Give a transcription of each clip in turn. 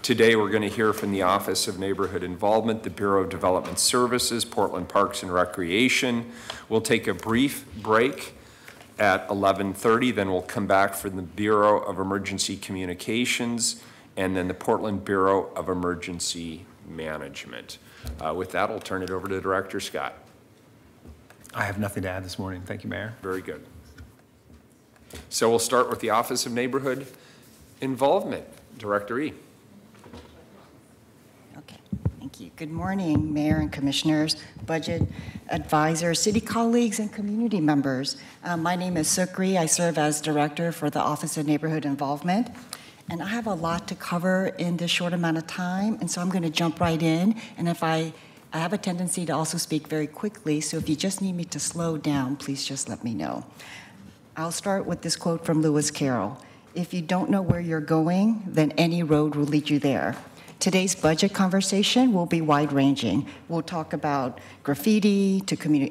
Today, we're going to hear from the Office of Neighborhood Involvement, the Bureau of Development Services, Portland Parks and Recreation. We'll take a brief break at 11:30, then we'll come back for the Bureau of Emergency Communications and then the Portland Bureau of Emergency Management. With that, I'll turn it over to Director Scott. I have nothing to add this morning. Thank you, Mayor. Very good. So we'll start with the Office of Neighborhood Involvement. Director E. Okay, thank you. Good morning, Mayor and Commissioners, Budget Advisors, City colleagues, and community members. My name is Sukri. I serve as Director for the Office of Neighborhood Involvement. And I have a lot to cover in this short amount of time, and so I'm going to jump right in. And if I have a tendency to also speak very quickly, so if you just need me to slow down, please just let me know. I'll start with this quote from Lewis Carroll. If you don't know where you're going, then any road will lead you there. Today's budget conversation will be wide-ranging. We'll talk about graffiti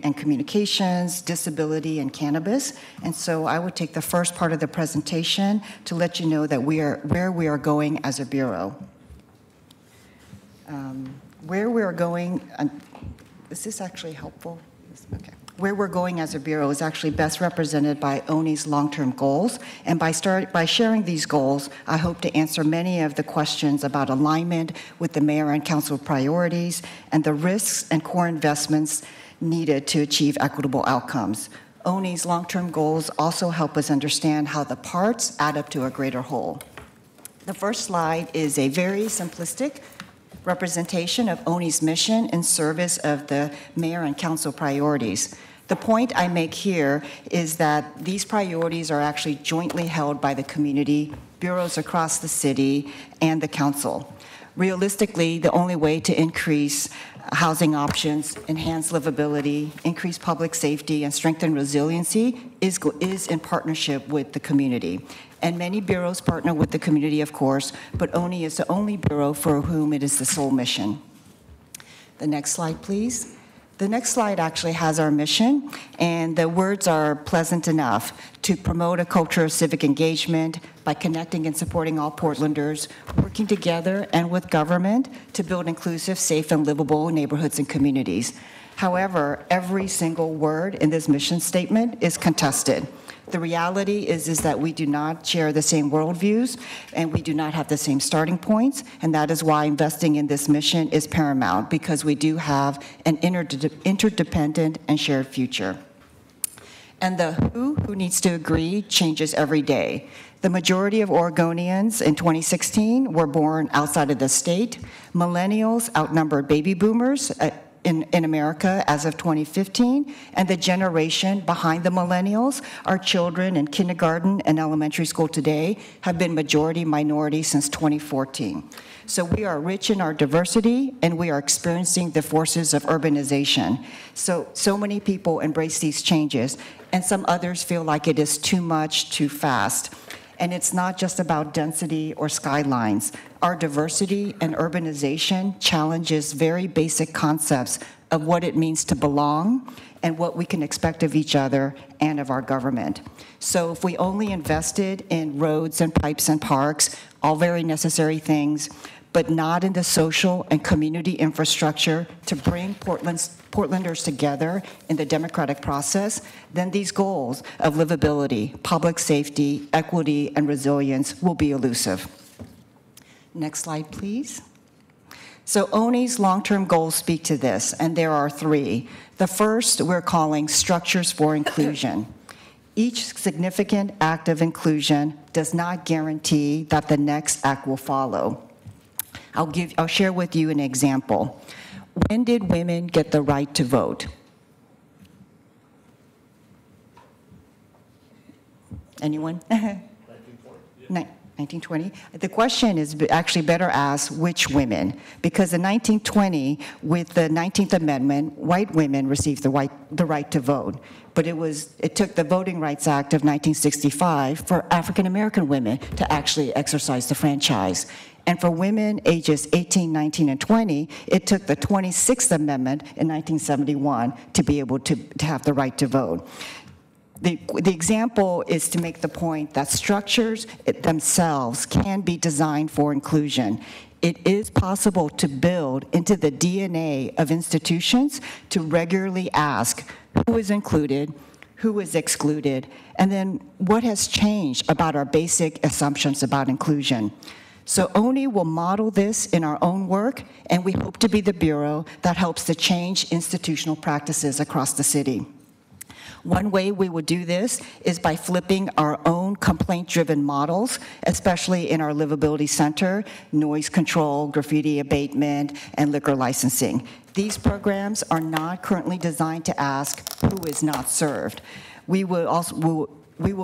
and communications, disability, and cannabis. And so I would take the first part of the presentation to let you know that where we are going as a bureau. Where we are going, is this actually helpful? Okay. Where we're going as a bureau is actually best represented by ONE's long-term goals. And by sharing these goals, I hope to answer many of the questions about alignment with the mayor and council priorities and the risks and core investments needed to achieve equitable outcomes. ONE's long-term goals also help us understand how the parts add up to a greater whole. The first slide is a very simplistic representation of ONE's mission in service of the mayor and council priorities. The point I make here is that these priorities are actually jointly held by the community, bureaus across the city, and the council. Realistically, the only way to increase housing options, enhance livability, increase public safety, and strengthen resiliency is in partnership with the community. And many bureaus partner with the community, of course, but ONE is the only bureau for whom it is the sole mission. The next slide, please. The next slide actually has our mission, and the words are pleasant enough: to promote a culture of civic engagement by connecting and supporting all Portlanders, working together and with government to build inclusive, safe, and livable neighborhoods and communities. However, every single word in this mission statement is contested. The reality is that we do not share the same worldviews, and we do not have the same starting points, and that is why investing in this mission is paramount, because we do have an interdependent and shared future. And the who needs to agree changes every day. The majority of Oregonians in 2016 were born outside of the state. Millennials outnumbered baby boomers in America as of 2015, and the generation behind the millennials, our children in kindergarten and elementary school today, have been majority minority since 2014. So we are rich in our diversity, and we are experiencing the forces of urbanization. So many people embrace these changes, and some others feel like it is too much, too fast. And it's not just about density or skylines. Our diversity and urbanization challenges very basic concepts of what it means to belong and what we can expect of each other and of our government. So if we only invested in roads and pipes and parks, all very necessary things, but not in the social and community infrastructure to bring Portlanders together in the democratic process, then these goals of livability, public safety, equity, and resilience will be elusive. Next slide, please. So ONE's long-term goals speak to this, and there are three. The first we're calling structures for inclusion. Each significant act of inclusion does not guarantee that the next act will follow. I'll share with you an example. When did women get the right to vote? Anyone? 1920. 1920. The question is actually better asked, which women? Because in 1920, with the 19th Amendment, white women received the right to vote. But it took the Voting Rights Act of 1965 for African American women to actually exercise the franchise. And for women ages 18, 19, and 20, it took the 26th Amendment in 1971 to be able to have the right to vote. The example is to make the point that structures themselves can be designed for inclusion. It is possible to build into the DNA of institutions to regularly ask who is included, who is excluded, and then what has changed about our basic assumptions about inclusion. So ONI will model this in our own work, and we hope to be the bureau that helps to change institutional practices across the city. One way we would do this is by flipping our own complaint-driven models, especially in our Livability Center, noise control, graffiti abatement, and liquor licensing. These programs are not currently designed to ask who is not served. We will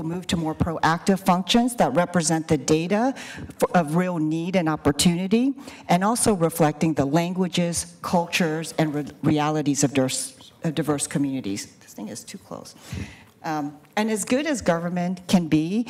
move to more proactive functions that represent the data of real need and opportunity, and also reflecting the languages, cultures, and realities of diverse communities. This thing is too close. And as good as government can be,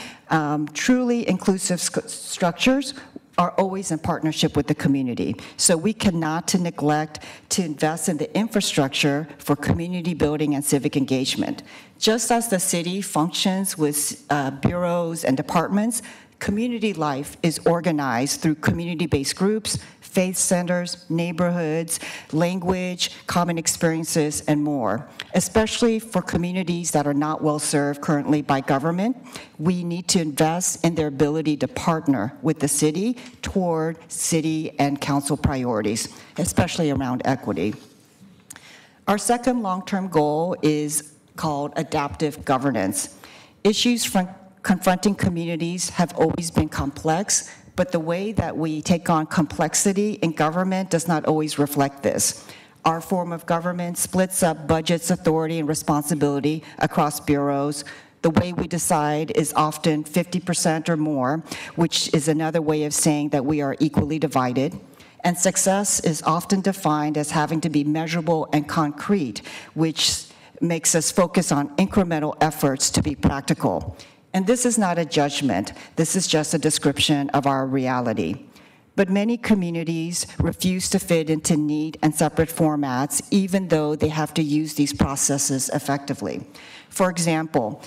truly inclusive structures are always in partnership with the community. So we cannot neglect to invest in the infrastructure for community building and civic engagement. Just as the city functions with bureaus and departments, community life is organized through community-based groups, faith centers, neighborhoods, language, common experiences, and more. Especially for communities that are not well served currently by government, we need to invest in their ability to partner with the city toward city and council priorities, especially around equity. Our second long-term goal is called adaptive governance. Issues from confronting communities have always been complex, but the way that we take on complexity in government does not always reflect this. Our form of government splits up budgets, authority, and responsibility across bureaus. The way we decide is often 50% or more, which is another way of saying that we are equally divided. And success is often defined as having to be measurable and concrete, which makes us focus on incremental efforts to be practical. And this is not a judgment. This is just a description of our reality. But many communities refuse to fit into neat and separate formats, even though they have to use these processes effectively. For example,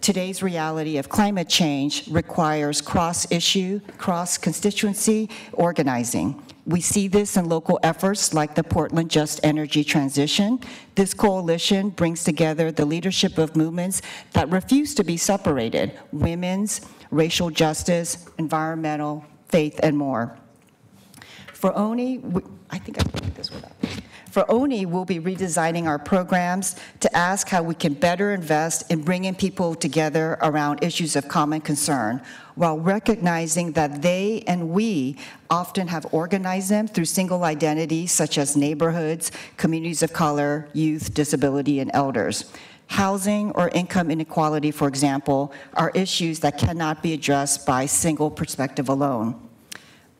today's reality of climate change requires cross-issue, cross-constituency organizing. We see this in local efforts like the Portland Just Energy Transition. This coalition brings together the leadership of movements that refuse to be separated: women's, racial justice, environmental, faith, and more. For ONI, I think I can do this without. For ONI, we'll be redesigning our programs to ask how we can better invest in bringing people together around issues of common concern, while recognizing that they and we often have organized them through single identities such as neighborhoods, communities of color, youth, disability, and elders. Housing or income inequality, for example, are issues that cannot be addressed by single perspective alone.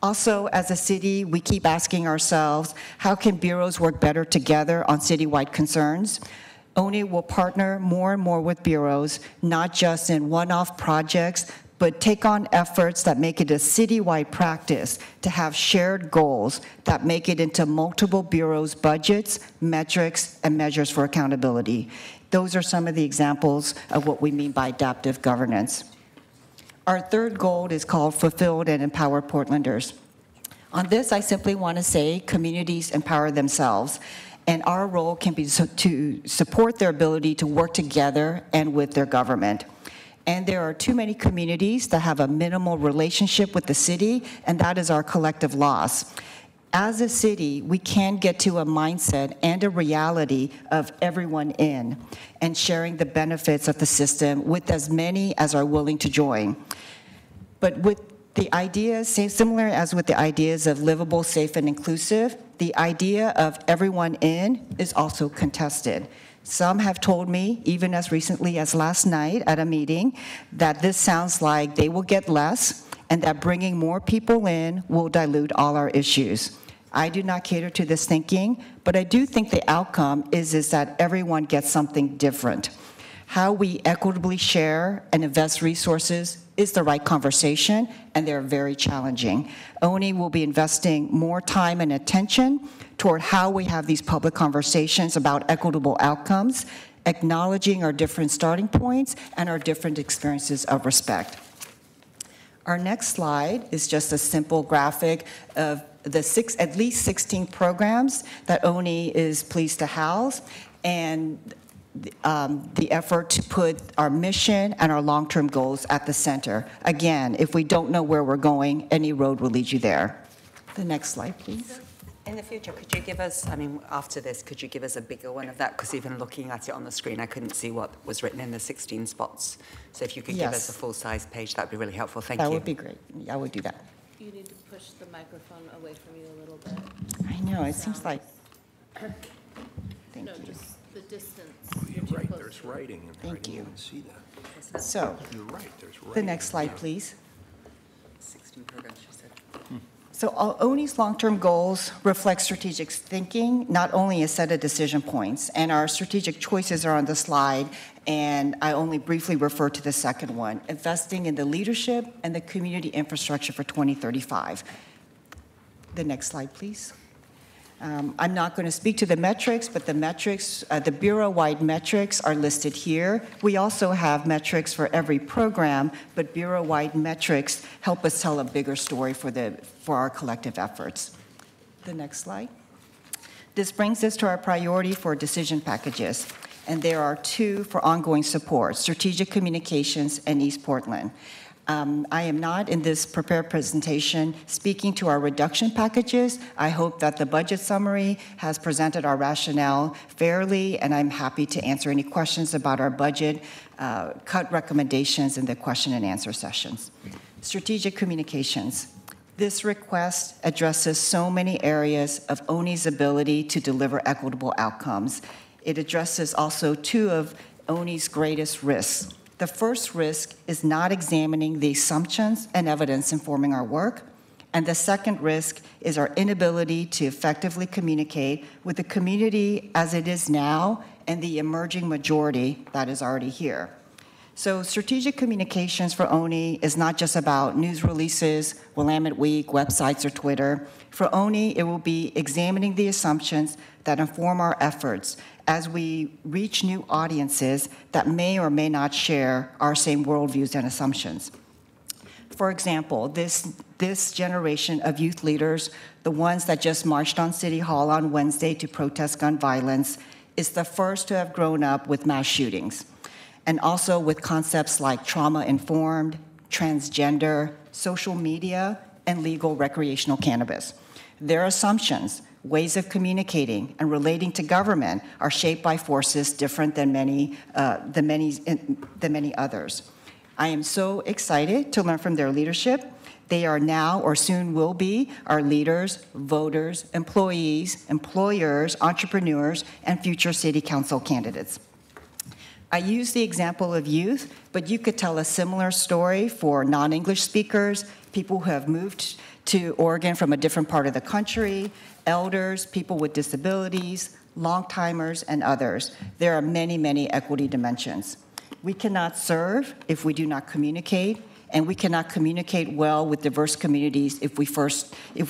Also, as a city, we keep asking ourselves, how can bureaus work better together on citywide concerns? ONI will partner more and more with bureaus, not just in one-off projects, but take on efforts that make it a citywide practice to have shared goals that make it into multiple bureaus' budgets, metrics, and measures for accountability. Those are some of the examples of what we mean by adaptive governance. Our third goal is called Fulfilled and Empowered Portlanders. On this, I simply want to say communities empower themselves, and our role can be to support their ability to work together and with their government. And there are too many communities that have a minimal relationship with the city, and that is our collective loss. As a city, we can get to a mindset and a reality of everyone in and sharing the benefits of the system with as many as are willing to join. But with the ideas, similar as with the ideas of livable, safe, and inclusive, the idea of everyone in is also contested. Some have told me, even as recently as last night at a meeting, that this sounds like they will get less and that bringing more people in will dilute all our issues. I do not cater to this thinking, but I do think the outcome is that everyone gets something different. How we equitably share and invest resources is the right conversation, and they're very challenging. ONI will be investing more time and attention toward how we have these public conversations about equitable outcomes, acknowledging our different starting points and our different experiences of respect. Our next slide is just a simple graphic of the at least 16 programs that ONI is pleased to house, and the effort to put our mission and our long-term goals at the center. Again, if we don't know where we're going, any road will lead you there. The next slide, please. In the future, could you give us, I mean, after this, could you give us a bigger one of that? Because even looking at it on the screen, I couldn't see what was written in the 16 spots. So if you could give us a full-size page, that'd be really helpful. Thank you. That would be great. I would do that. You need to push the microphone away from you a little bit. I know, it seems like, thank No, you. just the distance. You're right, there's writing, and I Thank didn't you. even see that. So, You're right, there's writing. the next slide, please. 16 programs, she said. So ONI's long-term goals reflect strategic thinking, not only a set of decision points, and our strategic choices are on the slide, and I only briefly refer to the second one, investing in the leadership and the community infrastructure for 2035. The next slide, please. I'm not going to speak to the metrics, but the metrics, the Bureau-wide metrics are listed here. We also have metrics for every program, but Bureau-wide metrics help us tell a bigger story for our collective efforts. The next slide. This brings us to our priority for decision packages, and there are two for ongoing support, strategic communications and East Portland. I am not in this prepared presentation speaking to our reduction packages. I hope that the budget summary has presented our rationale fairly, and I'm happy to answer any questions about our budget cut recommendations in the question and answer sessions. Strategic communications. This request addresses so many areas of ONI's ability to deliver equitable outcomes. It addresses also two of ONI's greatest risks. The first risk is not examining the assumptions and evidence informing our work, and the second risk is our inability to effectively communicate with the community as it is now and the emerging majority that is already here. So strategic communications for ONI is not just about news releases, Willamette Week, websites, or Twitter. For ONI, it will be examining the assumptions that inform our efforts as we reach new audiences that may or may not share our same worldviews and assumptions. For example, this generation of youth leaders, the ones that just marched on City Hall on Wednesday to protest gun violence, is the first to have grown up with mass shootings, and also with concepts like trauma-informed, transgender, social media, and legal recreational cannabis. Their assumptions, ways of communicating and relating to government are shaped by forces different than many others. I am so excited to learn from their leadership. They are now or soon will be our leaders, voters, employees, employers, entrepreneurs, and future city council candidates. I use the example of youth, but you could tell a similar story for non-English speakers, people who have moved to Oregon from a different part of the country, elders, people with disabilities, long-timers, and others. There are many, many equity dimensions. We cannot serve if we do not communicate, and we cannot communicate well with diverse communities if we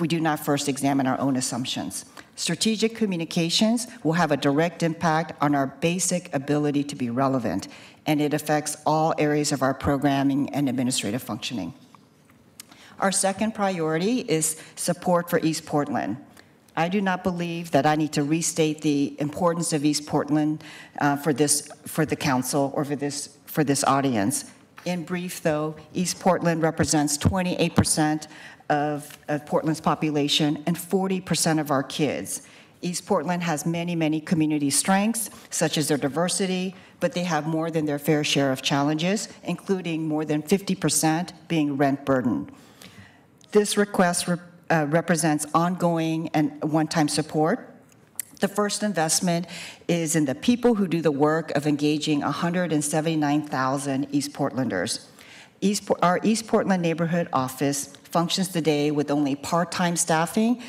do not first examine our own assumptions. Strategic communications will have a direct impact on our basic ability to be relevant, and it affects all areas of our programming and administrative functioning. Our second priority is support for East Portland. I do not believe that I need to restate the importance of East Portland for the council or for this audience. In brief, though, East Portland represents 28% of Portland's population and 40% of our kids. East Portland has many, many community strengths, such as their diversity, but they have more than their fair share of challenges, including more than 50% being rent burdened. This request represents ongoing and one-time support. The first investment is in the people who do the work of engaging 179,000 East Portlanders. Our East Portland neighborhood office functions today with only part-time staffing,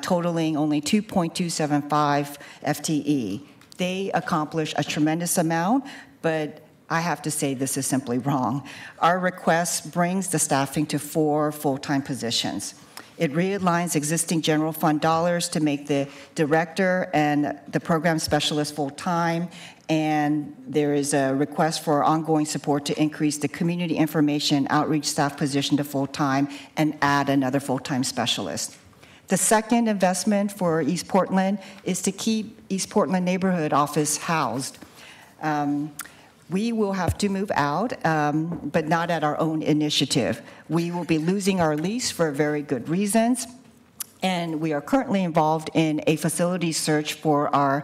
totaling only 2.275 FTE. They accomplish a tremendous amount, but I have to say this is simply wrong. Our request brings the staffing to 4 full-time positions. It realigns existing general fund dollars to make the director and the program specialist full-time, and there is a request for ongoing support to increase the community information outreach staff position to full-time and add another full-time specialist. The second investment for East Portland is to keep East Portland Neighborhood Office housed. We will have to move out, but not at our own initiative. We will be losing our lease for very good reasons, and we are currently involved in a facility search for our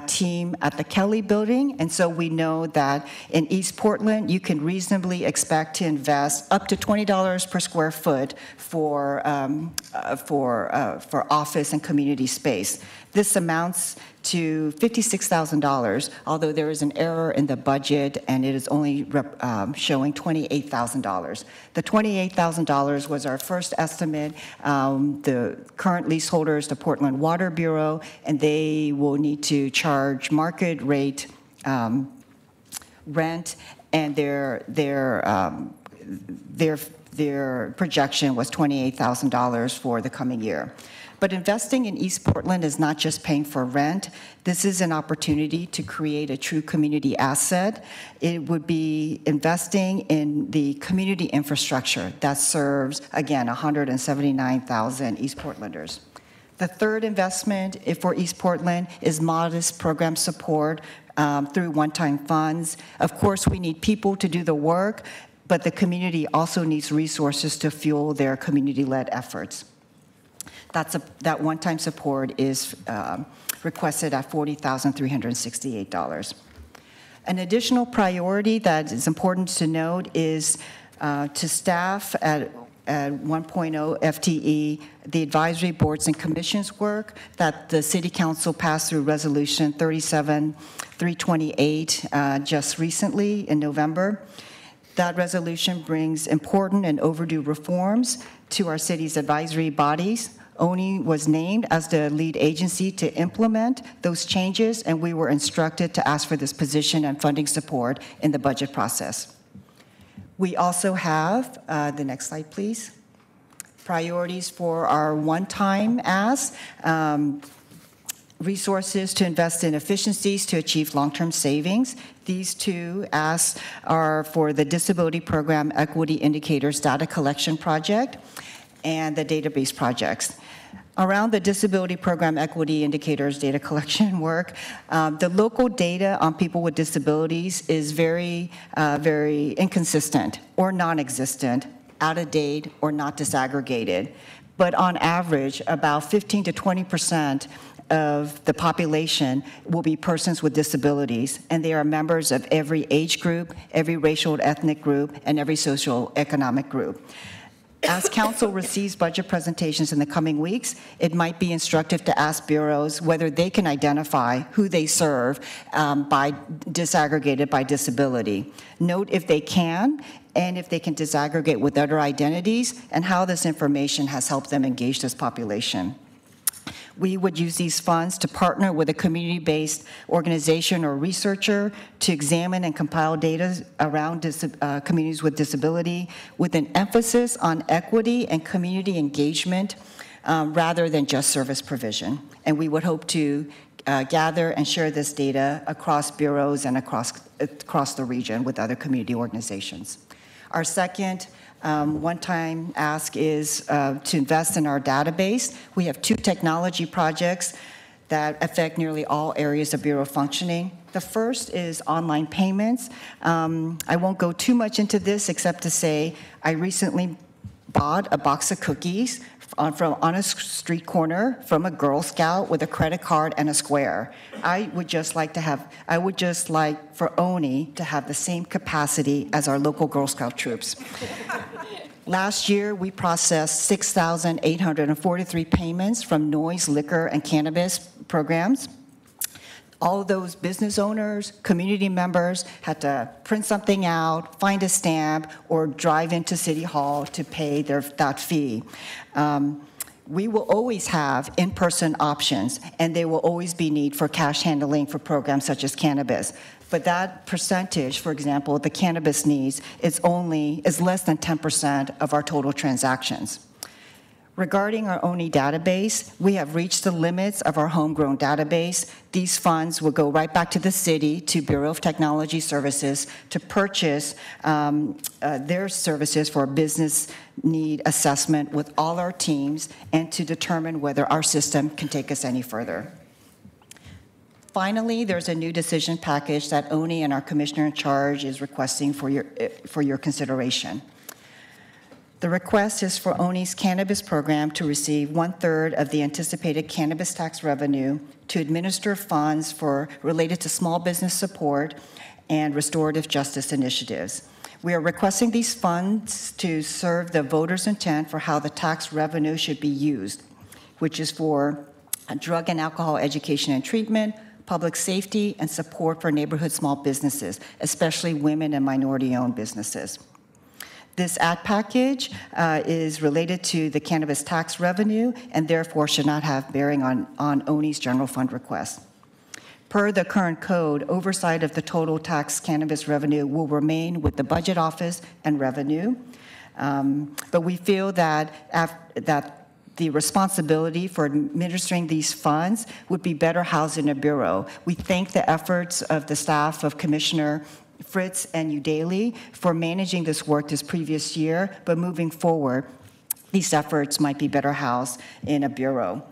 team at the Kelly Building, and so we know that in East Portland, you can reasonably expect to invest up to $20 per square foot for office and community space. This amounts to $56,000, although there is an error in the budget and it is only showing $28,000. The $28,000 was our first estimate. The current leaseholder is the Portland Water Bureau, and they will need to charge market rate rent, and their projection was $28,000 for the coming year. But investing in East Portland is not just paying for rent. This is an opportunity to create a true community asset. It would be investing in the community infrastructure that serves, again, 179,000 East Portlanders. The third investment for East Portland is modest program support through one-time funds. Of course, we need people to do the work, but the community also needs resources to fuel their community-led efforts. That one-time support is requested at $40,368. An additional priority that is important to note is to staff at 1.0 FTE, the advisory boards and commissions work that the City Council passed through Resolution 37328 just recently in November. That resolution brings important and overdue reforms to our city's advisory bodies. ONI was named as the lead agency to implement those changes, and we were instructed to ask for this position and funding support in the budget process. We also have, the next slide, please, priorities for our one-time ask, resources to invest in efficiencies to achieve long-term savings. These two asks are for the Disability Program Equity Indicators Data Collection Project and the database projects. Around the Disability Program Equity Indicators data collection work, the local data on people with disabilities is very inconsistent or non-existent, out of date, or not disaggregated. But on average, about 15 to 20% of the population will be persons with disabilities, and they are members of every age group, every racial and ethnic group, and every socioeconomic group. As council receives budget presentations in the coming weeks, it might be instructive to ask bureaus whether they can identify who they serve disaggregated by disability. Note if they can, and if they can disaggregate with other identities, and how this information has helped them engage this population. We would use these funds to partner with a community-based organization or researcher to examine and compile data around communities with disability with an emphasis on equity and community engagement rather than just service provision. And we would hope to gather and share this data across bureaus and across the region with other community organizations. Our second one-time ask is to invest in our database. We have 2 technology projects that affect nearly all areas of Bureau functioning. The first is online payments. I won't go too much into this except to say I recently bought a box of cookies on a street corner from a Girl Scout with a credit card and a square. I would just like for ONI to have the same capacity as our local Girl Scout troops. Last year, we processed 6,843 payments from noise, liquor, and cannabis programs. All of those business owners, community members had to print something out, find a stamp, or drive into City Hall to pay that fee. We will always have in-person options, and there will always be need for cash handling for programs such as cannabis. But that percentage, for example, the cannabis needs is less than 10% of our total transactions. Regarding our ONI database, we have reached the limits of our homegrown database. These funds will go right back to the city, to Bureau of Technology Services, to purchase their services for business need assessment with all our teams and to determine whether our system can take us any further. Finally, there's a new decision package that ONI and our commissioner in charge is requesting for your consideration. The request is for ONI's Cannabis Program to receive 1/3 of the anticipated cannabis tax revenue to administer funds related to small business support and restorative justice initiatives. We are requesting these funds to serve the voters' intent for how the tax revenue should be used, which is for drug and alcohol education and treatment, public safety, and support for neighborhood small businesses, especially women and minority-owned businesses. This ad package is related to the cannabis tax revenue and therefore should not have bearing on ONI's general fund request. Per the current code, oversight of the total tax cannabis revenue will remain with the Budget Office and Revenue, but we feel that the responsibility for administering these funds would be better housed in a bureau. We thank the efforts of the staff of Commissioner Fritz and Udaley for managing this work this previous year, but moving forward, these efforts might be better housed in a bureau.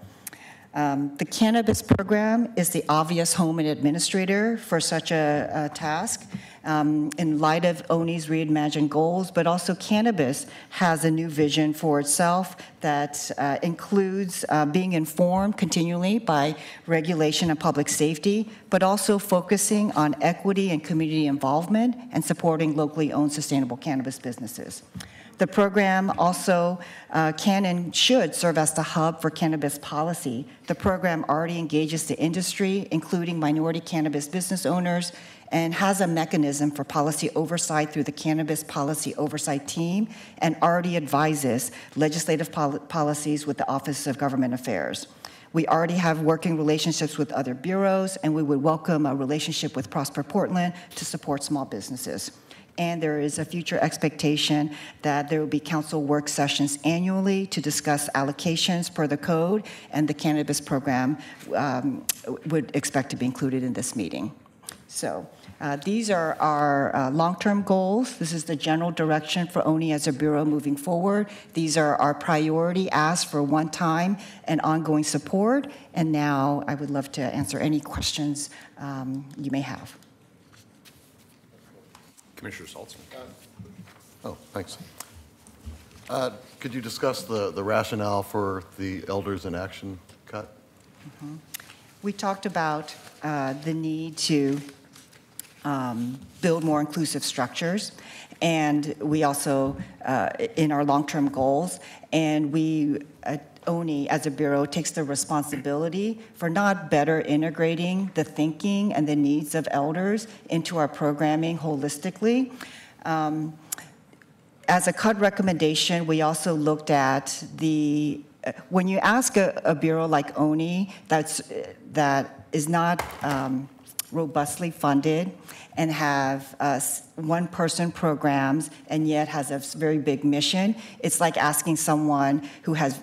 The Cannabis Program is the obvious home and administrator for such a task in light of ONI's reimagined goals, but also cannabis has a new vision for itself that includes being informed continually by regulation and public safety, but also focusing on equity and community involvement and supporting locally owned sustainable cannabis businesses. The program also can and should serve as the hub for cannabis policy. The program already engages the industry, including minority cannabis business owners, and has a mechanism for policy oversight through the Cannabis Policy Oversight Team, and already advises legislative policies with the Office of Government Affairs. We already have working relationships with other bureaus, and we would welcome a relationship with Prosper Portland to support small businesses. And there is a future expectation that there will be council work sessions annually to discuss allocations per the code, and the Cannabis Program would expect to be included in this meeting. So these are our long-term goals. This is the general direction for ONI as a bureau moving forward. These are our priority asks for one-time and ongoing support. And now I would love to answer any questions you may have. Commissioner Saltzman. Oh, thanks. Could you discuss the rationale for the Elders in Action cut? Mm-hmm. We talked about the need to build more inclusive structures, and we also, in our long-term goals, and we, ONI as a bureau takes the responsibility for not better integrating the thinking and the needs of elders into our programming holistically. As a cut recommendation, we also looked at when you ask a bureau like ONI that is not robustly funded and have one-person programs and yet has a very big mission, it's like asking someone who has,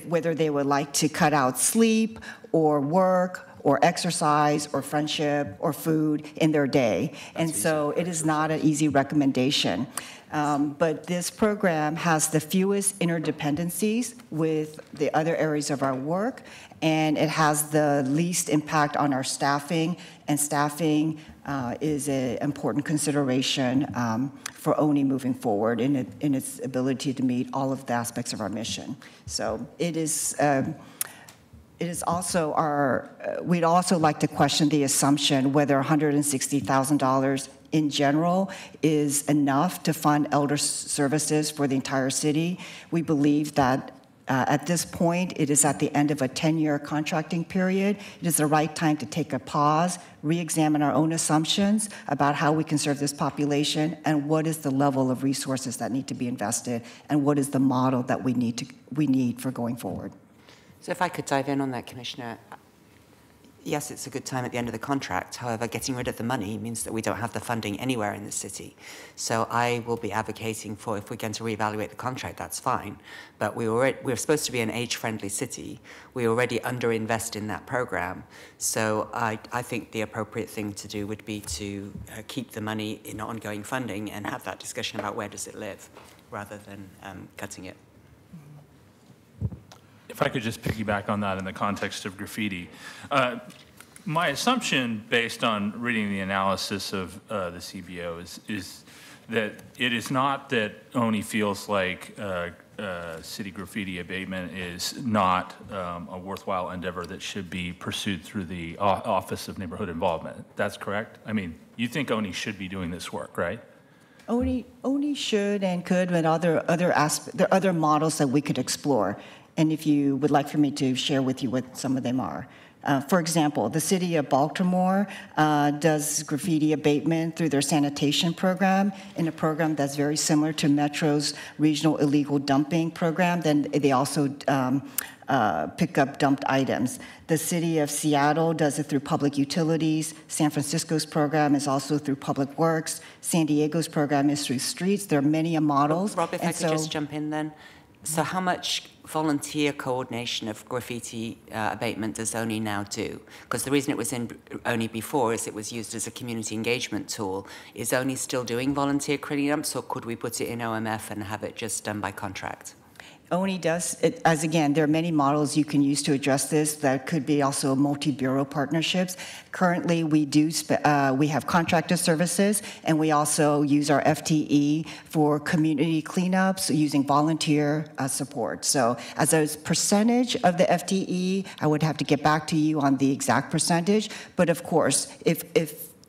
whether they would like to cut out sleep or work or exercise or friendship or food in their day. And so it is not an easy recommendation. But this program has the fewest interdependencies with the other areas of our work, and it has the least impact on our staffing, and staffing is an important consideration for ONI moving forward in its ability to meet all of the aspects of our mission. So it is also we'd also like to question the assumption whether $160,000 in general is enough to fund elder services for the entire city. We believe that at this point, it is at the end of a 10-year contracting period. It is the right time to take a pause, re-examine our own assumptions about how we can serve this population, and what is the level of resources that need to be invested, and what is the model that we need for going forward. So if I could dive in on that, Commissioner. yes, it's a good time at the end of the contract. However, getting rid of the money means that we don't have the funding anywhere in the city. So I will be advocating for, if we're going to reevaluate the contract, that's fine. But we're supposed to be an age-friendly city. We already underinvest in that program. So I think the appropriate thing to do would be to keep the money in ongoing funding and have that discussion about where does it live, rather than cutting it. If I could just piggyback on that in the context of graffiti. My assumption, based on reading the analysis of the CBO, is that it is not that ONI feels like city graffiti abatement is not a worthwhile endeavor that should be pursued through the Office of Neighborhood Involvement. That's correct? I mean, you think ONI should be doing this work, right? ONI should and could, but there are other models that we could explore. And if you would like for me to share with you what some of them are. For example, the city of Baltimore does graffiti abatement through their sanitation program, in a program that's very similar to Metro's regional illegal dumping program. Then they also pick up dumped items. The city of Seattle does it through public utilities. San Francisco's program is also through public works. San Diego's program is through streets. There are many models. Rob, if I could just jump in then. So how much volunteer coordination of graffiti abatement does ONI now do? Because the reason it was in ONI before is it was used as a community engagement tool. Is ONI still doing volunteer cleanups, or could we put it in OMF and have it just done by contract? ONI does, as again, there are many models you can use to address this. That could be also multi-bureau partnerships. Currently, we have contractor services, and we also use our FTE for community cleanups using volunteer support. So as a percentage of the FTE, I would have to get back to you on the exact percentage. But of course, if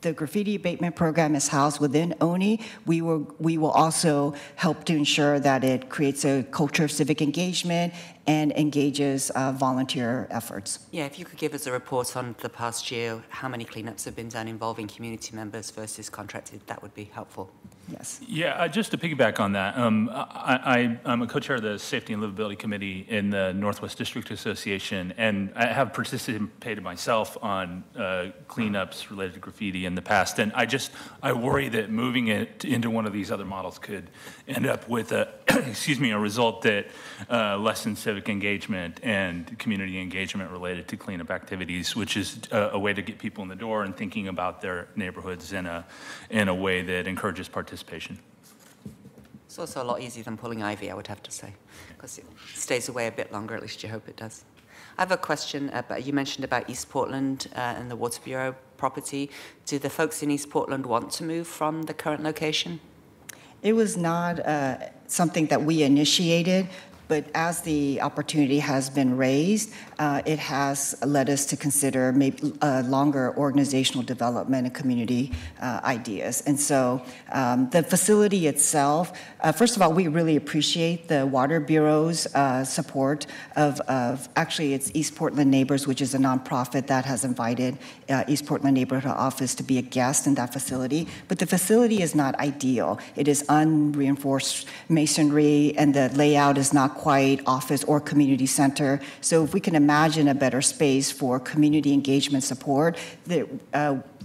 the graffiti abatement program is housed within ONI, we will also help to ensure that it creates a culture of civic engagement and engages volunteer efforts. Yeah, if you could give us a report on the past year, how many cleanups have been done involving community members versus contracted, that would be helpful. Yes. Yeah, just to piggyback on that, I'm a co-chair of the Safety and Livability Committee in the Northwest District Association, and I have participated myself on cleanups related to graffiti in the past, and I worry that moving it into one of these other models could end up with a, a result that lessens civic engagement and community engagement related to cleanup activities, which is a way to get people in the door and thinking about their neighborhoods in a way that encourages participation. It's also a lot easier than pulling ivy, I would have to say, because it stays away a bit longer, at least you hope it does. I have a question. You mentioned about East Portland and the Water Bureau property. Do the folks in East Portland want to move from the current location? It was not something that we initiated, but as the opportunity has been raised, it has led us to consider maybe longer organizational development and community ideas. And so the facility itself, first of all, we really appreciate the Water Bureau's support of actually it's East Portland Neighbors, which is a nonprofit that has invited East Portland Neighborhood Office to be a guest in that facility. But the facility is not ideal. It is unreinforced masonry, and the layout is not quite office or community center. So if we can imagine a better space for community engagement support,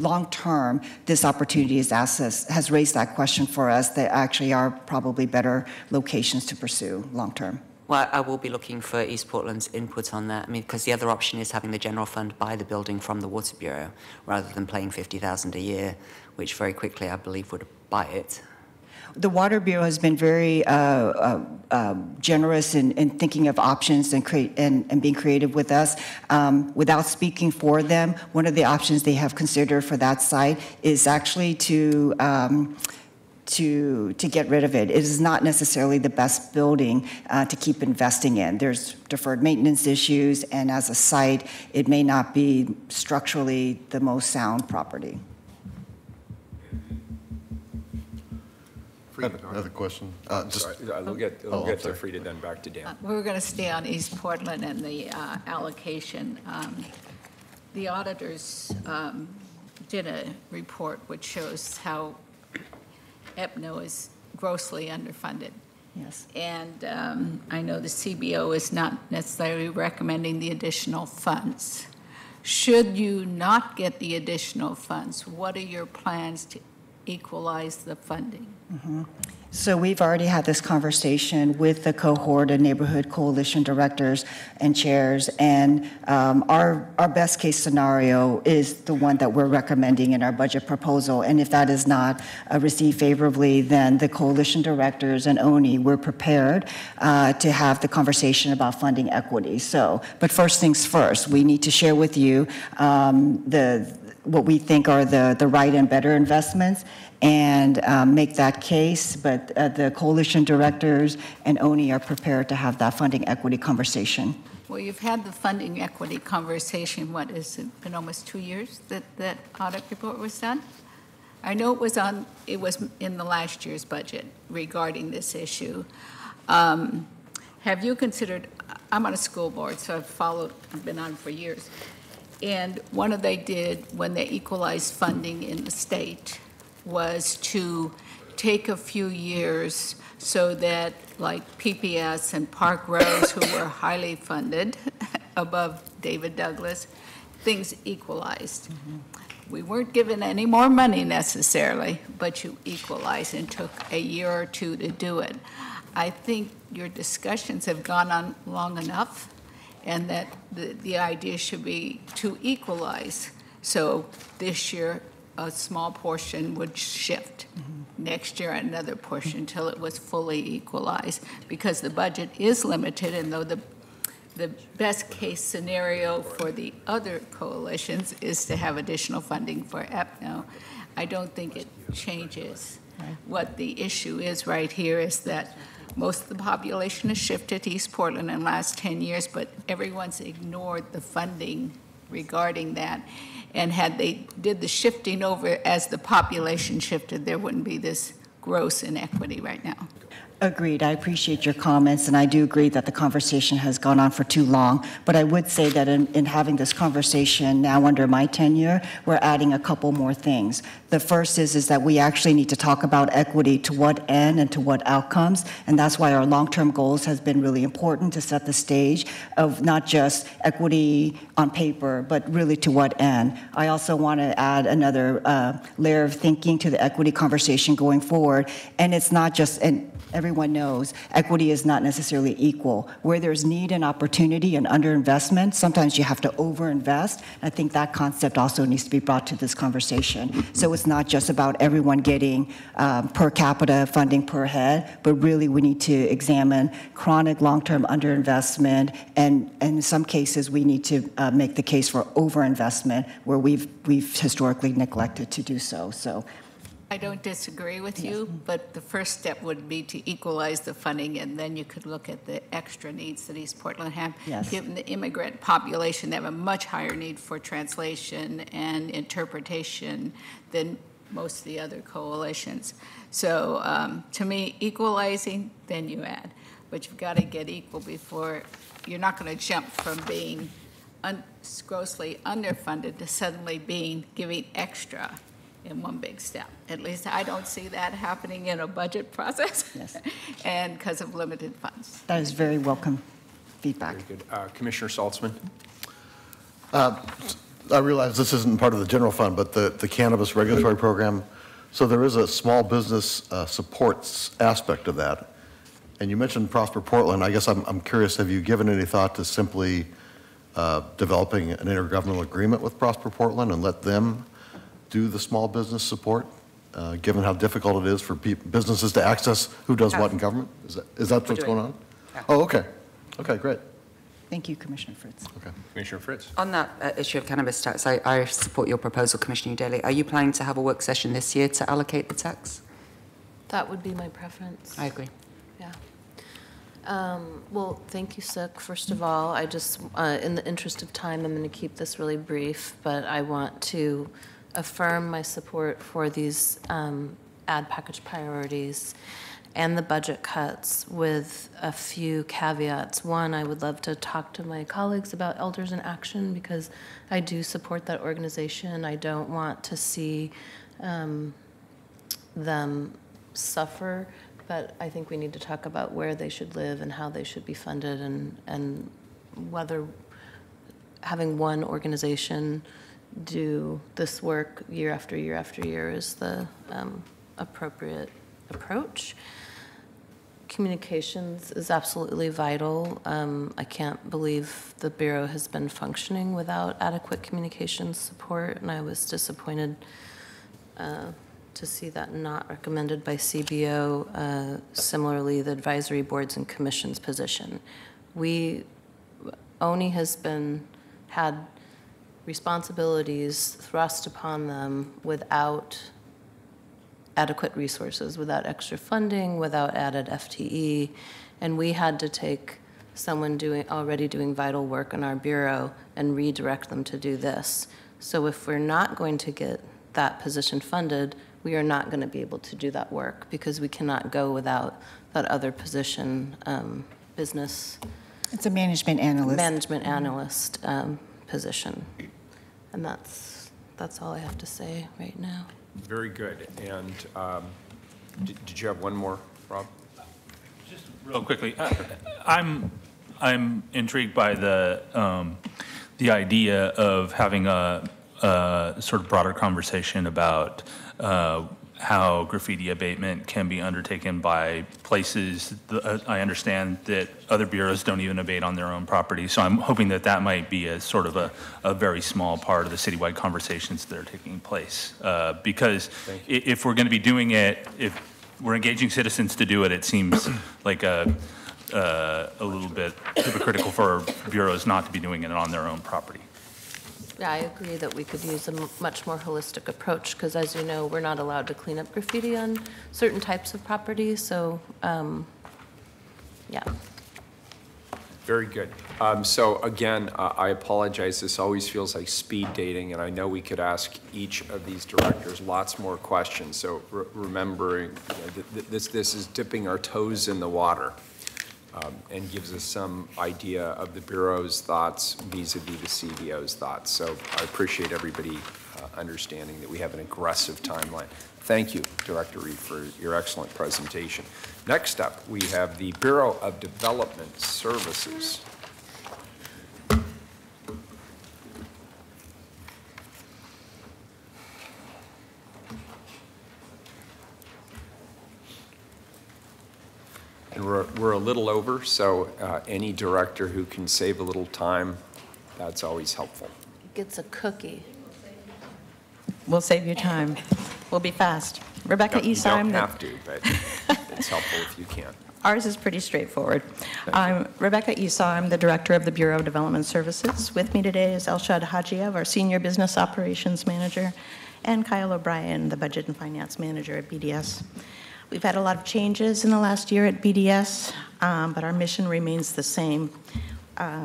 long term, this opportunity has raised that question for us that actually are probably better locations to pursue long term. Well, I will be looking for East Portland's input on that. I mean, because the other option is having the general fund buy the building from the Water Bureau rather than paying $50,000 a year, which very quickly, I believe, would buy it. The Water Bureau has been very generous in thinking of options and being creative with us. Without speaking for them, one of the options they have considered for that site is actually to get rid of it. It is not necessarily the best building to keep investing in. There's deferred maintenance issues, and as a site, it may not be structurally the most sound property. Another question. Sorry, we'll get to Frida, then back to Dan. We're going to stay on East Portland and the allocation. The auditors did a report which shows how EPNO is grossly underfunded. Yes. And I know the CBO is not necessarily recommending the additional funds. Should you not get the additional funds, what are your plans to equalize the funding? So we've already had this conversation with the cohort of neighborhood coalition directors and chairs, and our best case scenario is the one that we're recommending in our budget proposal. And if that is not received favorably, then the coalition directors and ONI, we're prepared to have the conversation about funding equity. So, but first things first, we need to share with you what we think are the right and better investments, and make that case, but the coalition directors and ONI are prepared to have that funding equity conversation. Well, you've had the funding equity conversation, what, has it been almost 2 years that that audit report was done? I know it was in the last year's budget regarding this issue. Have you considered, I'm on a school board, so I've been on for years, and one of they did when they equalized funding in the state was to take a few years so that like PPS and Park Rose, who were highly funded above David Douglas, things equalized. We weren't given any more money necessarily, but you equalized, and took a year or two to do it. I think your discussions have gone on long enough, and that the idea should be to equalize. So this year, a small portion would shift. Next year, another portion, until it was fully equalized, because the budget is limited, and though the best case scenario for the other coalitions is to have additional funding for EPNO, I don't think it changes. What the issue is right here is that most of the population has shifted to East Portland in the last 10 years, but everyone's ignored the funding regarding that. And had they did the shifting over as the population shifted, there wouldn't be this gross inequity right now. Agreed. I appreciate your comments, and I do agree that the conversation has gone on for too long. But I would say that in having this conversation now under my tenure, we're adding a couple more things. The first is that we actually need to talk about equity, to what end and to what outcomes, and that's why our long-term goals has been really important, to set the stage of not just equity on paper, but really to what end. I also want to add another layer of thinking to the equity conversation going forward, and it's not just everyone knows equity is not necessarily equal. Where there's need and opportunity and underinvestment, sometimes you have to overinvest. I think that concept also needs to be brought to this conversation. So it's not just about everyone getting per capita funding per head, but really we need to examine chronic long-term underinvestment, and in some cases we need to make the case for overinvestment where we've historically neglected to do so. So. I don't disagree with you, but the first step would be to equalize the funding, and then you could look at the extra needs that East Portland have. Yes. Given the immigrant population, they have a much higher need for translation and interpretation than most of the other coalitions. So to me, equalizing, then you add. But you've got to get equal before, you're not going to jump from being grossly underfunded to suddenly giving extra in one big step. At least I don't see that happening in a budget process. Yes. And because of limited funds. That is very welcome feedback. Very good. Commissioner Saltzman? I realize this isn't part of the general fund, but the Cannabis Regulatory Program, so there is a small business supports aspect of that. And you mentioned Prosper Portland. I guess I'm curious, have you given any thought to simply developing an intergovernmental agreement with Prosper Portland and let them do the small business support, given how difficult it is for businesses to access who does what in government? Is that what's going on? Yeah. Oh, okay. Okay, great. Thank you, Commissioner Fritz. Okay. Commissioner Fritz? On that issue of cannabis tax, I support your proposal, Commissioner Daly. Are you planning to have a work session this year to allocate the tax? That would be my preference. I agree. Yeah. Well, thank you, Suk. First of all, I just, in the interest of time, I'm going to keep this really brief, but I want to affirm my support for these ad package priorities and the budget cuts with a few caveats. One, I would love to talk to my colleagues about Elders in Action because I do support that organization. I don't want to see them suffer, but I think we need to talk about where they should live and how they should be funded and whether having one organization do this work year after year after year is the appropriate approach. Communications is absolutely vital. I can't believe the Bureau has been functioning without adequate communications support, and I was disappointed to see that not recommended by CBO. Similarly, the advisory boards and commissions position. ONI has had responsibilities thrust upon them without adequate resources, without extra funding, without added FTE, and we had to take someone already doing vital work in our Bureau and redirect them to do this. So if we're not going to get that position funded, we are not going to be able to do that work because we cannot go without that other position, business. It's a management analyst. Management analyst position. And that's all I have to say right now. Very good. And did you have one more, Rob? Just real quickly, I'm intrigued by the idea of having a sort of broader conversation about how graffiti abatement can be undertaken by places. I understand that other bureaus don't even abate on their own property, so I'm hoping that that might be a sort of a very small part of the citywide conversations that are taking place. Because if we're going to be doing it, if we're engaging citizens to do it, it seems like a little bit hypocritical for bureaus not to be doing it on their own property. Yeah, I agree that we could use a much more holistic approach because, as you know, we're not allowed to clean up graffiti on certain types of property. So, yeah. Very good. So again, I apologize. This always feels like speed dating, and I know we could ask each of these directors lots more questions. So remembering this is dipping our toes in the water. And gives us some idea of the Bureau's thoughts vis-a-vis the CBO's thoughts. So I appreciate everybody understanding that we have an aggressive timeline. Thank you, Director Reed, for your excellent presentation. Next up, we have the Bureau of Development Services. And we're a little over, so any director who can save a little time, that's always helpful. Gets a cookie. We'll save you time. We'll be fast. Rebecca Esheim. You don't have to, but it's helpful if you can. Ours is pretty straightforward. I'm Rebecca Esheim, the Director of the Bureau of Development Services. With me today is Elshad Hajiev, our Senior Business Operations Manager, and Kyle O'Brien, the Budget and Finance Manager at BDS. We've had a lot of changes in the last year at BDS, but our mission remains the same.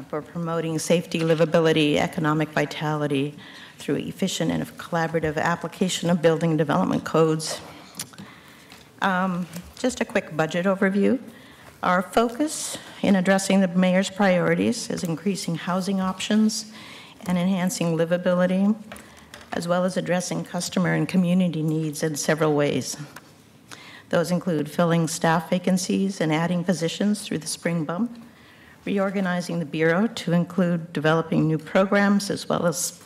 For promoting safety, livability, economic vitality through efficient and collaborative application of building development codes. Just a quick budget overview. Our focus in addressing the mayor's priorities is increasing housing options and enhancing livability, as well as addressing customer and community needs in several ways. Those include filling staff vacancies and adding positions through the spring bump, reorganizing the Bureau to include developing new programs as well as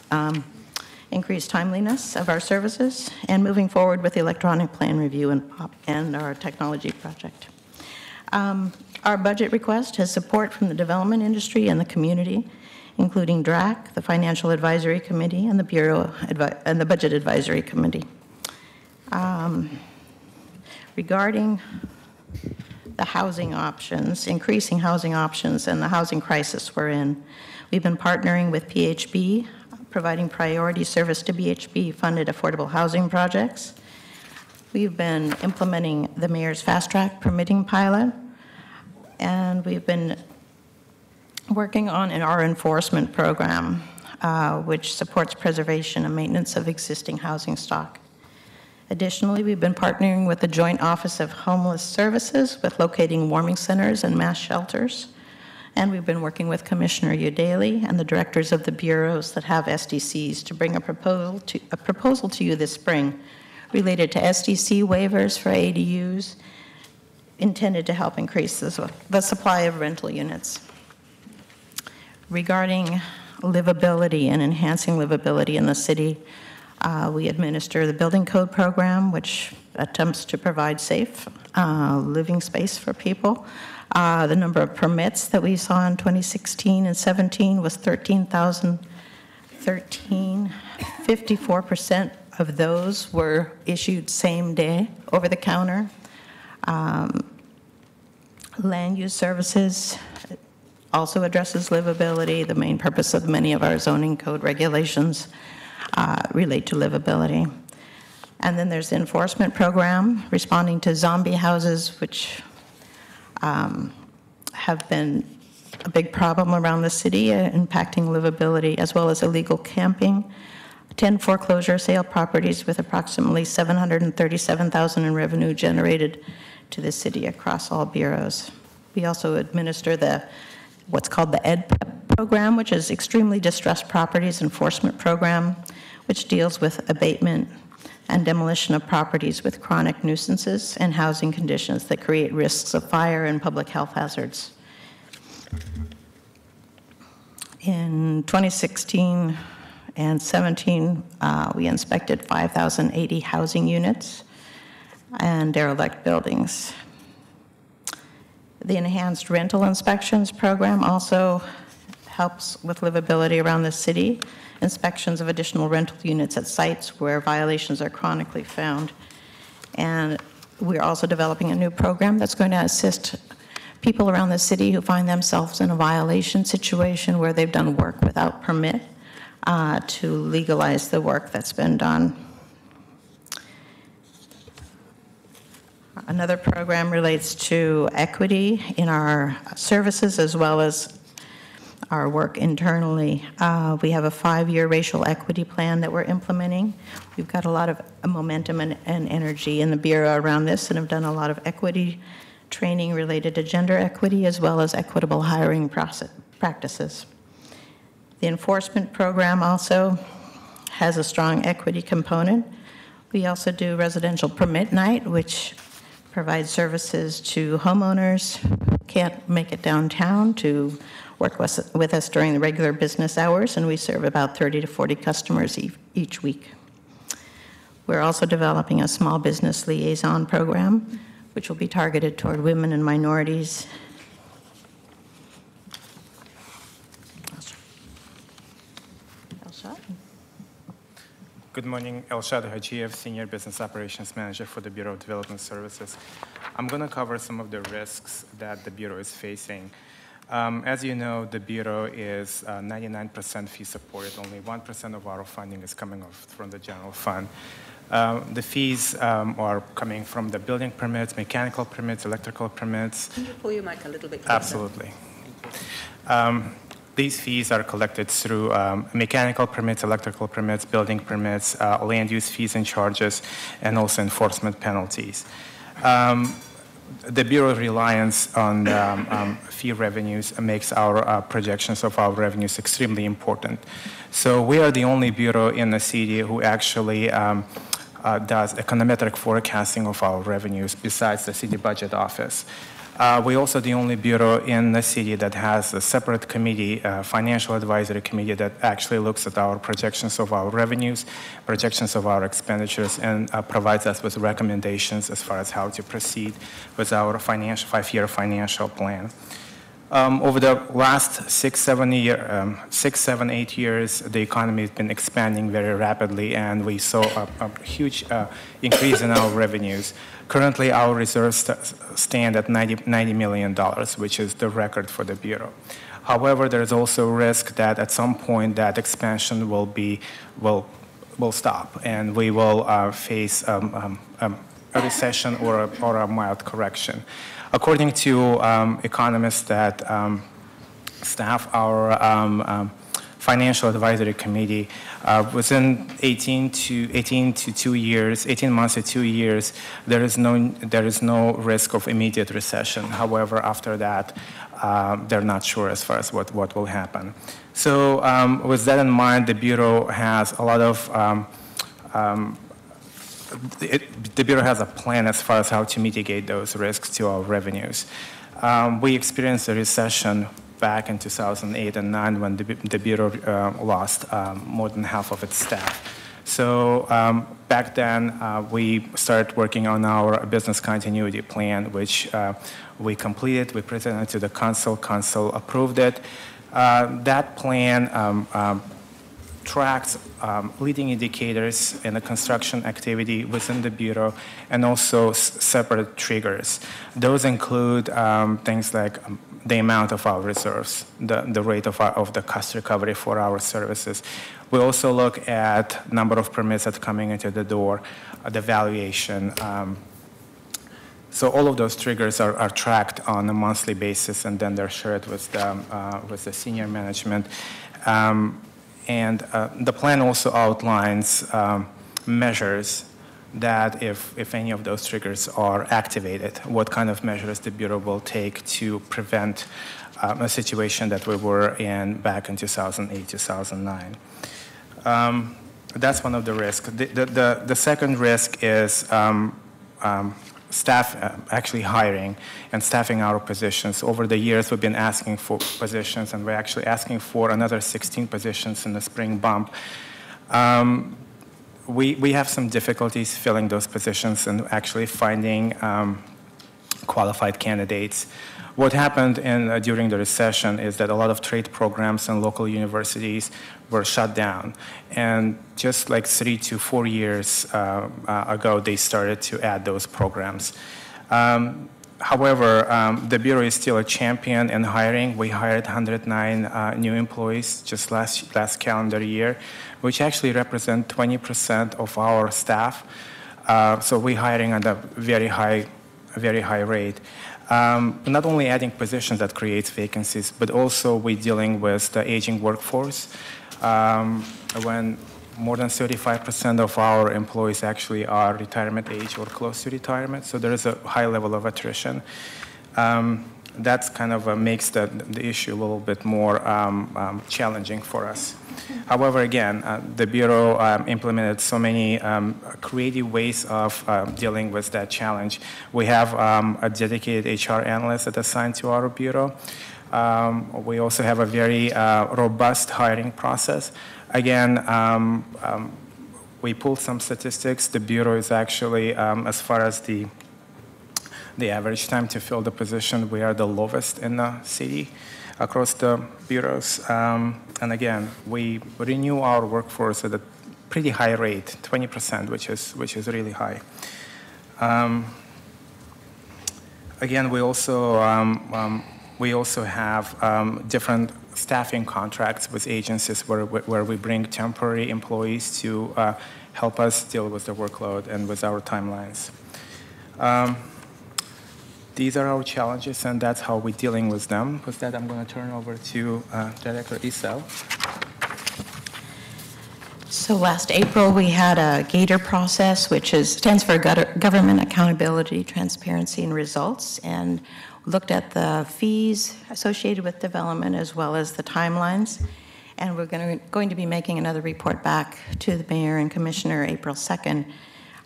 increased timeliness of our services, and moving forward with the electronic plan review and our technology project. Our budget request has support from the development industry and the community, including DRAC, the Financial Advisory Committee, and the Bureau and the Budget Advisory Committee. Regarding the housing options, increasing housing options, and the housing crisis we're in, we've been partnering with PHB, providing priority service to BHB-funded affordable housing projects. We've been implementing the Mayor's Fast Track permitting pilot, and we've been working on our enforcement program, which supports preservation and maintenance of existing housing stock. Additionally, we've been partnering with the Joint Office of Homeless Services with locating warming centers and mass shelters. And we've been working with Commissioner Udaley and the directors of the bureaus that have SDCs to bring a proposal to you this spring related to SDC waivers for ADUs intended to help increase the supply of rental units. Regarding livability and enhancing livability in the city. We administer the building code program, which attempts to provide safe living space for people. The number of permits that we saw in 2016 and 17 was 13,013. 54% of those were issued same day, over the counter. Land use services also addresses livability. The main purpose of many of our zoning code regulations relate to livability. And then there's the enforcement program, responding to zombie houses, which have been a big problem around the city, impacting livability, as well as illegal camping. 10 foreclosure sale properties with approximately $737,000 in revenue generated to the city across all bureaus. We also administer what's called the EdPEP program, which is extremely distressed properties enforcement program, which deals with abatement and demolition of properties with chronic nuisances and housing conditions that create risks of fire and public health hazards. In 2016 and 17, we inspected 5,080 housing units and derelict buildings. The enhanced rental inspections program also helps with livability around the city. Inspections of additional rental units at sites where violations are chronically found. And we're also developing a new program that's going to assist people around the city who find themselves in a violation situation where they've done work without permit to legalize the work that's been done. Another program relates to equity in our services as well as our work internally. We have a 5-year racial equity plan that we're implementing. We've got a lot of momentum and energy in the Bureau around this and have done a lot of equity training related to gender equity as well as equitable hiring practices. The enforcement program also has a strong equity component. We also do residential permit night, which provides services to homeowners who can't make it downtown to work with us during the regular business hours, and we serve about 30 to 40 customers each week. We're also developing a small business liaison program, which will be targeted toward women and minorities. Good morning, Elshad Hajiev, Senior Business Operations Manager for the Bureau of Development Services. I'm going to cover some of the risks that the Bureau is facing. As you know, the Bureau is 99% fee supported. Only 1% of our funding is coming from the general fund. The fees are coming from the building permits, mechanical permits, electrical permits. Can you pull your mic a little bit closer? Absolutely. These fees are collected through mechanical permits, electrical permits, building permits, land use fees and charges, and also enforcement penalties. The Bureau's reliance on fee revenues makes our projections of our revenues extremely important. So we are the only Bureau in the city who actually does econometric forecasting of our revenues besides the City Budget Office. We're also the only Bureau in the city that has a separate committee, financial advisory committee, that actually looks at our projections of our revenues, projections of our expenditures, and provides us with recommendations as far as how to proceed with our 5-year financial plan. Over the last 6, 7, 8 years, the economy has been expanding very rapidly, and we saw a huge increase in our revenues. Currently, our reserves stand at $90 million, which is the record for the Bureau. However, there is also a risk that at some point that expansion will stop, and we will face a recession or a mild correction. According to economists that staff our financial advisory committee, within 18 months to 2 years, there is no risk of immediate recession. However, after that, they're not sure as far as what will happen. So with that in mind, the Bureau has a lot of the Bureau has a plan as far as how to mitigate those risks to our revenues. We experienced a recession back in 2008 and 9 when the Bureau lost more than half of its staff. So back then, we started working on our business continuity plan, which we completed. We presented to the council. Council approved it. That plan tracks leading indicators in the construction activity within the Bureau and also separate triggers. Those include things like the amount of our reserves, the rate of the cost recovery for our services. We also look at number of permits that are coming into the door, the valuation. So all of those triggers are tracked on a monthly basis, and then they're shared with the senior management. And the plan also outlines measures that if any of those triggers are activated, what kind of measures the Bureau will take to prevent a situation that we were in back in 2008, 2009. That's one of the risks. The second risk is staff actually hiring and staffing our positions. Over the years, we've been asking for positions, and we're actually asking for another 16 positions in the spring bump. We have some difficulties filling those positions and actually finding qualified candidates. What happened during the recession is that a lot of trade programs and local universities were shut down. And just like 3 to 4 years ago, they started to add those programs. However, the Bureau is still a champion in hiring. We hired 109 new employees just last calendar year, which actually represent 20% of our staff. So we're hiring at a very high rate. Not only adding positions that creates vacancies, but also we're dealing with the aging workforce. When more than 35% of our employees actually are retirement age or close to retirement, so there is a high level of attrition. That's kind of makes the issue a little bit more challenging for us. However, again, the Bureau implemented so many creative ways of dealing with that challenge. We have a dedicated HR analyst that's assigned to our Bureau. We also have a very robust hiring process. Again, we pulled some statistics. The Bureau is actually, as far as the average time to fill the position, we are the lowest in the city across the bureaus. And again, we renew our workforce at a pretty high rate, 20%, which is really high. Again, we also have different staffing contracts with agencies where we bring temporary employees to help us deal with the workload and with our timelines. These are our challenges, and that's how we're dealing with them. With that, I'm going to turn over to Director Isel. So last April, we had a GATOR process, which stands for Government Accountability, Transparency, and Results, and looked at the fees associated with development as well as the timelines. And we're going to be making another report back to the Mayor and Commissioner April 2nd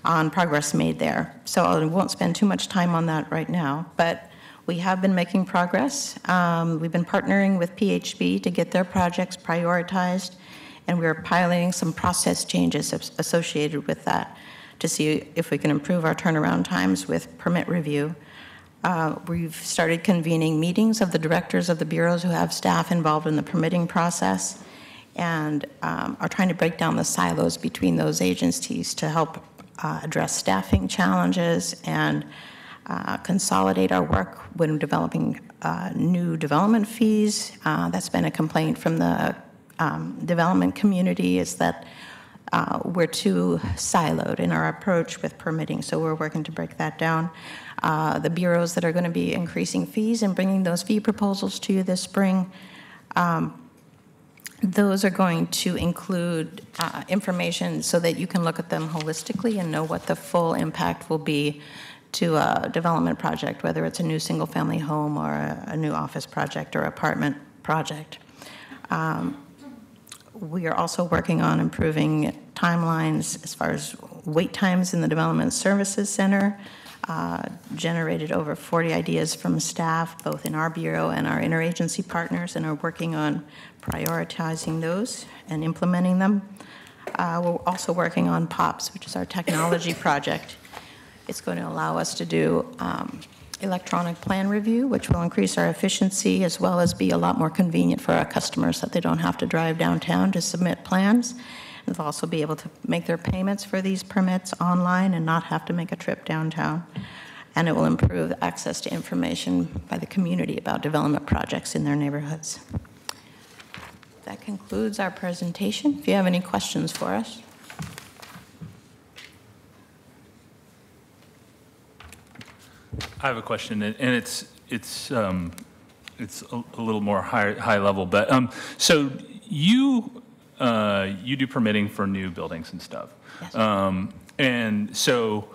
on progress made there. So I won't spend too much time on that right now, but we have been making progress. We've been partnering with PHB to get their projects prioritized, and we're piloting some process changes associated with that to see if we can improve our turnaround times with permit review. We've started convening meetings of the directors of the bureaus who have staff involved in the permitting process, and are trying to break down the silos between those agencies to help address staffing challenges and consolidate our work when developing new development fees. That's been a complaint from the development community, is that we're too siloed in our approach with permitting, so we're working to break that down. The bureaus that are going to be increasing fees and bringing those fee proposals to you this spring, those are going to include information so that you can look at them holistically and know what the full impact will be to a development project, whether it's a new single-family home or a new office project or apartment project. We are also working on improving timelines as far as wait times in the Development Services Center. generated over 40 ideas from staff, both in our bureau and our interagency partners, and are working on prioritizing those and implementing them. We're also working on POPS, which is our technology project. It's going to allow us to do electronic plan review, which will increase our efficiency as well as be a lot more convenient for our customers, that they don't have to drive downtown to submit plans. They'll also be able to make their payments for these permits online and not have to make a trip downtown. And it will improve access to information by the community about development projects in their neighborhoods. That concludes our presentation. If you have any questions for us. I have a question, and it's a little more high level, but so you do permitting for new buildings and stuff, Yes. And so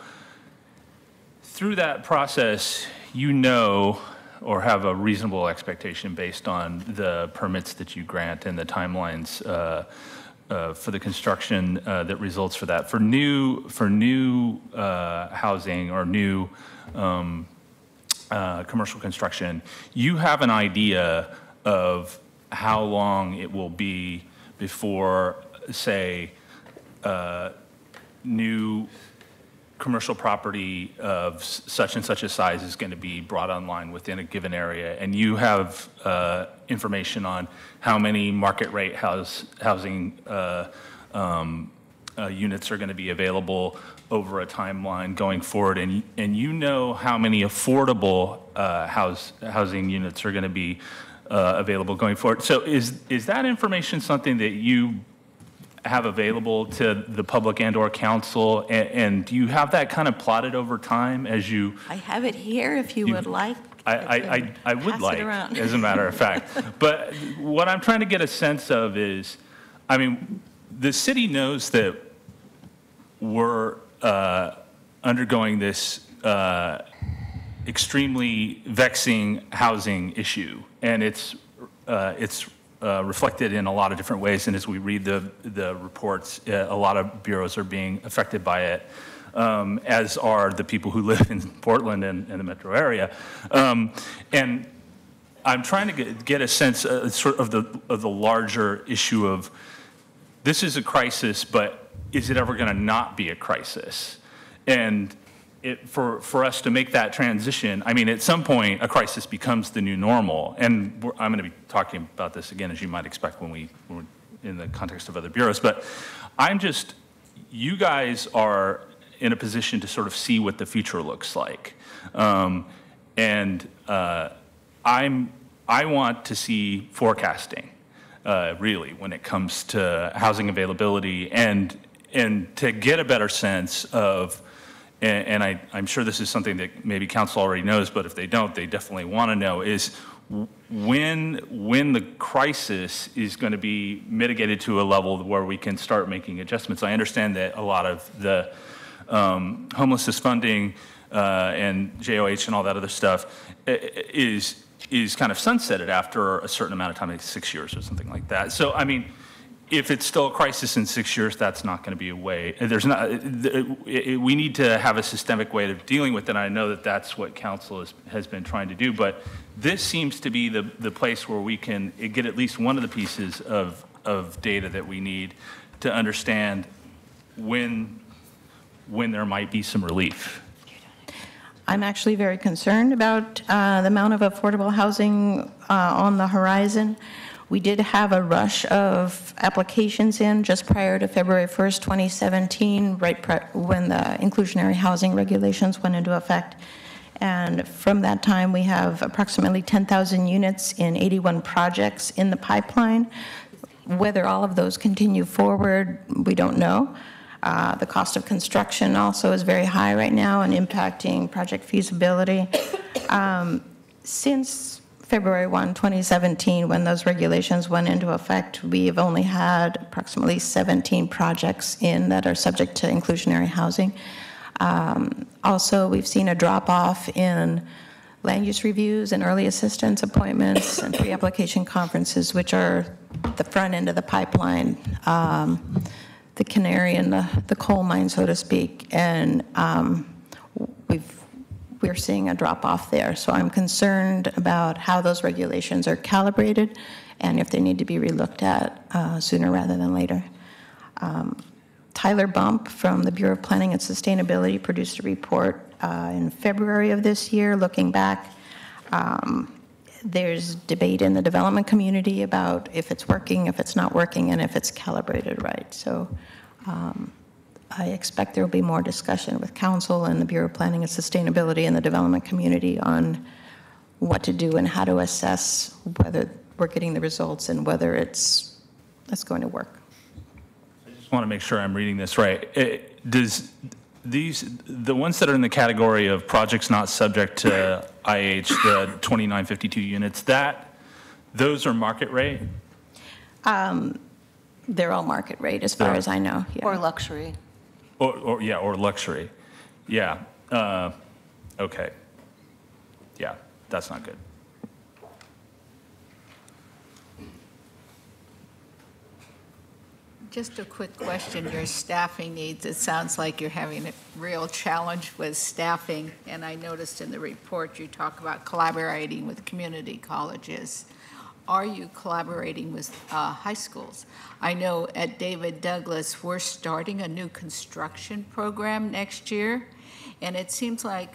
through that process, you know, or have a reasonable expectation based on the permits that you grant and the timelines for the construction that results for that. For new housing or new commercial construction, you have an idea of how long it will be before, say, new commercial property of such and such a size is going to be brought online within a given area, and you have information on how many market rate housing units are going to be available over a timeline going forward, and you know how many affordable housing units are going to be available going forward. So is that information something that you have available to the public and or council, and do you have that kind of plotted over time as you? I have it here if you would like. I would like, around. as a matter of fact. But what I'm trying to get a sense of is, I mean, the city knows that we're undergoing this extremely vexing housing issue, and it's reflected in a lot of different ways. And as we read the reports, a lot of bureaus are being affected by it, as are the people who live in Portland and the metro area. And I'm trying to get a sense sort of the larger issue of, this is a crisis, but is it ever going to not be a crisis? And for us to make that transition, I mean, at some point, a crisis becomes the new normal. And I'm going to be talking about this again, as you might expect when we're in the context of other bureaus. But you guys are in a position to sort of see what the future looks like. I want to see forecasting, really, when it comes to housing availability, and to get a better sense of, and I'm sure this is something that maybe council already knows, but if they don't, they definitely want to know, is when the crisis is going to be mitigated to a level where we can start making adjustments. I understand that a lot of the homelessness funding and JOH and all that other stuff is kind of sunsetted after a certain amount of time, like 6 years or something like that. So, I mean, if it's still a crisis in 6 years, that's not going to be a way. We need to have a systemic way of dealing with it. And I know that that's what council has been trying to do. But this seems to be the place where we can get at least one of the pieces of data that we need to understand when there might be some relief. I'm actually very concerned about the amount of affordable housing on the horizon. We did have a rush of applications in just prior to February 1st, 2017, when the inclusionary housing regulations went into effect. And from that time, we have approximately 10,000 units in 81 projects in the pipeline. Whether all of those continue forward, we don't know. The cost of construction also is very high right now and impacting project feasibility. Since February 1, 2017, when those regulations went into effect, we've only had approximately 17 projects in that are subject to inclusionary housing. Also, we've seen a drop-off in land use reviews and early assistance appointments and pre-application conferences, which are the front end of the pipeline, the canary in the coal mine, so to speak. And we're seeing a drop-off there. So I'm concerned about how those regulations are calibrated and if they need to be relooked at sooner rather than later. Tyler Bump from the Bureau of Planning and Sustainability produced a report in February of this year looking back. There's debate in the development community about if it's working, if it's not working, and if it's calibrated right. So I expect there will be more discussion with Council and the Bureau of Planning and Sustainability and the development community on what to do and how to assess whether we're getting the results and whether it's going to work. I just want to make sure I'm reading this right. The ones that are in the category of projects not subject to IH, the 2952 units, those are market rate? They're all market rate as far as I know. Yeah. Or luxury. Or luxury. Yeah. Okay. Yeah, that's not good. Just a quick question, your staffing needs, it sounds like you're having a real challenge with staffing, and I noticed in the report you talk about collaborating with community colleges. Are you collaborating with high schools? I know at David Douglas, we're starting a new construction program next year, and it seems like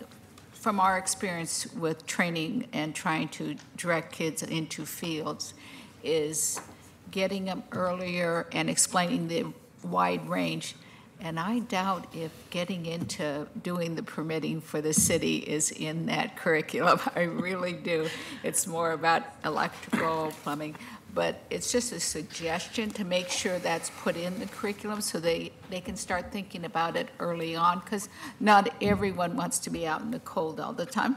from our experience with training and trying to direct kids into fields is getting them earlier and explaining the wide range. And I doubt if getting into doing the permitting for the city is in that curriculum. I really do. It's more about electrical, plumbing. But it's just a suggestion to make sure that's put in the curriculum so they can start thinking about it early on, because not everyone wants to be out in the cold all the time.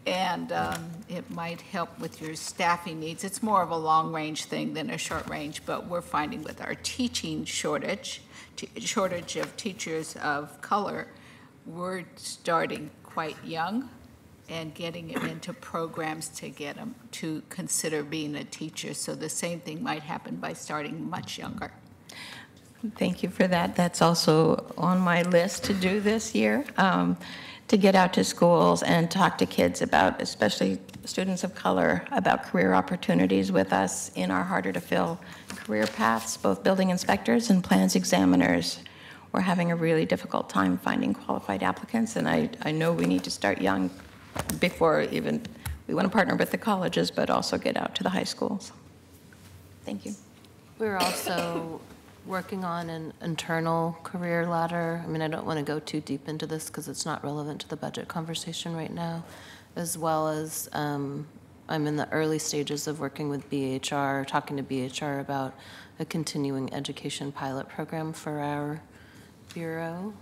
And it might help with your staffing needs. It's more of a long-range thing than a short-range, but we're finding with our teaching shortage of teachers of color, we're starting quite young and getting them into programs to get them to consider being a teacher. So the same thing might happen by starting much younger. Thank you for that. That's also on my list to do this year. To get out to schools and talk to kids about, especially students of color, about career opportunities with us in our harder to fill career paths, both building inspectors and plans examiners. We're having a really difficult time finding qualified applicants, and I know we need to start young before even we want to partner with the colleges, but also get out to the high schools. Thank you. We're also working on an internal career ladder. I mean, I don't want to go too deep into this because it's not relevant to the budget conversation right now, as well as I'm in the early stages of working with BHR, talking to BHR about a continuing education pilot program for our bureau.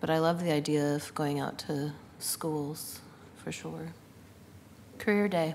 But I love the idea of going out to schools for sure. Career day.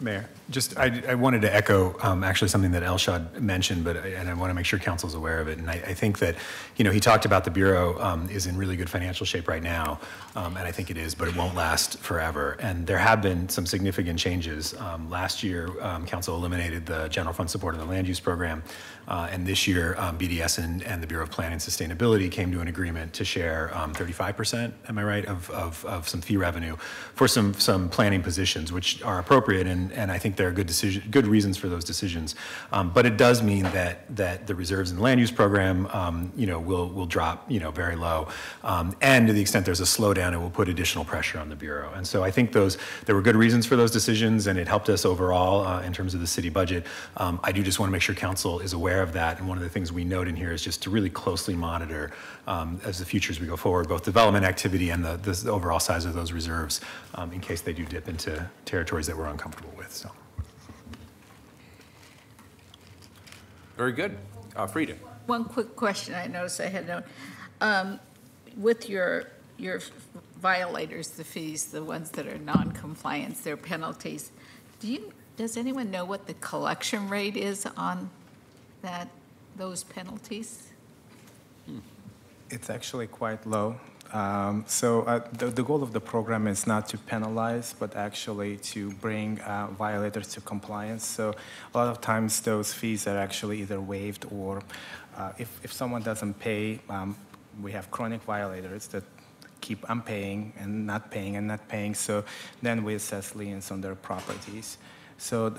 Mayor, just I wanted to echo actually something that Elshad mentioned, and I want to make sure Council's aware of it. And I think that, he talked about the Bureau is in really good financial shape right now, and I think it is, but it won't last forever. And there have been some significant changes. Last year, Council eliminated the general fund support of the land use program, and this year, BDS and the Bureau of Planning and Sustainability came to an agreement to share 35%, am I right, of some fee revenue for some planning positions, which are appropriate, and I think there are good reasons for those decisions. But it does mean that the reserves in the land use program, will drop, very low. And to the extent there's a slowdown, it will put additional pressure on the Bureau. And so I think there were good reasons for those decisions, and it helped us overall in terms of the city budget. I do just want to make sure Council is aware of that. And one of the things we note in here is just to really closely monitor as the future as we go forward, both development activity and the overall size of those reserves in case they do dip into territories that we're uncomfortable with. So. Very good. Frida. One quick question I noticed I had known. With your violators, the fees, the ones that are non-compliance, their penalties, does anyone know what the collection rate is on those penalties? It's actually quite low. The goal of the program is not to penalize, but actually to bring violators to compliance. So a lot of times those fees are actually either waived or if someone doesn't pay, we have chronic violators that keep unpaying and not paying and not paying. So then we assess liens on their properties. So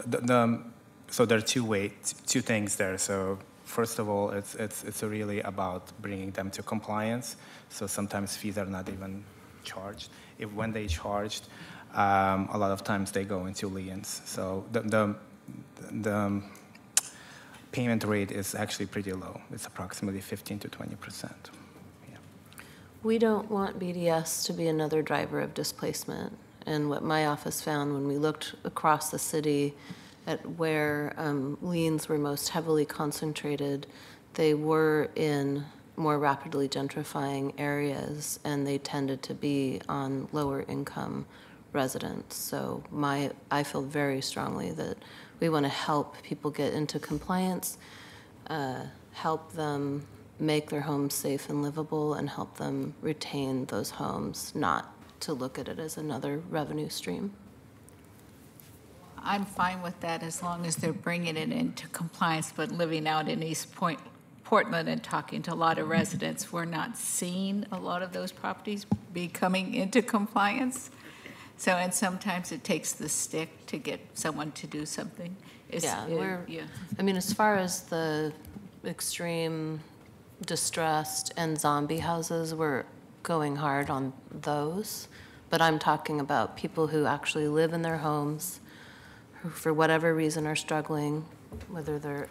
so there are two things there. So first of all, it's really about bringing them to compliance. So sometimes fees are not even charged. When they charged, a lot of times they go into liens. So the payment rate is actually pretty low. It's approximately 15 to 20%. Yeah. We don't want BDS to be another driver of displacement. And what my office found when we looked across the city at where liens were most heavily concentrated, they were in more rapidly gentrifying areas, and they tended to be on lower income residents. So I feel very strongly that we want to help people get into compliance, help them make their homes safe and livable, and help them retain those homes, not to look at it as another revenue stream. I'm fine with that as long as they're bringing it into compliance, but living out in Portland and talking to a lot of residents, we're not seeing a lot of those properties be coming into compliance. So, and sometimes it takes the stick to get someone to do something. I mean, as far as the extreme distressed and zombie houses, we're going hard on those. But I'm talking about people who actually live in their homes, who for whatever reason are struggling, whether they're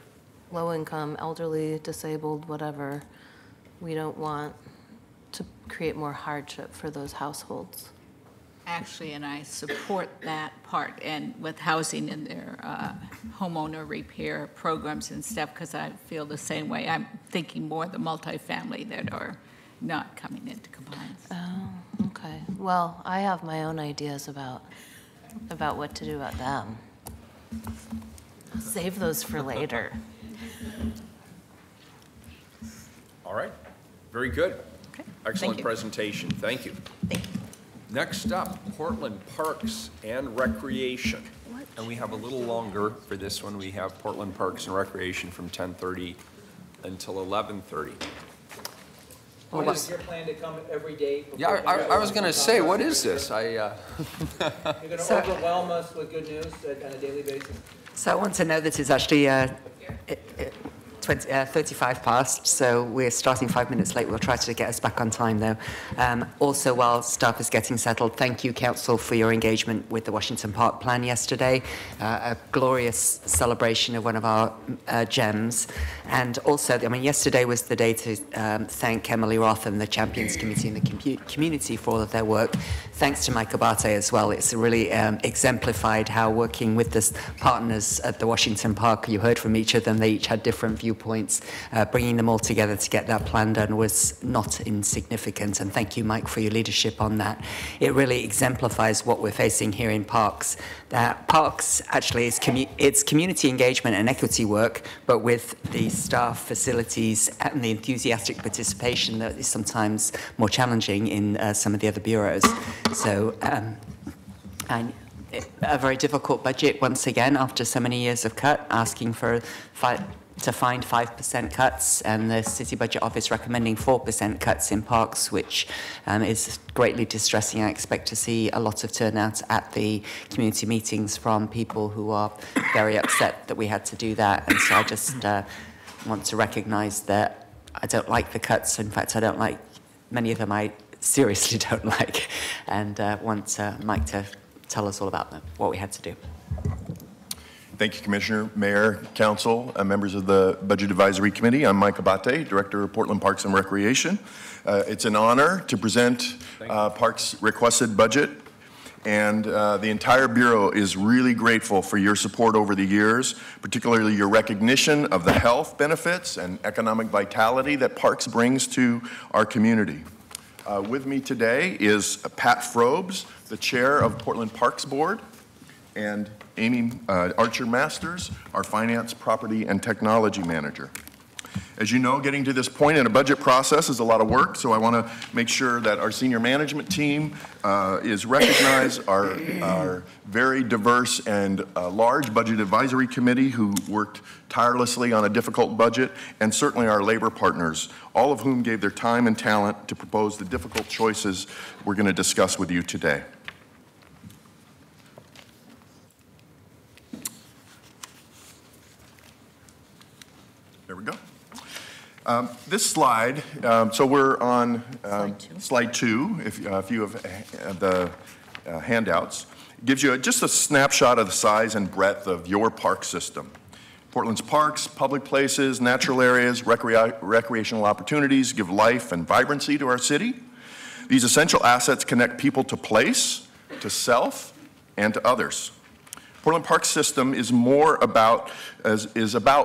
low income, elderly, disabled, whatever. We don't want to create more hardship for those households. Actually, and I support that part, and with housing and their homeowner repair programs and stuff, because I feel the same way. I'm thinking more the multifamily that are not coming into compliance. Oh, okay. Well, I have my own ideas about what to do about them. I'll save those for later. All right, very good. Okay. Excellent Thank you. presentation, thank you. Thank you. Next up, Portland Parks and Recreation. And we have a little longer for this one. We have Portland Parks and Recreation from 10:30 until 11:30. What is your plan to come every day? Yeah, I was going to say, what is this? You're going to overwhelm us with good news on a daily basis? So I want to know that it's actually 35 past, so we're starting 5 minutes late. We'll try to get us back on time, though. Also, while staff is getting settled, thank you, Council, for your engagement with the Washington Park Plan yesterday. A glorious celebration of one of our gems. And also, I mean, yesterday was the day to thank Emily Roth and the Champions Committee and the community for all of their work. Thanks to Mike Abate as well. It's really exemplified how working with the partners at the Washington Park, you heard from each of them, they each had different viewpoints. Bringing them all together to get that plan done was not insignificant, and thank you, Mike, for your leadership on that. It really exemplifies what we're facing here in Parks. Parks actually is it's community engagement and equity work, but with the staff, facilities, and the enthusiastic participation that is sometimes more challenging in some of the other bureaus. So, a very difficult budget once again after so many years of cut, asking for to find 5% cuts, and the City Budget Office recommending 4% cuts in parks, which is greatly distressing. I expect to see a lot of turnout at the community meetings from people who are very upset that we had to do that. And so I just want to recognise that I don't like the cuts. In fact, I don't like many of them. I seriously don't like, and want Mike to tell us all about them, what we had to do. Thank you, Commissioner, Mayor, Council, members of the Budget Advisory Committee. I'm Mike Abate, Director of Portland Parks and Recreation. It's an honor to present Parks' requested budget, and the entire Bureau is really grateful for your support over the years, particularly your recognition of the health benefits and economic vitality that Parks brings to our community. With me today is Pat Frobes, the Chair of Portland Parks Board, and Amy Archer Masters, our Finance, Property, and Technology Manager. As you know, getting to this point in a budget process is a lot of work, so I want to make sure that our senior management team is recognized, our very diverse and large budget advisory committee who worked tirelessly on a difficult budget, and certainly our labor partners, all of whom gave their time and talent to propose the difficult choices we're going to discuss with you today. There we go. This slide, so we're on slide two, if you have the handouts, gives you just a snapshot of the size and breadth of your park system. Portland's parks, public places, natural areas, recreational opportunities give life and vibrancy to our city. These essential assets connect people to place, to self, and to others. Portland Park System is about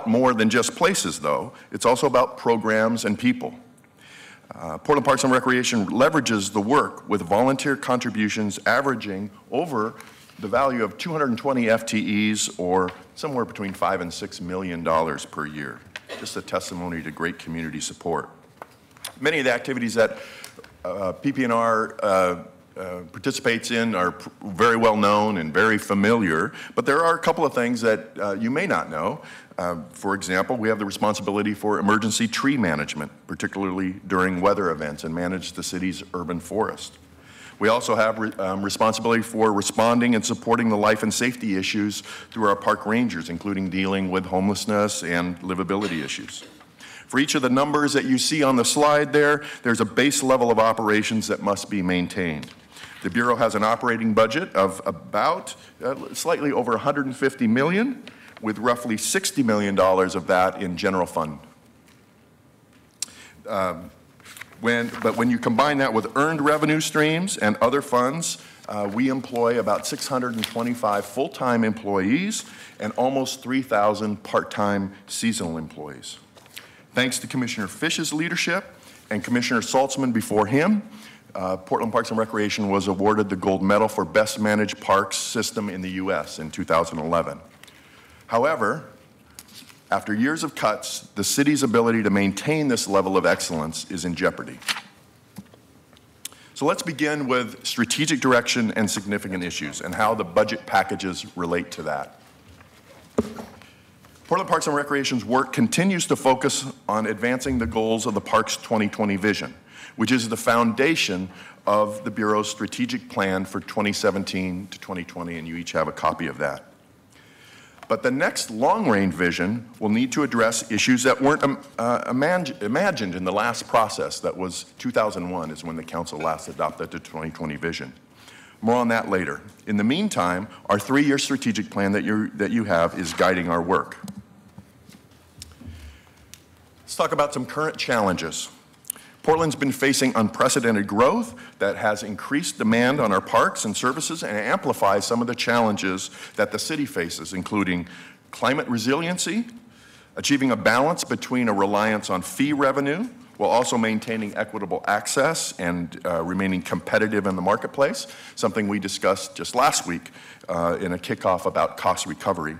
more than just places, though. It's also about programs and people. Portland Parks and Recreation leverages the work with volunteer contributions averaging over the value of 220 FTEs, or somewhere between $5 and $6 million per year. Just a testimony to great community support. Many of the activities that PP&R participates in are very well known and very familiar, but there are a couple of things that you may not know. For example, we have the responsibility for emergency tree management, particularly during weather events, and manage the city's urban forest. We also have responsibility for responding and supporting the life and safety issues through our park rangers, including dealing with homelessness and livability issues. For each of the numbers that you see on the slide there's a base level of operations that must be maintained. The Bureau has an operating budget of about slightly over $150 million, with roughly $60 million of that in general fund. But when you combine that with earned revenue streams and other funds, we employ about 625 full-time employees and almost 3,000 part-time seasonal employees. Thanks to Commissioner Fish's leadership and Commissioner Saltzman before him, Portland Parks and Recreation was awarded the gold medal for best managed parks system in the U.S. in 2011. However, after years of cuts, the city's ability to maintain this level of excellence is in jeopardy. So let's begin with strategic direction and significant issues and how the budget packages relate to that. Portland Parks and Recreation's work continues to focus on advancing the goals of the Parks 2020 vision, which is the foundation of the Bureau's strategic plan for 2017 to 2020, and you each have a copy of that. But the next long-range vision will need to address issues that weren't imagined in the last process. That was 2001 is when the council last adopted the 2020 vision. More on that later. In the meantime, our 3-year strategic plan that you have is guiding our work. Let's talk about some current challenges. Portland's been facing unprecedented growth that has increased demand on our parks and services and amplifies some of the challenges that the city faces, including climate resiliency, achieving a balance between a reliance on fee revenue while also maintaining equitable access and remaining competitive in the marketplace, something we discussed just last week in a kickoff about cost recovery.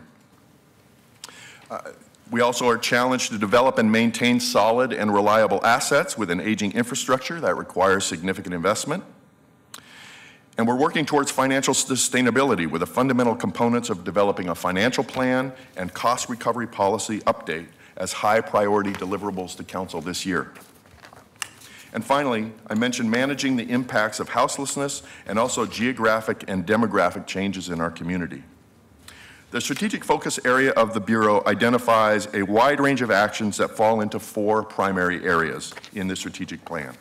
We also are challenged to develop and maintain solid and reliable assets with an aging infrastructure that requires significant investment. And we're working towards financial sustainability with the fundamental components of developing a financial plan and cost recovery policy update as high priority deliverables to council this year. And finally, I mentioned managing the impacts of houselessness and also geographic and demographic changes in our community. The strategic focus area of the Bureau identifies a wide range of actions that fall into 4 primary areas in the strategic plan.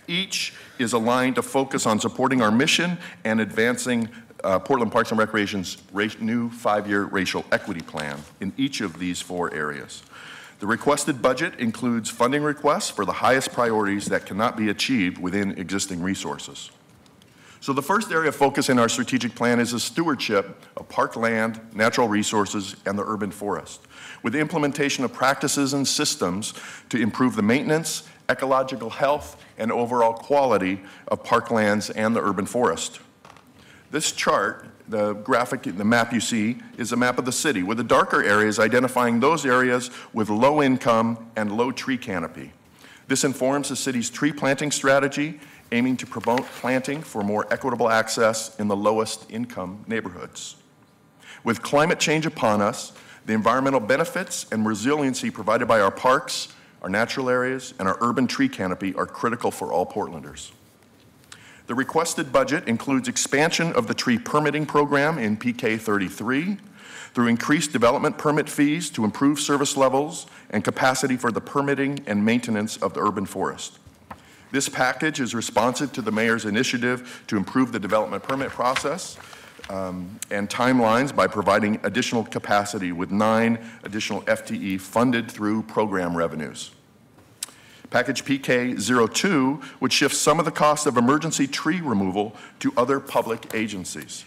Each is aligned to focus on supporting our mission and advancing Portland Parks and Recreation's new 5-year racial equity plan in each of these 4 areas. The requested budget includes funding requests for the highest priorities that cannot be achieved within existing resources. So the first area of focus in our strategic plan is the stewardship of parkland, natural resources, and the urban forest, with the implementation of practices and systems to improve the maintenance, ecological health, and overall quality of parklands and the urban forest. This chart the graphic, the map you see, is a map of the city, with the darker areas identifying those areas with low income and low tree canopy. This informs the city's tree planting strategy, aiming to promote planting for more equitable access in the lowest income neighborhoods. With climate change upon us, the environmental benefits and resiliency provided by our parks, our natural areas, and our urban tree canopy are critical for all Portlanders. The requested budget includes expansion of the tree permitting program in PK 33 through increased development permit fees to improve service levels and capacity for the permitting and maintenance of the urban forest. This package is responsive to the mayor's initiative to improve the development permit process and timelines by providing additional capacity with 9 additional FTE funded through program revenues. Package PK02 would shift some of the cost of emergency tree removal to other public agencies.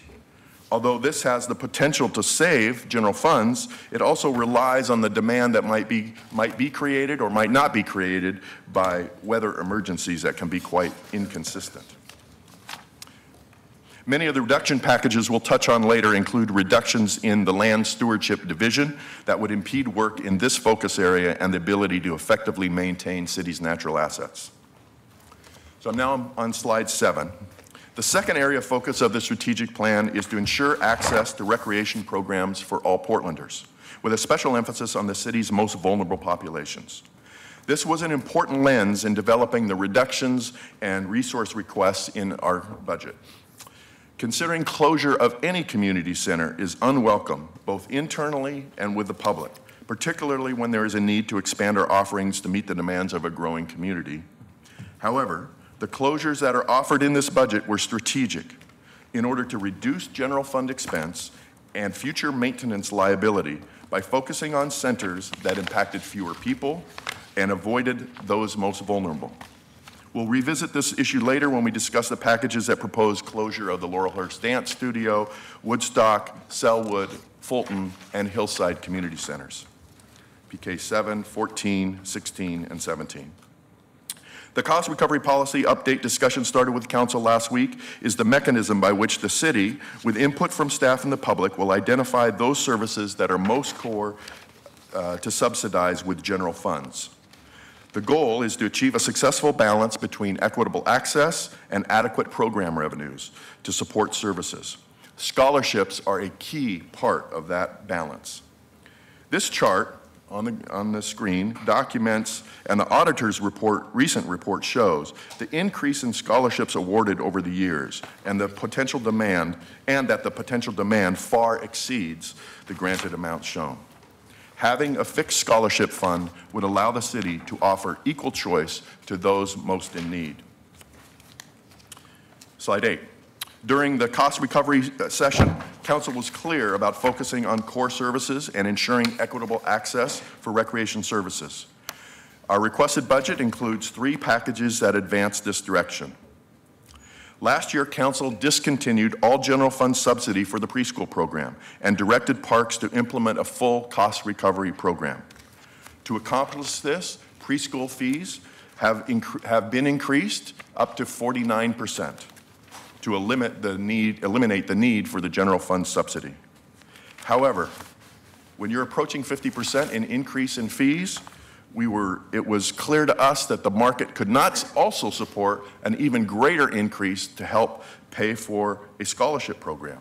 Although this has the potential to save general funds, it also relies on the demand that might be created or might not be created by weather emergencies that can be quite inconsistent. Many of the reduction packages we'll touch on later include reductions in the land stewardship division that would impede work in this focus area and the ability to effectively maintain cities' natural assets. So I'm now on slide 7. The second area of focus of the strategic plan is to ensure access to recreation programs for all Portlanders, with a special emphasis on the city's most vulnerable populations. This was an important lens in developing the reductions and resource requests in our budget. Considering closure of any community center is unwelcome, both internally and with the public, particularly when there is a need to expand our offerings to meet the demands of a growing community. However, the closures that are offered in this budget were strategic in order to reduce general fund expense and future maintenance liability by focusing on centers that impacted fewer people and avoided those most vulnerable. We'll revisit this issue later when we discuss the packages that propose closure of the Laurelhurst Dance Studio, Woodstock, Selwood, Fulton, and Hillside community centers. PK 7, 14, 16, and 17. The cost recovery policy update discussion started with council last week is the mechanism by which the city, with input from staff and the public, will identify those services that are most core to subsidize with general funds. The goal is to achieve a successful balance between equitable access and adequate program revenues to support services. Scholarships are a key part of that balance. This chart on the screen documents, and the auditor's recent report shows, the increase in scholarships awarded over the years and the potential demand, and that the potential demand far exceeds the granted amounts shown. Having a fixed scholarship fund would allow the city to offer equal choice to those most in need. Slide 8. During the cost recovery session, council was clear about focusing on core services and ensuring equitable access for recreation services. Our requested budget includes 3 packages that advance this direction. Last year, council discontinued all general fund subsidy for the preschool program and directed parks to implement a full cost recovery program. To accomplish this, preschool fees have been increased up to 49% to eliminate the need for the general fund subsidy. However, when you're approaching 50% in increase in fees, it was clear to us that the market could not also support an even greater increase to help pay for a scholarship program.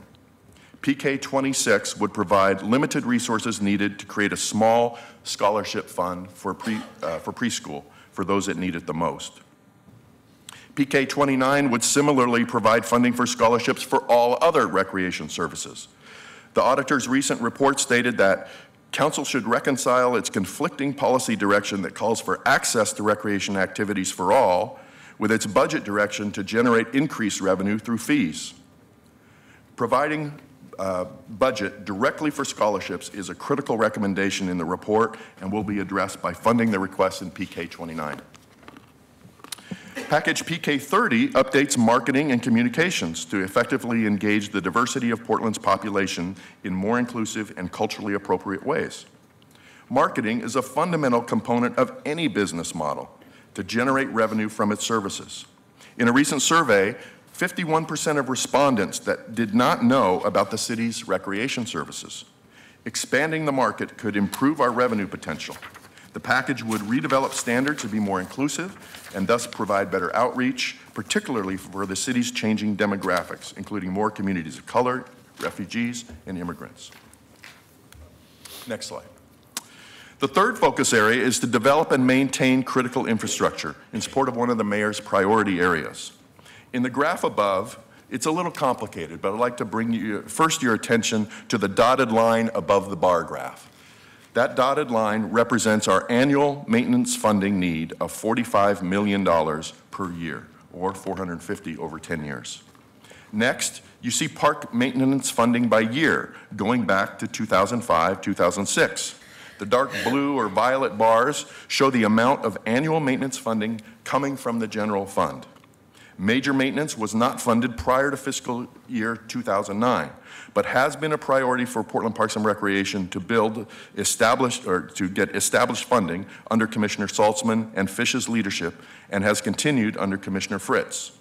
PK 26 would provide limited resources needed to create a small scholarship fund for preschool for those that need it the most. PK 29 would similarly provide funding for scholarships for all other recreation services. The auditor's recent report stated that council should reconcile its conflicting policy direction that calls for access to recreation activities for all with its budget direction to generate increased revenue through fees. Providing budget directly for scholarships is a critical recommendation in the report and will be addressed by funding the request in PK 29. Package PK 30 updates marketing and communications to effectively engage the diversity of Portland's population in more inclusive and culturally appropriate ways. Marketing is a fundamental component of any business model to generate revenue from its services. In a recent survey, 51% of respondents that did not know about the city's recreation services. Expanding the market could improve our revenue potential. The package would redevelop standards to be more inclusive and thus provide better outreach, particularly for the city's changing demographics, including more communities of color, refugees, and immigrants. Next slide. The third focus area is to develop and maintain critical infrastructure in support of one of the mayor's priority areas. In the graph above, it's a little complicated, but I'd like to bring your attention to the dotted line above the bar graph. That dotted line represents our annual maintenance funding need of $45 million per year, or $450 over 10 years. Next, you see park maintenance funding by year, going back to 2005, 2006. The dark blue or violet bars show the amount of annual maintenance funding coming from the general fund. Major maintenance was not funded prior to fiscal year 2009, but has been a priority for Portland Parks and Recreation to get established funding under Commissioner Saltzman and Fish's leadership, and has continued under Commissioner Fritz.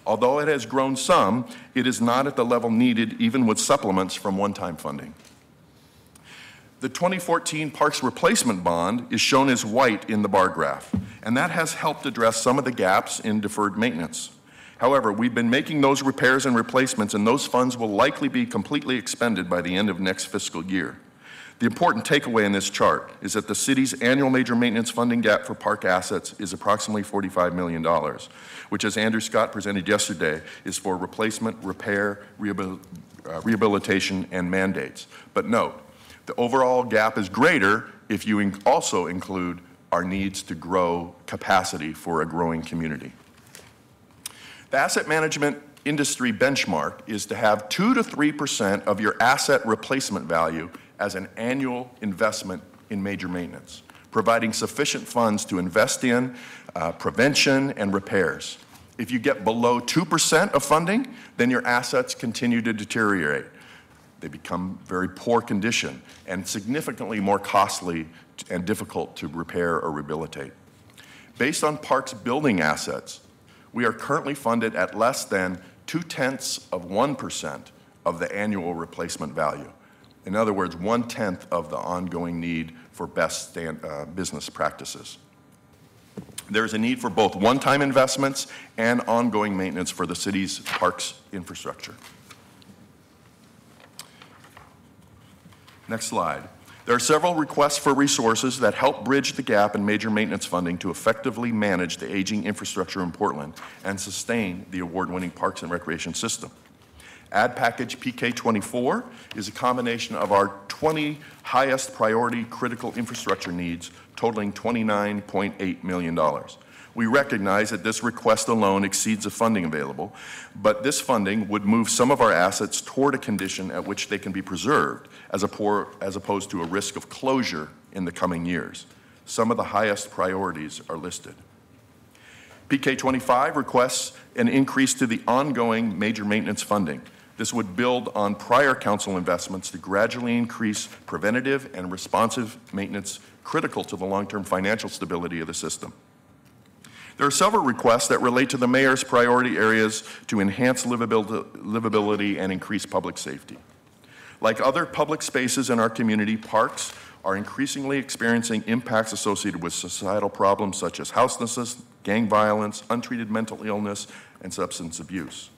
Although it has grown some, it is not at the level needed even with supplements from one-time funding. The 2014 Parks Replacement Bond is shown as white in the bar graph, and that has helped address some of the gaps in deferred maintenance. However, we've been making those repairs and replacements, and those funds will likely be completely expended by the end of next fiscal year. The important takeaway in this chart is that the city's annual major maintenance funding gap for park assets is approximately $45 million, which, as Andrew Scott presented yesterday, is for replacement, repair, rehabilitation, and mandates. But note, the overall gap is greater if you also include our needs to grow capacity for a growing community. The asset management industry benchmark is to have 2 to 3% of your asset replacement value as an annual investment in major maintenance, providing sufficient funds to invest in prevention and repairs. If you get below 2% of funding, then your assets continue to deteriorate. They become very poor condition and significantly more costly and difficult to repair or rehabilitate. Based on parks building assets, we are currently funded at less than 0.2% of the annual replacement value. In other words, 1/10 of the ongoing need for best business practices. There's a need for both one-time investments and ongoing maintenance for the city's parks infrastructure. Next slide. There are several requests for resources that help bridge the gap in major maintenance funding to effectively manage the aging infrastructure in Portland and sustain the award-winning Parks and Recreation system. Ad package PK24 is a combination of our 20 highest priority critical infrastructure needs, totaling $29.8 million. We recognize that this request alone exceeds the funding available, but this funding would move some of our assets toward a condition at which they can be preserved, as opposed to a risk of closure in the coming years. Some of the highest priorities are listed. PK25 requests an increase to the ongoing major maintenance funding. This would build on prior council investments to gradually increase preventative and responsive maintenance critical to the long-term financial stability of the system. There are several requests that relate to the mayor's priority areas to enhance livability and increase public safety. Like other public spaces in our community, parks are increasingly experiencing impacts associated with societal problems such as houselessness, gang violence, untreated mental illness, and substance abuse.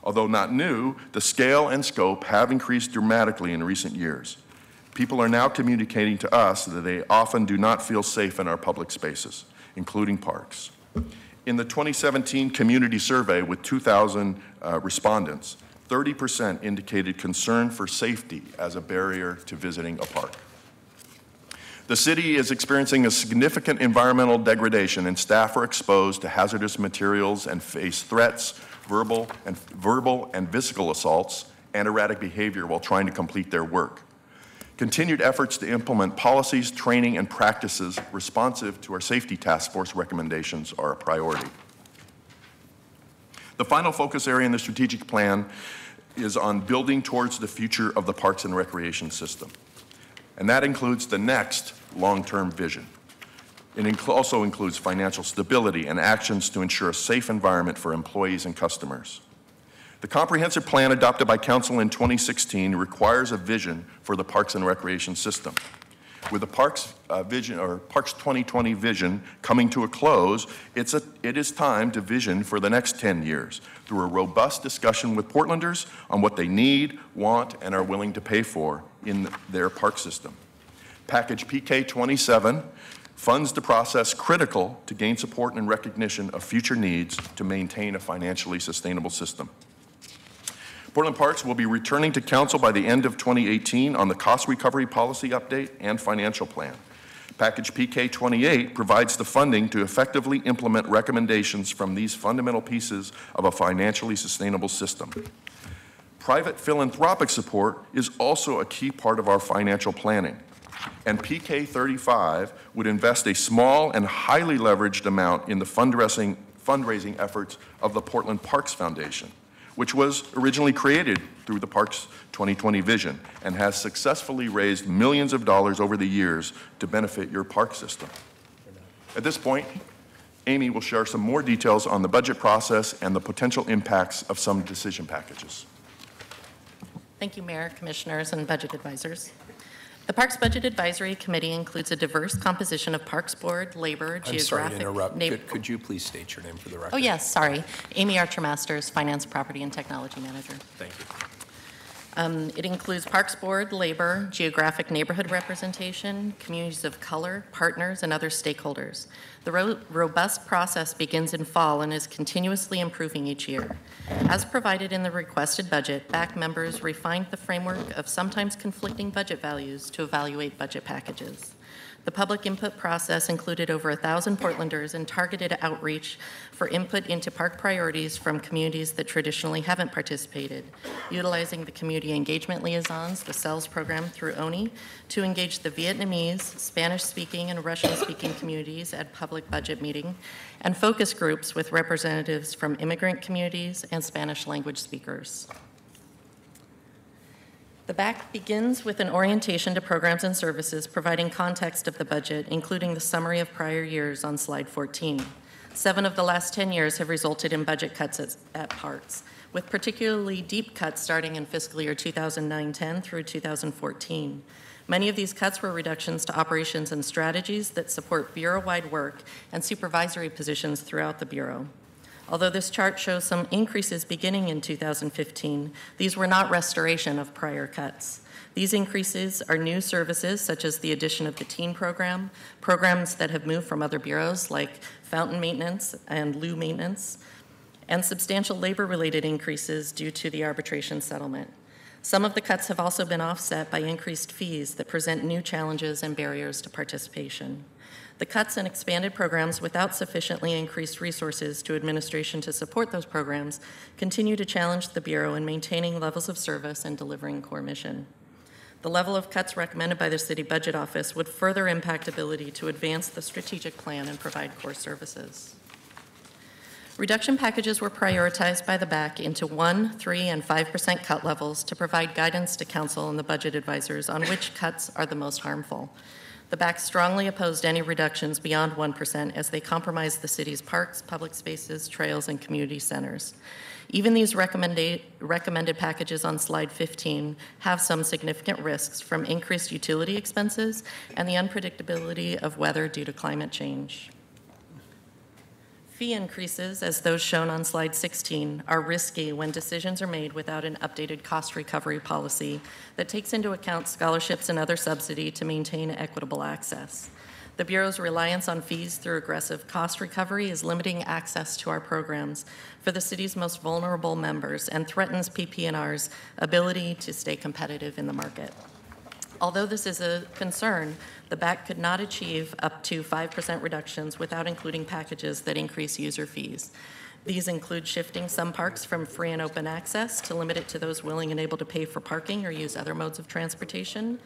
Although not new, the scale and scope have increased dramatically in recent years. People are now communicating to us that they often do not feel safe in our public spaces, including parks. In the 2017 community survey with 2,000 respondents, 30% indicated concern for safety as a barrier to visiting a park. The city is experiencing a significant environmental degradation, and staff are exposed to hazardous materials and face threats, verbal and physical assaults, and erratic behavior while trying to complete their work. Continued efforts to implement policies, training, and practices responsive to our safety task force recommendations are a priority. The final focus area in the strategic plan is on building towards the future of the Parks and Recreation system. And that includes the next long-term vision. It also includes financial stability and actions to ensure a safe environment for employees and customers. The comprehensive plan adopted by Council in 2016 requires a vision for the Parks and Recreation system. With the Parks vision, or Parks 2020 vision coming to a close, it is time to vision for the next 10 years through a robust discussion with Portlanders on what they need, want, and are willing to pay for in their park system. Package PK 27 funds the process critical to gain support and recognition of future needs to maintain a financially sustainable system. Portland Parks will be returning to Council by the end of 2018 on the cost recovery policy update and financial plan. Package PK 28 provides the funding to effectively implement recommendations from these fundamental pieces of a financially sustainable system. Private philanthropic support is also a key part of our financial planning, and PK 35 would invest a small and highly leveraged amount in the fundraising efforts of the Portland Parks Foundation, which was originally created through the Parks 2020 vision and has successfully raised millions of dollars over the years to benefit your park system. At this point, Amy will share some more details on the budget process and the potential impacts of some decision packages. Thank you, Mayor, Commissioners, and Budget Advisors. The Parks Budget Advisory Committee includes a diverse composition of Parks Board, labor, geographic... I'm sorry to interrupt. Could you please state your name for the record? Oh, yes, sorry. Amy Archer-Masters, Finance, Property, and Technology Manager. Thank you. It includes Parks Board, labor, geographic neighborhood representation, communities of color, partners, and other stakeholders. The robust process begins in fall and is continuously improving each year. As provided in the requested budget, BAC members refined the framework of sometimes conflicting budget values to evaluate budget packages. The public input process included over 1,000 Portlanders and targeted outreach for input into park priorities from communities that traditionally haven't participated, utilizing the community engagement liaisons, the CELS program through ONI, to engage the Vietnamese, Spanish-speaking, and Russian-speaking communities at public budget meeting, and focus groups with representatives from immigrant communities and Spanish language speakers. The BAC begins with an orientation to programs and services, providing context of the budget, including the summary of prior years on slide 14. 7 of the last 10 years have resulted in budget cuts at parks, with particularly deep cuts starting in fiscal year 2009-10 through 2014. Many of these cuts were reductions to operations and strategies that support Bureau-wide work and supervisory positions throughout the Bureau. Although this chart shows some increases beginning in 2015, these were not restoration of prior cuts. These increases are new services such as the addition of the teen program, programs that have moved from other bureaus like fountain maintenance and loo maintenance, and substantial labor-related increases due to the arbitration settlement. Some of the cuts have also been offset by increased fees that present new challenges and barriers to participation. The cuts and expanded programs without sufficiently increased resources to administration to support those programs continue to challenge the Bureau in maintaining levels of service and delivering core mission. The level of cuts recommended by the City Budget Office would further impact ability to advance the strategic plan and provide core services. Reduction packages were prioritized by the BAC into 1%, 3%, and 5% cut levels to provide guidance to Council and the budget advisors on which cuts are the most harmful. The BAC strongly opposed any reductions beyond 1% as they compromise the city's parks, public spaces, trails, and community centers. Even these recommended packages on slide 15 have some significant risks from increased utility expenses and the unpredictability of weather due to climate change. Fee increases, as those shown on slide 16, are risky when decisions are made without an updated cost recovery policy that takes into account scholarships and other subsidy to maintain equitable access. The Bureau's reliance on fees through aggressive cost recovery is limiting access to our programs for the city's most vulnerable members and threatens PP&R's ability to stay competitive in the market. Although this is a concern, the BAC could not achieve up to 5% reductions without including packages that increase user fees. These include shifting some parks from free and open access to limit it to those willing and able to pay for parking or use other modes of transportation,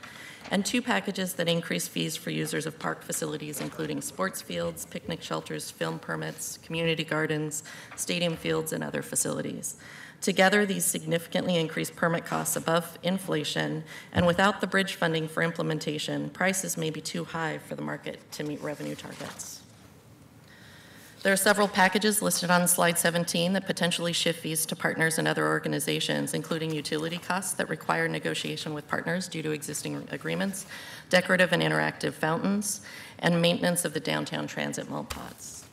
and 2 packages that increase fees for users of park facilities, including sports fields, picnic shelters, film permits, community gardens, stadium fields, and other facilities. Together, these significantly increase permit costs above inflation, and without the bridge funding for implementation, prices may be too high for the market to meet revenue targets. There are several packages listed on slide 17 that potentially shift fees to partners and other organizations, including utility costs that require negotiation with partners due to existing agreements, decorative and interactive fountains, and maintenance of the downtown transit mall pods.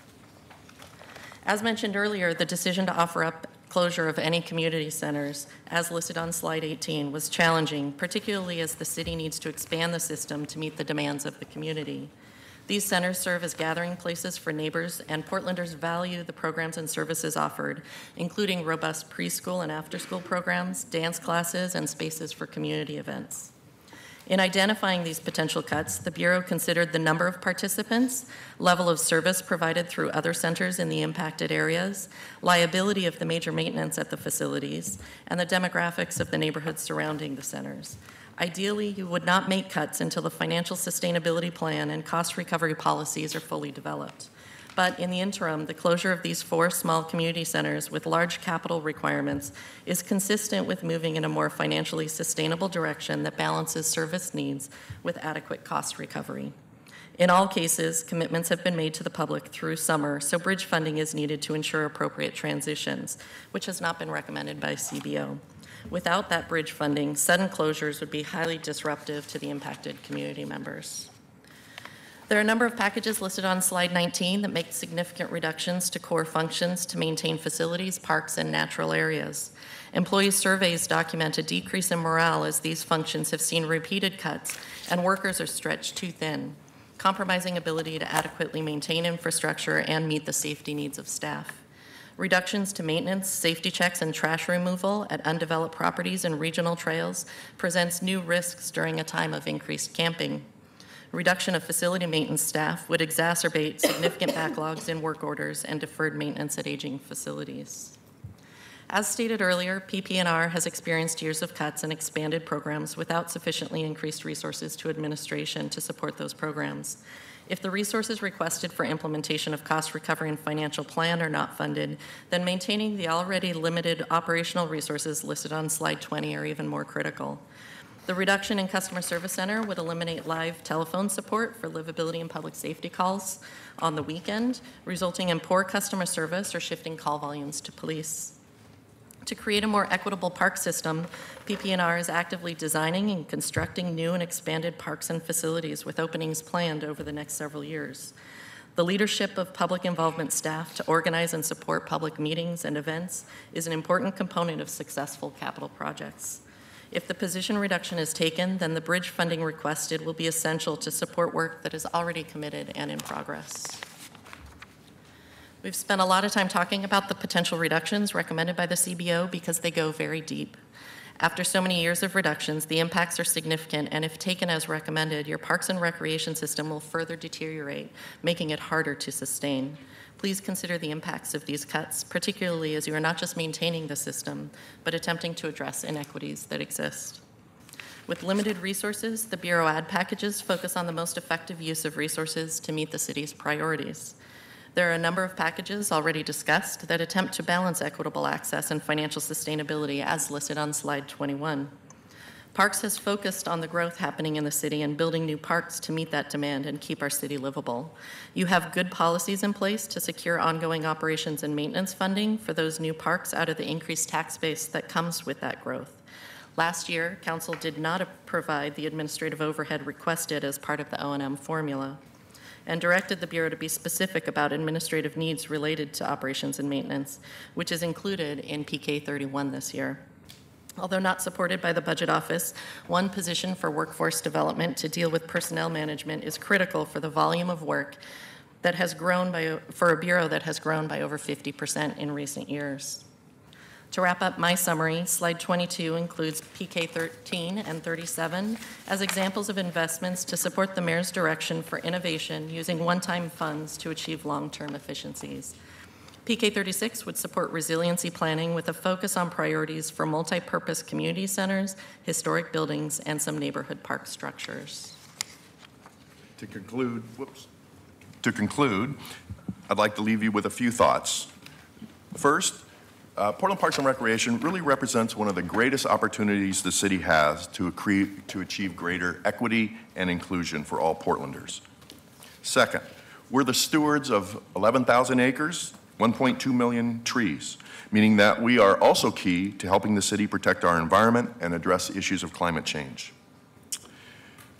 As mentioned earlier, the decision to offer up closure of any community centers, as listed on slide 18, was challenging, particularly as the city needs to expand the system to meet the demands of the community. These centers serve as gathering places for neighbors, and Portlanders value the programs and services offered, including robust preschool and after-school programs, dance classes, and spaces for community events. In identifying these potential cuts, the Bureau considered the number of participants, level of service provided through other centers in the impacted areas, liability of the major maintenance at the facilities, and the demographics of the neighborhoods surrounding the centers. Ideally, you would not make cuts until the financial sustainability plan and cost recovery policies are fully developed. But in the interim, the closure of these 4 small community centers with large capital requirements is consistent with moving in a more financially sustainable direction that balances service needs with adequate cost recovery. In all cases, commitments have been made to the public through summer, so bridge funding is needed to ensure appropriate transitions, which has not been recommended by CBO. Without that bridge funding, sudden closures would be highly disruptive to the impacted community members. There are a number of packages listed on slide 19 that make significant reductions to core functions to maintain facilities, parks, and natural areas. Employee surveys document a decrease in morale as these functions have seen repeated cuts and workers are stretched too thin, compromising ability to adequately maintain infrastructure and meet the safety needs of staff. Reductions to maintenance, safety checks, and trash removal at undeveloped properties and regional trails presents new risks during a time of increased camping. Reduction of facility maintenance staff would exacerbate significant backlogs in work orders and deferred maintenance at aging facilities. As stated earlier, PP&R has experienced years of cuts and expanded programs without sufficiently increased resources to administration to support those programs. If the resources requested for implementation of cost recovery and financial plan are not funded, then maintaining the already limited operational resources listed on slide 20 are even more critical. The reduction in customer service center would eliminate live telephone support for livability and public safety calls on the weekend, resulting in poor customer service or shifting call volumes to police. To create a more equitable park system, PP&R is actively designing and constructing new and expanded parks and facilities with openings planned over the next several years. The leadership of public involvement staff to organize and support public meetings and events is an important component of successful capital projects. If the position reduction is taken, then the bridge funding requested will be essential to support work that is already committed and in progress. We've spent a lot of time talking about the potential reductions recommended by the CBO because they go very deep. After so many years of reductions, the impacts are significant, and if taken as recommended, your parks and recreation system will further deteriorate, making it harder to sustain. Please consider the impacts of these cuts, particularly as you are not just maintaining the system, but attempting to address inequities that exist. With limited resources, the Bureau ad packages focus on the most effective use of resources to meet the city's priorities. There are a number of packages already discussed that attempt to balance equitable access and financial sustainability as listed on slide 21. Parks has focused on the growth happening in the city and building new parks to meet that demand and keep our city livable. You have good policies in place to secure ongoing operations and maintenance funding for those new parks out of the increased tax base that comes with that growth. Last year, Council did not provide the administrative overhead requested as part of the O&M formula, and directed the Bureau to be specific about administrative needs related to operations and maintenance, which is included in PK 31 this year. Although not supported by the Budget Office, one position for workforce development to deal with personnel management is critical for the volume of work that has grown for a Bureau that has grown by over 50% in recent years. To wrap up my summary, slide 22 includes PK 13 and 37 as examples of investments to support the Mayor's direction for innovation using one-time funds to achieve long-term efficiencies. PK 36 would support resiliency planning with a focus on priorities for multi-purpose community centers, historic buildings, and some neighborhood park structures. To conclude, I'd like to leave you with a few thoughts. First, Portland Parks and Recreation really represents one of the greatest opportunities the city has to achieve greater equity and inclusion for all Portlanders. Second, We're the stewards of 11,000 acres, 1.2 million trees, meaning that we are also key to helping the city protect our environment and address issues of climate change.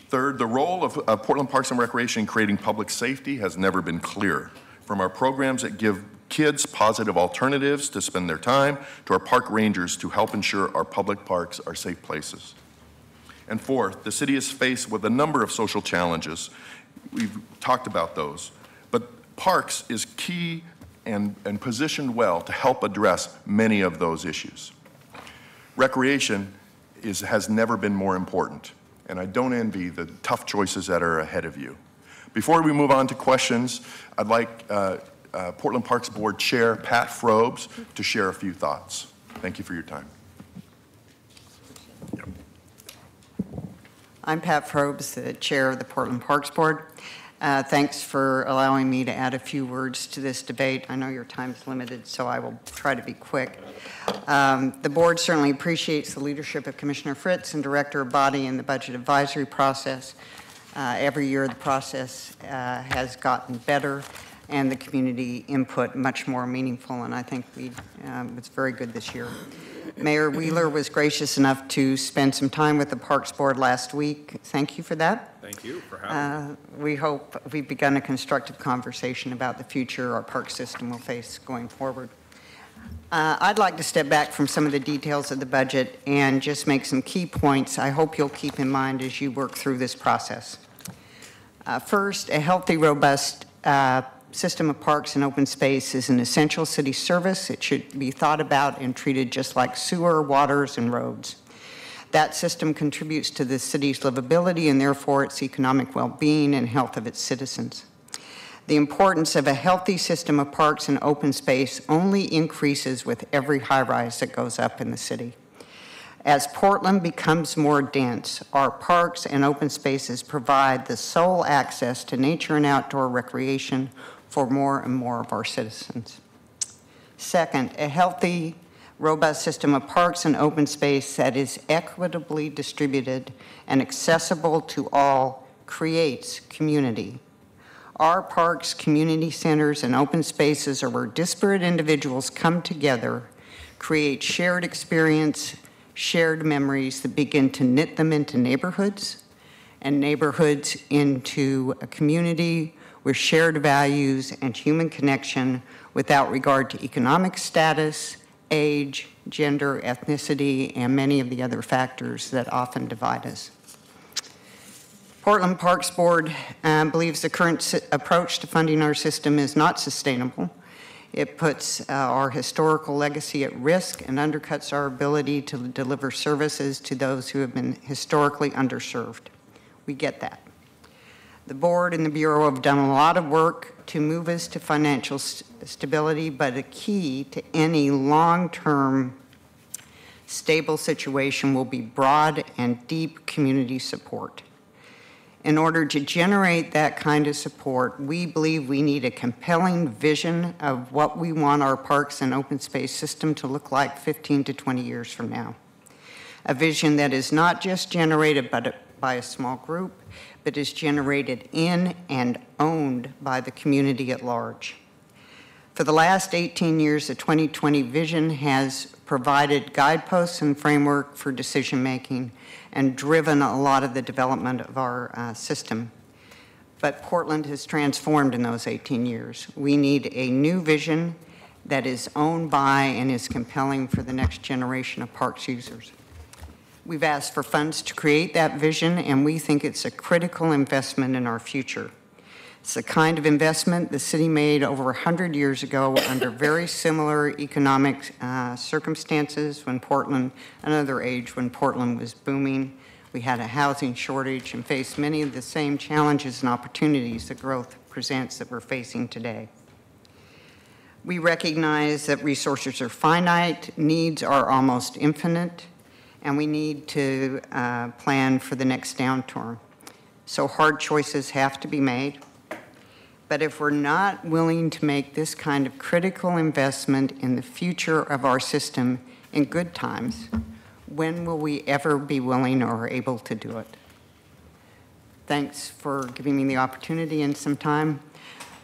Third, the role of Portland Parks and Recreation in creating public safety has never been clearer. From our programs that give kids positive alternatives to spend their time, to our park rangers to help ensure our public parks are safe places. And fourth, the city is faced with a number of social challenges. We've talked about those, but parks is key and positioned well to help address many of those issues. Recreation has never been more important, and I don't envy the tough choices that are ahead of you. Before we move on to questions, I'd like Portland Parks Board Chair Pat Frobes to share a few thoughts. Thank you for your time. Yep. I'm Pat Frobes, the Chair of the Portland Parks Board. Thanks for allowing me to add a few words to this debate. I know your time is limited, so I will try to be quick. The board certainly appreciates the leadership of Commissioner Fritz and Director Abadi in the budget advisory process. Every year the process has gotten better and the community input much more meaningful, and I think it's very good this year. Mayor Wheeler was gracious enough to spend some time with the Parks Board last week. Thank you for that. Thank you for having me. We hope we've begun a constructive conversation about the future our park system will face going forward. I'd like to step back from some of the details of the budget and just make some key points I hope you'll keep in mind as you work through this process. First, a healthy, robust system of parks and open space is an essential city service. It should be thought about and treated just like sewer, waters, and roads. That system contributes to the city's livability and therefore its economic well-being and health of its citizens. The importance of a healthy system of parks and open space only increases with every high-rise that goes up in the city. As Portland becomes more dense, our parks and open spaces provide the sole access to nature and outdoor recreation for more and more of our citizens. Second, a healthy, robust system of parks and open space that is equitably distributed and accessible to all creates community. Our parks, community centers, and open spaces are where disparate individuals come together, create shared experience, shared memories that begin to knit them into neighborhoods, and neighborhoods into a community with shared values and human connection without regard to economic status, age, gender, ethnicity, and many of the other factors that often divide us. Portland Parks Board believes the current approach to funding our system is not sustainable. It puts our historical legacy at risk and undercuts our ability to deliver services to those who have been historically underserved. We get that. The board and the Bureau have done a lot of work to move us to financial stability, but a key to any long-term stable situation will be broad and deep community support. In order to generate that kind of support, we believe we need a compelling vision of what we want our parks and open space system to look like 15 to 20 years from now. A vision that is not just generated by a small group, but is generated in and owned by the community at large. For the last 18 years, the 2020 vision has provided guideposts and framework for decision-making and driven a lot of the development of our system. But Portland has transformed in those 18 years. We need a new vision that is owned by and is compelling for the next generation of parks users. We've asked for funds to create that vision, and we think it's a critical investment in our future. It's the kind of investment the city made over 100 years ago under very similar economic circumstances when Portland, another age when Portland was booming. We had a housing shortage and faced many of the same challenges and opportunities that growth presents that we're facing today. We recognize that resources are finite, needs are almost infinite, and we need to plan for the next downturn. So hard choices have to be made. But if we're not willing to make this kind of critical investment in the future of our system in good times, when will we ever be willing or able to do it? Thanks for giving me the opportunity and some time.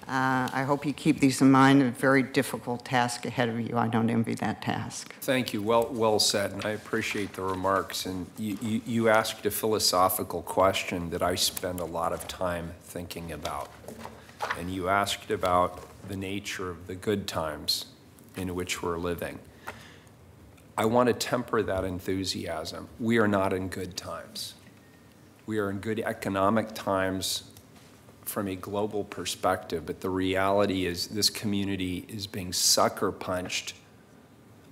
I hope you keep these in mind. A very difficult task ahead of you. I don't envy that task. Thank you. Well said, and I appreciate the remarks. And you asked a philosophical question that I spend a lot of time thinking about. And you asked about the nature of the good times in which we're living. I want to temper that enthusiasm. We are not in good times. We are in good economic times from a global perspective, but the reality is this community is being sucker punched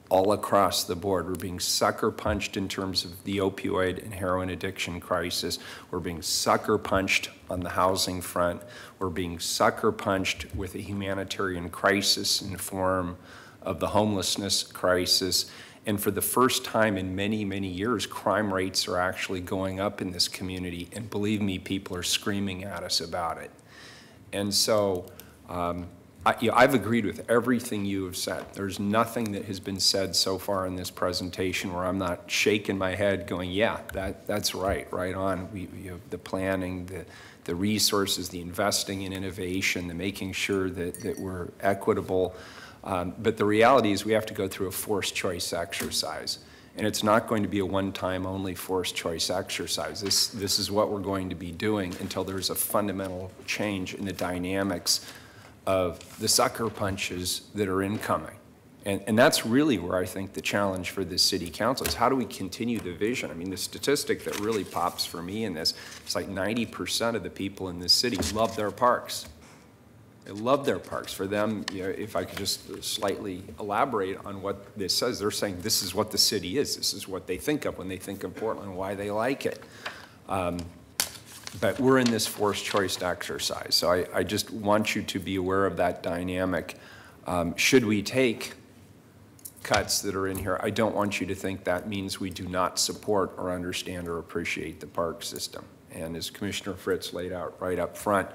all across the board. We're being sucker punched in terms of the opioid and heroin addiction crisis. We're being sucker punched on the housing front. We're being sucker punched with a humanitarian crisis in the form of the homelessness crisis. And for the first time in many, many years, crime rates are actually going up in this community. And believe me, people are screaming at us about it. And so I've agreed with everything you have said. There's nothing that has been said so far in this presentation where I'm not shaking my head going, yeah, that's right on. We have the planning, the resources, the investing in innovation, the making sure that we're equitable. But the reality is we have to go through a forced choice exercise. And it's not going to be a one-time only forced choice exercise. This is what we're going to be doing until there's a fundamental change in the dynamics of the sucker punches that are incoming. And that's really where I think the challenge for this city council is how do we continue the vision? I mean, the statistic that really pops for me in this, it's like 90% of the people in this city love their parks. They love their parks. For them, you know, if I could just slightly elaborate on what this says, they're saying this is what the city is. This is what they think of when they think of Portland, why they like it. But we're in this forced choice exercise. So I just want you to be aware of that dynamic. Should we take cuts that are in here, I don't want you to think that means we do not support or understand or appreciate the park system. And as Commissioner Fritz laid out right up front,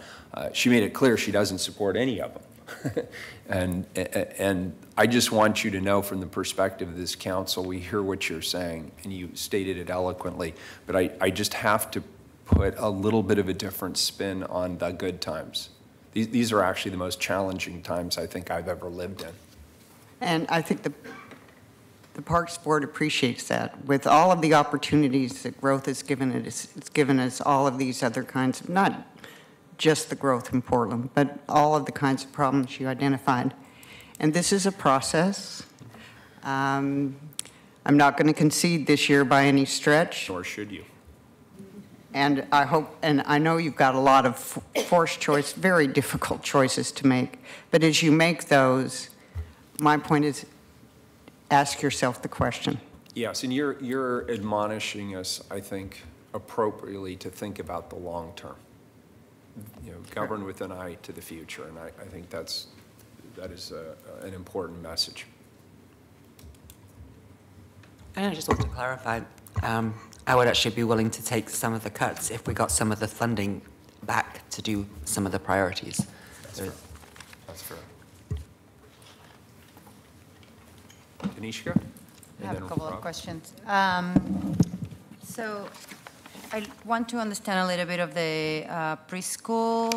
she made it clear she doesn't support any of them. and I just want you to know from the perspective of this council, we hear what you're saying, and you stated it eloquently, but I just have to put a little bit of a different spin on the good times. These are actually the most challenging times I think I've ever lived in. And I think the Parks Board appreciates that. With all of the opportunities that growth has given it, it's given us all of these other kinds of, not just the growth in Portland, but all of the kinds of problems you identified. And this is a process. I'm not going to concede this year by any stretch. Nor should you. And I hope, and I know you've got a lot of forced choice, very difficult choices to make. But as you make those, my point is, ask yourself the question. Yes, and you're admonishing us, I think, appropriately to think about the long term. You know, govern with an eye to the future, and I think that is an important message. And I just want to clarify, I would actually be willing to take some of the cuts if we got some of the funding back to do some of the priorities. That's fair. That's fair. Kanishka? I have a couple of questions. So I want to understand a little bit of the preschool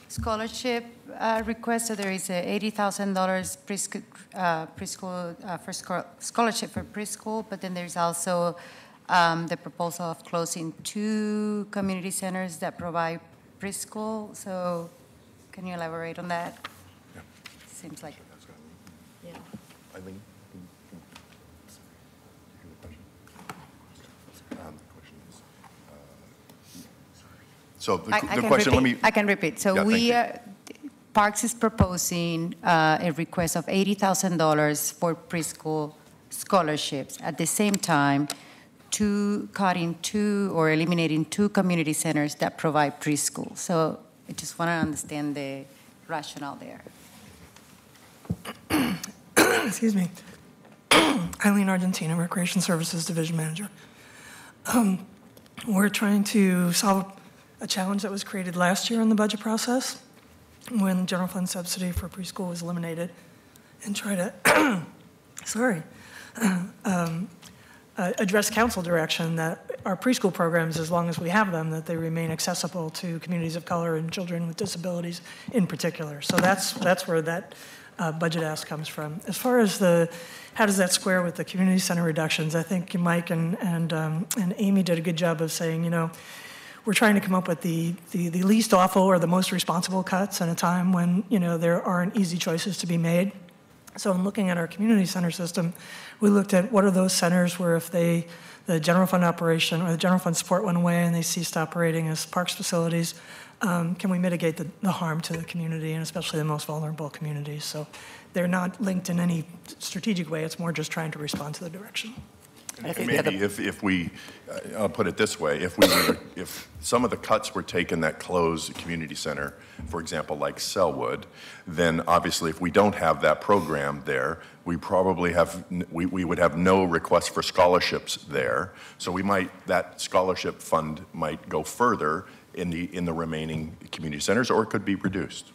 scholarship request. So there is a $80,000 preschool for scholarship for preschool, but then there's also the proposal of closing 2 community centers that provide preschool. So can you elaborate on that? Yeah. Seems like. Yeah. Eileen? So the question, let me... I can repeat. So yeah, Parks is proposing a request of $80,000 for preschool scholarships. At the same time, cutting 2 or eliminating 2 community centers that provide preschool. So I just want to understand the rationale there. Excuse me. Eileen Argentina, Recreation Services Division Manager. We're trying to solve a challenge that was created last year in the budget process when general fund subsidy for preschool was eliminated, and try to, address council direction that our preschool programs, as long as we have them, that they remain accessible to communities of color and children with disabilities in particular. So that's where that budget ask comes from. As far as how does that square with the community center reductions, I think Mike and Amy did a good job of saying, we're trying to come up with the least awful or the most responsible cuts in a time when, there aren't easy choices to be made. So in looking at our community center system, we looked at what are those centers where if the general fund operation or the general fund support went away and they ceased operating as parks facilities, can we mitigate the harm to the community and especially the most vulnerable communities? So they're not linked in any strategic way. It's more just trying to respond to the direction. And maybe if we, I'll put it this way, if some of the cuts were taken that close a community center, for example, like Sellwood, then obviously if we don't have that program there, we probably we would have no request for scholarships there. So that scholarship fund might go further in the remaining community centers, or it could be reduced.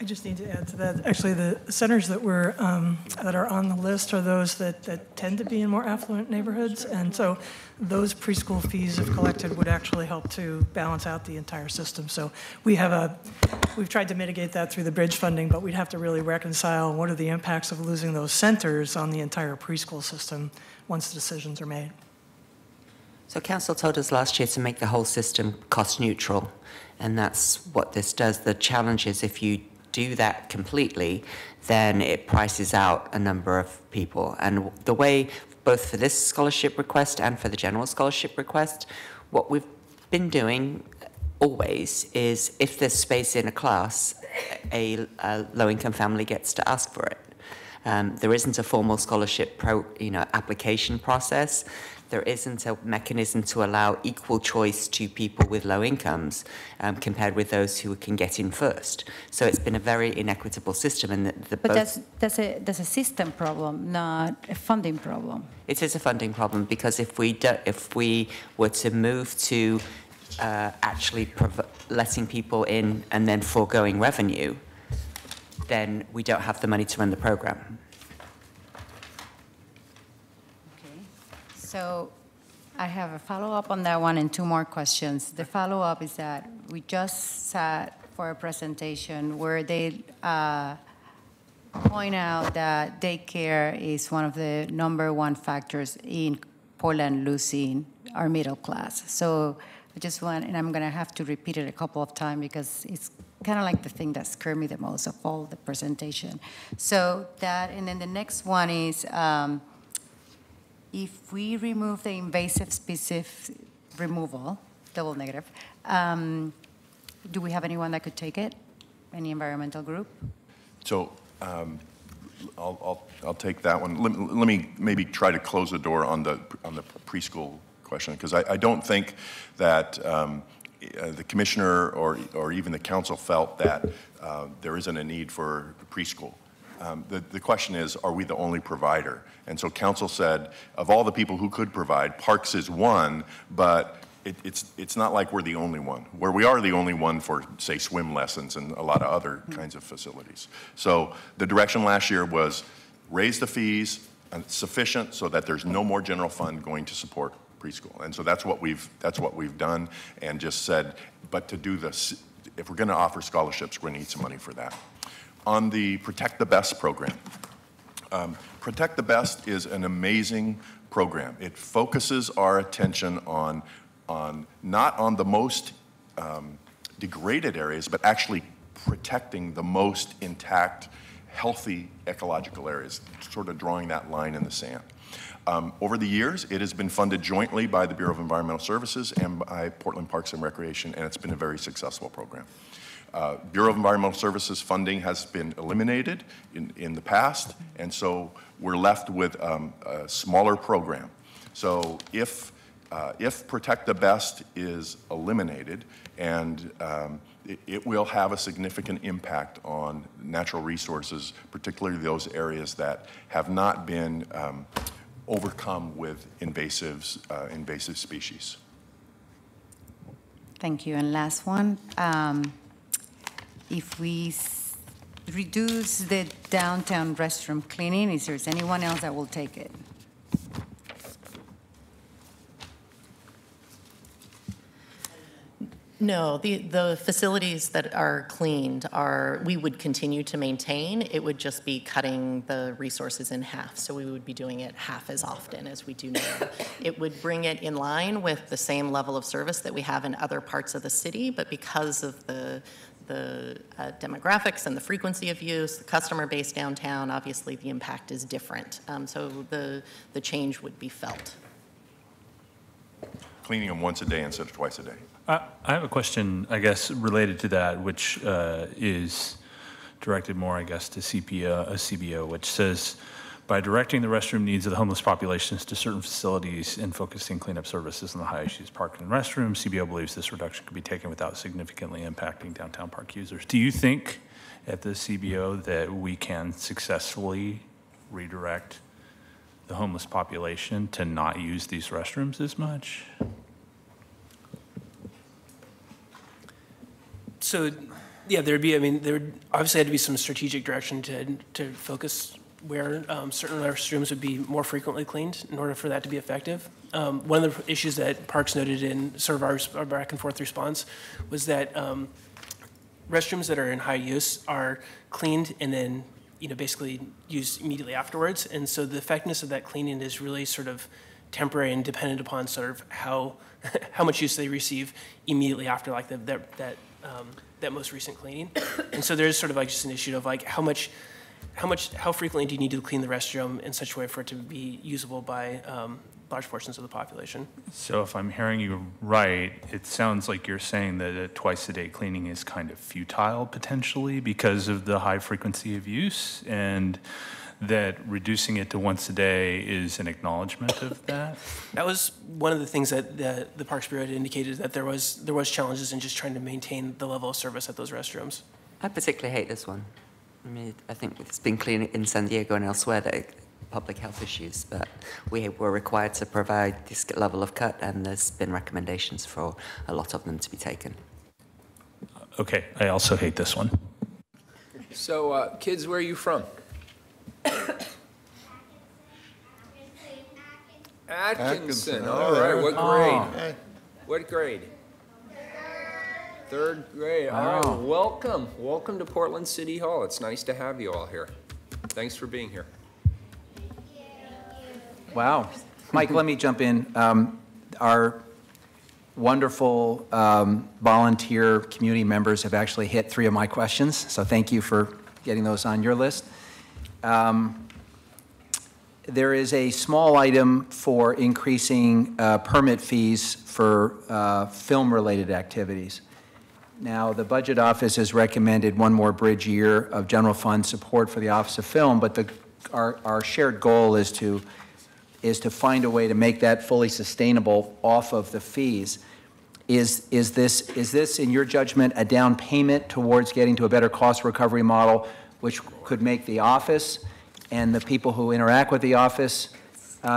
I just need to add to that. Actually, the centers that that are on the list are those that tend to be in more affluent neighborhoods, and so those preschool fees, if collected, would actually help to balance out the entire system. So we've tried to mitigate that through the bridge funding, but we'd have to really reconcile what are the impacts of losing those centers on the entire preschool system once the decisions are made. So Council told us last year to make the whole system cost neutral, and that's what this does. The challenge is if you do that completely, then it prices out a number of people. And the way, both for this scholarship request and for the general scholarship request, what we've been doing always is if there's space in a class, a low-income family gets to ask for it. There isn't a formal scholarship application process. There isn't a mechanism to allow equal choice to people with low incomes compared with those who can get in first. So it's been a very inequitable system. And but that's a system problem, not a funding problem. It is a funding problem because if we were to move to actually letting people in and then foregoing revenue, then we don't have the money to run the program. So I have a follow-up on that one and two more questions. The follow-up is that we just sat for a presentation where they point out that daycare is one of the #1 factors in Portland losing our middle class. So I just want, and I'm going to have to repeat it a couple of times because it's kind of like the thing that scared me the most of all the presentation. So that, and then the next one is, if we remove the invasive species removal, double negative, do we have anyone that could take it? Any environmental group? So I'll take that one. Let me maybe try to close the door on the preschool question, because I don't think that the commissioner or even the council felt that there isn't a need for preschool. The question is, are we the only provider? And so council said, of all the people who could provide, Parks is one, but it's not like we're the only one. Where we are the only one for, say, swim lessons and a lot of other kinds of facilities. So the direction last year was raise the fees sufficient so that there's no more general fund going to support preschool. And so that's what we've done, and just said, but to do this, if we're going to offer scholarships, we're going to need some money for that. On the Protect the Best program, Protect the Best is an amazing program. It focuses our attention on not on the most degraded areas, but actually protecting the most intact, healthy ecological areas, sort of drawing that line in the sand. Over the years, it has been funded jointly by the Bureau of Environmental Services and by Portland Parks and Recreation, and it's been a very successful program. Bureau of Environmental Services funding has been eliminated in the past, and so we're left with a smaller program. So if Protect the Best is eliminated, and it will have a significant impact on natural resources, particularly those areas that have not been overcome with invasive species. Thank you. And last one. If we reduce the downtown restroom cleaning, is there anyone else that will take it? No, the facilities that are cleaned we would continue to maintain. It would just be cutting the resources in half. So we would be doing it half as often as we do now. It would bring it in line with the same level of service that we have in other parts of the city, but because of the demographics and the frequency of use, the customer base downtown, obviously the impact is different. So the change would be felt. Cleaning them once a day instead of twice a day. I have a question, I guess, related to that, which is directed more, I guess, to CBO, which says, by directing the restroom needs of the homeless populations to certain facilities and focusing cleanup services on the highest use Parkland restrooms, CBO believes this reduction could be taken without significantly impacting downtown park users. Do you think at the CBO that we can successfully redirect the homeless population to not use these restrooms as much? So, yeah, there would obviously have to be some strategic direction to focus where certain restrooms would be more frequently cleaned in order for that to be effective. One of the issues that Parks noted in sort of our back and forth response was that restrooms that are in high use are cleaned and then basically used immediately afterwards. And so the effectiveness of that cleaning is really sort of temporary and dependent upon sort of how much use they receive immediately after like that most recent cleaning. And so there's sort of like just an issue of like how frequently do you need to clean the restroom in such a way for it to be usable by large portions of the population. So if I'm hearing you right, it sounds like you're saying that a twice-a-day cleaning is kind of futile potentially because of the high frequency of use, and that reducing it to once a day is an acknowledgement of that? That was one of the things that the Parks Bureau had indicated, that there was challenges in just trying to maintain the level of service at those restrooms. I particularly hate this one. I mean, I think it's been clear in San Diego and elsewhere that public health issues, but we were required to provide this level of cut, and there's been recommendations for a lot of them to be taken. Okay, I also hate this one. So, kids, where are you from? Atkinson. All right. What grade? What grade? Third grade. All right. Welcome. Welcome to Portland City Hall. It's nice to have you all here. Thanks for being here. Wow. Mike, let me jump in. Our wonderful volunteer community members have actually hit 3 of my questions, so thank you for getting those on your list. There is a small item for increasing permit fees for film-related activities. Now, the Budget Office has recommended one more bridge year of general fund support for the Office of Film, but our shared goal is to find a way to make that fully sustainable off of the fees. Is this, in your judgment, a down payment towards getting to a better cost recovery model, which could make the office and the people who interact with the office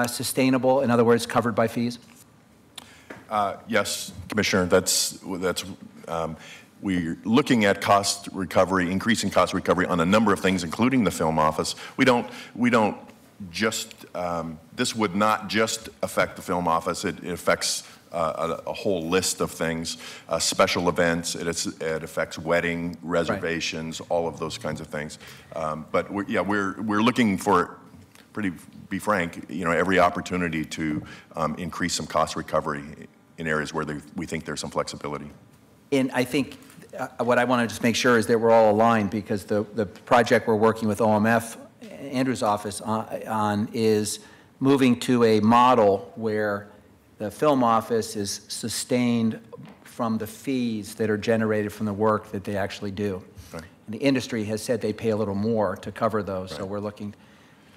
sustainable, in other words, covered by fees? Yes, Commissioner, we're looking at cost recovery, increasing cost recovery on a number of things, including the film office. We don't just, this would not just affect the film office. It affects a whole list of things, special events. It affects wedding reservations, right, all of those kinds of things. But we're looking for, be frank, every opportunity to increase some cost recovery in areas where we think there's some flexibility. And I think what I want to just make sure is that we're all aligned, because the project we're working with OMF, Andrew's office on, is moving to a model where the film office is sustained from the fees that are generated from the work that they actually do. Right. And the industry has said they pay a little more to cover those, right, so we're looking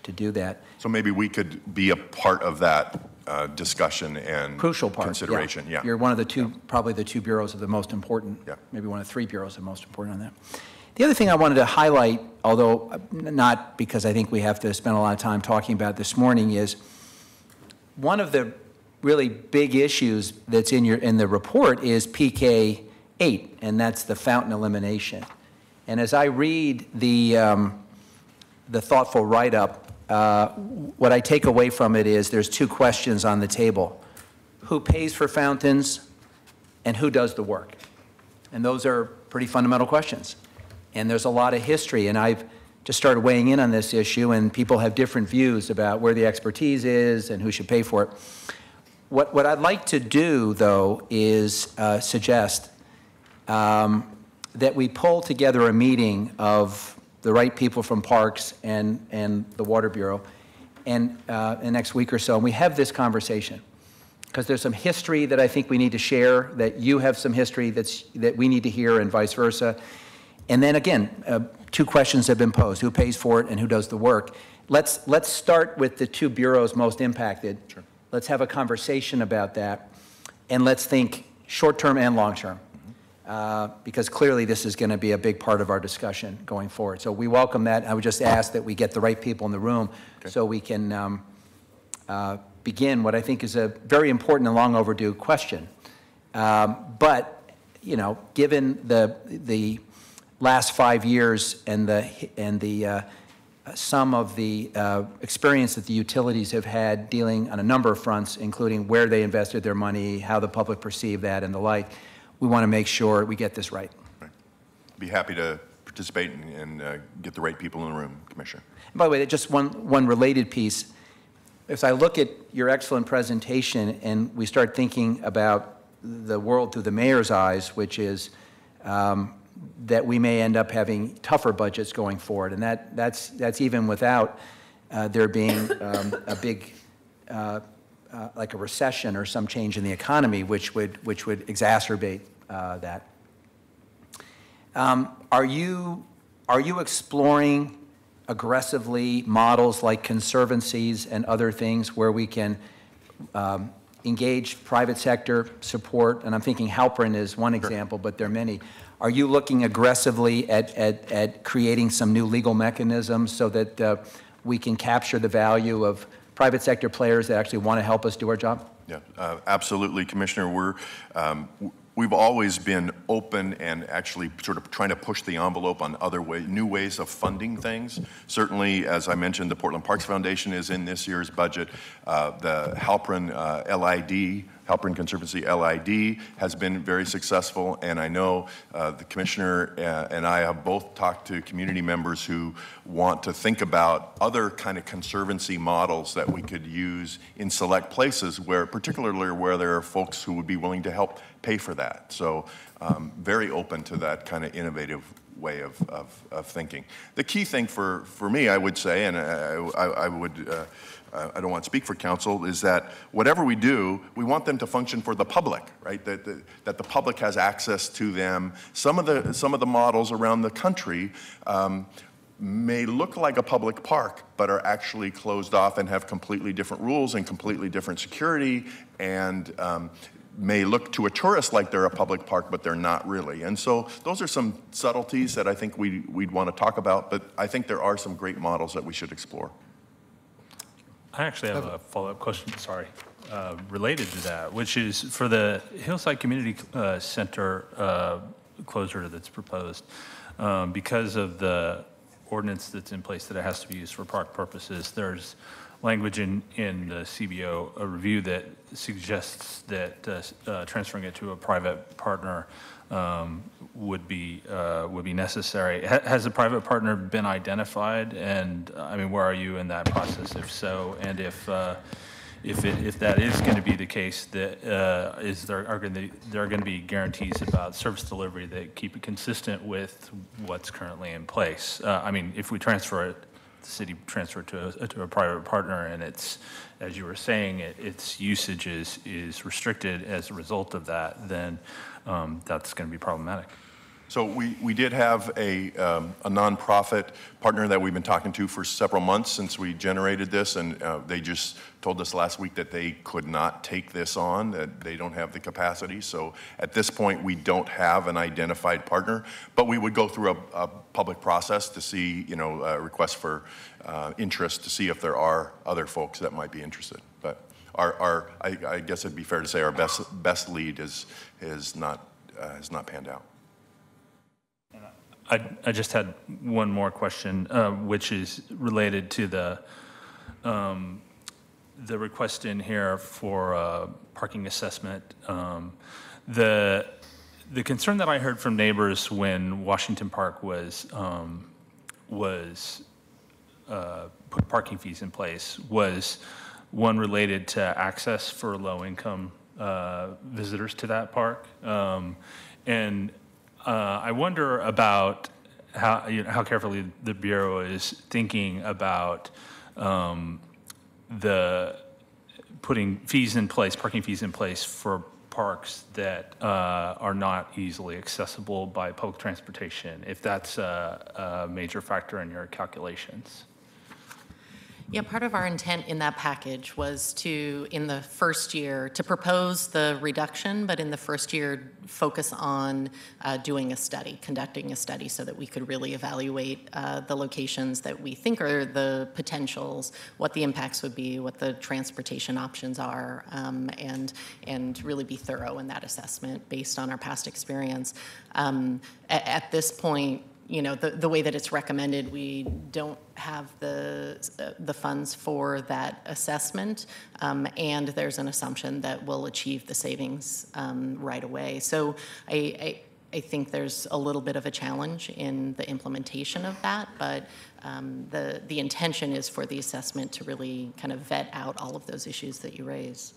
to do that. So maybe we could be a part of that discussion and crucial part, consideration. Yeah. You're one of the two, probably the 2 bureaus of the most important, maybe one of 3 bureaus of the most important on that. The other thing I wanted to highlight, although not because I think we have to spend a lot of time talking about this morning, is one of the really big issues that's in the report is PK 8, and that's the fountain elimination. And as I read the thoughtful write-up, what I take away from it is there's 2 questions on the table: who pays for fountains, and who does the work? And those are pretty fundamental questions. And there's a lot of history, and I've just started weighing in on this issue, and people have different views about where the expertise is and who should pay for it. What I'd like to do, though, is suggest that we pull together a meeting of the right people from Parks and the Water Bureau and in the next week or so, and we have this conversation. Because there's some history that I think we need to share, that you have some history that we need to hear, and vice versa. And then again, two questions have been posed: who pays for it and who does the work? Let's start with the two bureaus most impacted. Sure. Let's have a conversation about that, and let's think short-term and long-term, because clearly this is going to be a big part of our discussion going forward. So we welcome that. I would just ask that we get the right people in the room so we can begin what I think is a very important and long overdue question. But, you know, given the last 5 years and the some of the experience that the utilities have had dealing on a number of fronts, including where they invested their money, how the public perceived that, and the like, we want to make sure we get this right. Be happy to participate and get the right people in the room, Commissioner. And by the way, just one related piece. As I look at your excellent presentation and we start thinking about the world through the mayor's eyes, which is that we may end up having tougher budgets going forward, and that's even without there being a big like a recession or some change in the economy, which would exacerbate that. Are you exploring aggressively models like conservancies and other things where we can engage private sector support? And I'm thinking Halpern is one example, but there are many. Are you looking aggressively at creating some new legal mechanisms so that we can capture the value of private sector players that actually want to help us do our job? Yeah, absolutely, Commissioner. We've always been open and actually sort of trying to push the envelope on new ways of funding things. Certainly, as I mentioned, the Portland Parks Foundation is in this year's budget. The Halpern LID, Halpern Conservancy LID, has been very successful, and I know the Commissioner and I have both talked to community members who want to think about other kind of conservancy models that we could use in select places, particularly where there are folks who would be willing to help pay for that. So very open to that kind of innovative way of thinking. The key thing for me, I would say, and I don't want to speak for council, is that whatever we do, we want them to function for the public, right? That the public has access to them. Some of the models around the country may look like a public park, but are actually closed off and have completely different rules and completely different security, and may look to a tourist like they're a public park, but they're not really. And so those are some subtleties that I think we'd want to talk about, but I think there are some great models that we should explore. I actually have a follow-up question, related to that, which is for the Hillside Community Center closure that's proposed, because of the ordinance that's in place that it has to be used for park purposes, there's language in the CBO review that suggests that transferring it to a private partner would be necessary. Has a private partner been identified? And I mean, where are you in that process, if so? And if that is going to be the case, that there are going to be guarantees about service delivery that keep it consistent with what's currently in place? I mean, if we transfer it, the city transfer it to a private partner, and it's, as you were saying, its usage is restricted as a result of that, then that's going to be problematic. So we did have a nonprofit partner that we've been talking to for several months since we generated this, and they just told us last week that they could not take this on, that they don't have the capacity. So at this point, we don't have an identified partner, but we would go through a public process to see, requests for interest, to see if there are other folks that might be interested. But I guess it'd be fair to say our best lead has not panned out. I just had one more question, which is related to the request in here for parking assessment. The the concern that I heard from neighbors when Washington Park was put parking fees in place was one related to access for low-income visitors to that park. And I wonder about how carefully the Bureau is thinking about the putting fees in place, parking fees in place for parks that are not easily accessible by public transportation, if that's a major factor in your calculations. Yeah, part of our intent in that package was to, in the first year, to propose the reduction, but in the first year, focus on doing a study, conducting a study so that we could really evaluate the locations that we think are the potentials, what the impacts would be, what the transportation options are, and really be thorough in that assessment based on our past experience. At this point, you know, the way that it's recommended, we don't have the funds for that assessment, and there's an assumption that we'll achieve the savings right away. So I think there's a little bit of a challenge in the implementation of that, but the intention is for the assessment to really kind of vet out all of those issues that you raise.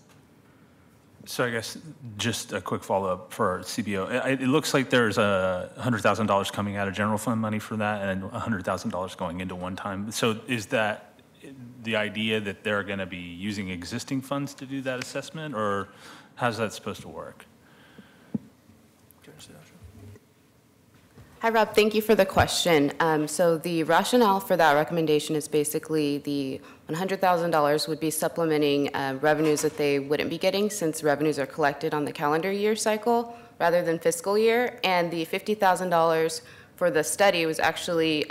So I guess just a quick follow-up for CBO. It looks like there's $100,000 coming out of general fund money for that and $100,000 going into one time. So is that the idea that they're going to be using existing funds to do that assessment, or how's that supposed to work? Hi, Rob. Thank you for the question. So the rationale for that recommendation is basically the $100,000 would be supplementing revenues that they wouldn't be getting, since revenues are collected on the calendar year cycle rather than fiscal year. And the $50,000 for the study was actually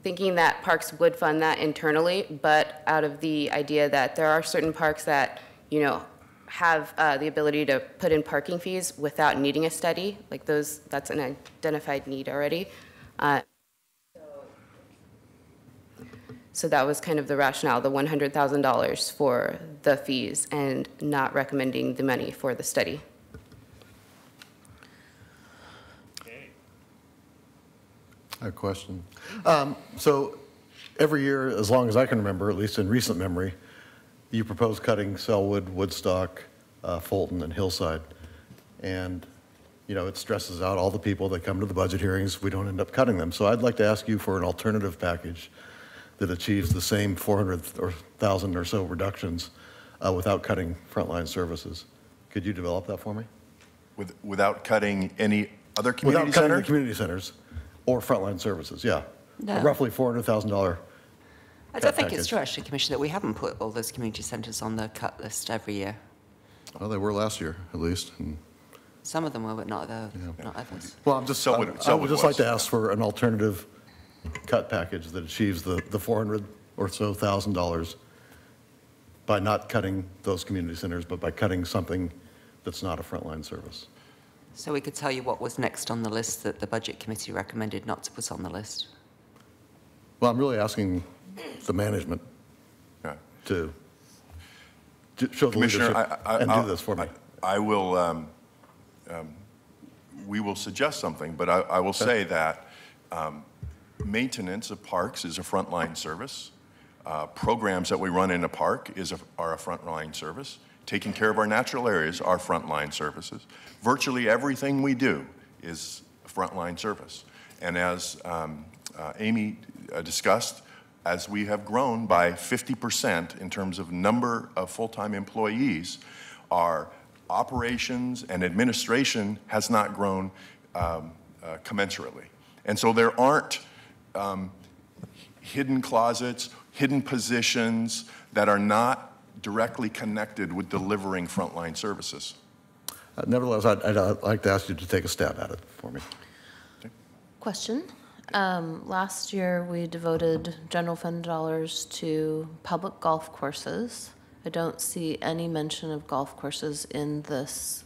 thinking that parks would fund that internally, but out of the idea that there are certain parks that, you know, have the ability to put in parking fees without needing a study, like those, that's an identified need already. So that was kind of the rationale, the $100,000 for the fees and not recommending the money for the study. I have a question. So every year, as long as I can remember, at least in recent memory, you propose cutting Selwood, Woodstock, Fulton, and Hillside. And, you know, it stresses out all the people that come to the budget hearings. We don't end up cutting them. So I'd like to ask you for an alternative package that achieves the same 400,000 or so reductions without cutting frontline services. Could you develop that for me? Without cutting any other community Without cutting center? the community centers or frontline services, yeah. No. A roughly $400,000. I don't think it's true, actually, Commissioner, that we haven't put all those community centres on the cut list every year. Well, they were last year, at least. And Some of them were, but not others. well, I would just like to ask for an alternative cut package that achieves the 400 or so $1,000 by not cutting those community centers, but by cutting something that's not a frontline service. So we could tell you what was next on the list that the Budget Committee recommended not to put on the list. Well, I'm really asking the management to show the leadership and do this for me. I will, we will suggest something, but I will say that maintenance of parks is a frontline service. Programs that we run in a park are a frontline service. Taking care of our natural areas are frontline services. Virtually everything we do is a frontline service. And as Amy discussed, as we have grown by 50% in terms of number of full-time employees, our operations and administration has not grown commensurately. And so there aren't hidden closets, hidden positions that are not directly connected with delivering frontline services. Nevertheless, I'd like to ask you to take a stab at it for me. Question. Last year, we devoted general fund dollars to public golf courses. I don't see any mention of golf courses in this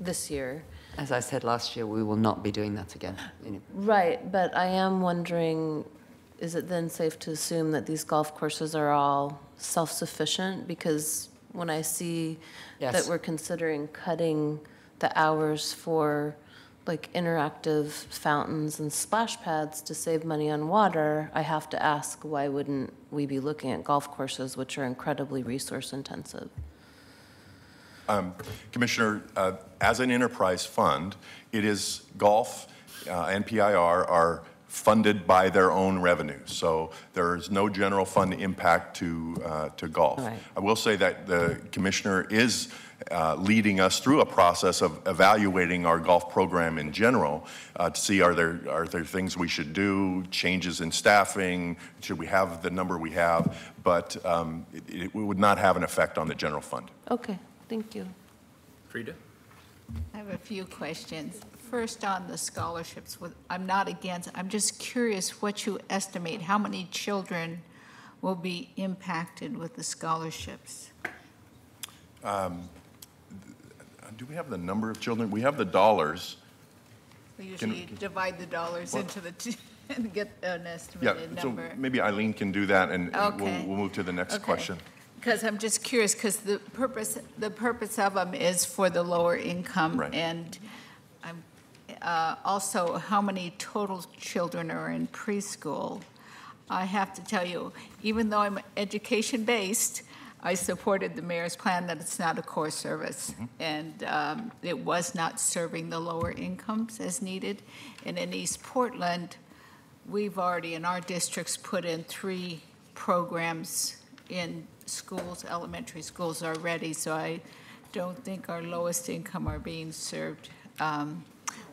this year. As I said last year, we will not be doing that again. Right, but I am wondering, is it then safe to assume that these golf courses are all self-sufficient? Because when I see Yes. that we're considering cutting the hours for like interactive fountains and splash pads to save money on water, I have to ask, why wouldn't we be looking at golf courses, which are incredibly resource intensive? Commissioner, as an enterprise fund, it is golf and PIR are funded by their own revenue. So there is no general fund impact to golf. Right. I will say that the commissioner is leading us through a process of evaluating our golf program in general to see are there things we should do, changes in staffing, should we have the number we have, but it would not have an effect on the general fund. Okay, thank you. Frida? I have a few questions. First, on the scholarships, I'm not against, I'm just curious what you estimate, how many children will be impacted with the scholarships? Do we have the number of children? We have the dollars. We usually divide the dollars into the two and get an Yeah, estimated so number. maybe Eileen can do that, and Okay. we'll move to the next Okay. question. Because I'm just curious, because the purpose of them is for the lower income. Right. And I'm, also, how many total children are in preschool? I have to tell you, even though I'm education-based, I supported the mayor's plan that it's not a core service. And it was not serving the lower incomes as needed. And in East Portland, we've already, in our districts, put in 3 programs in schools, elementary schools already, so I don't think our lowest income are being served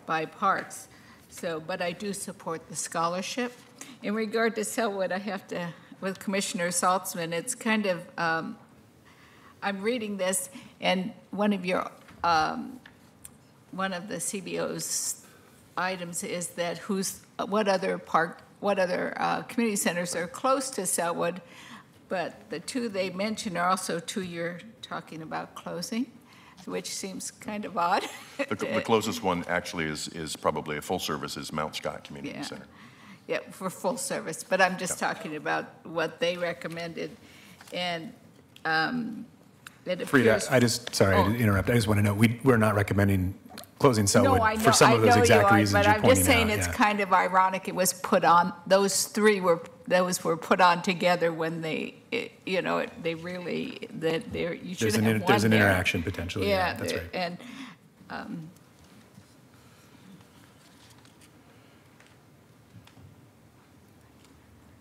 by parks. So, but I do support the scholarship. In regard to Selwood, I have to, with Commissioner Saltzman, it's kind of, I'm reading this, and one of your, one of the CBO's items is that what other community centers are close to Selwood. But the 2 they mentioned are also 2 you're talking about closing, which seems kind of odd. The closest one actually is probably a full service is Mount Scott Community Yeah. Center. Yeah, for full service, but I'm just talking about what they recommended. And it Frida, appears. I just, sorry to interrupt, I just want to know, we're not recommending closing No, Selwood I know, for some of those exact reasons but you're I'm pointing just saying out, it's yeah. kind of ironic. It was put on, those 3 were put on together when they, they really, that there, you should have one There's an there. interaction potentially, yeah, that's right. And,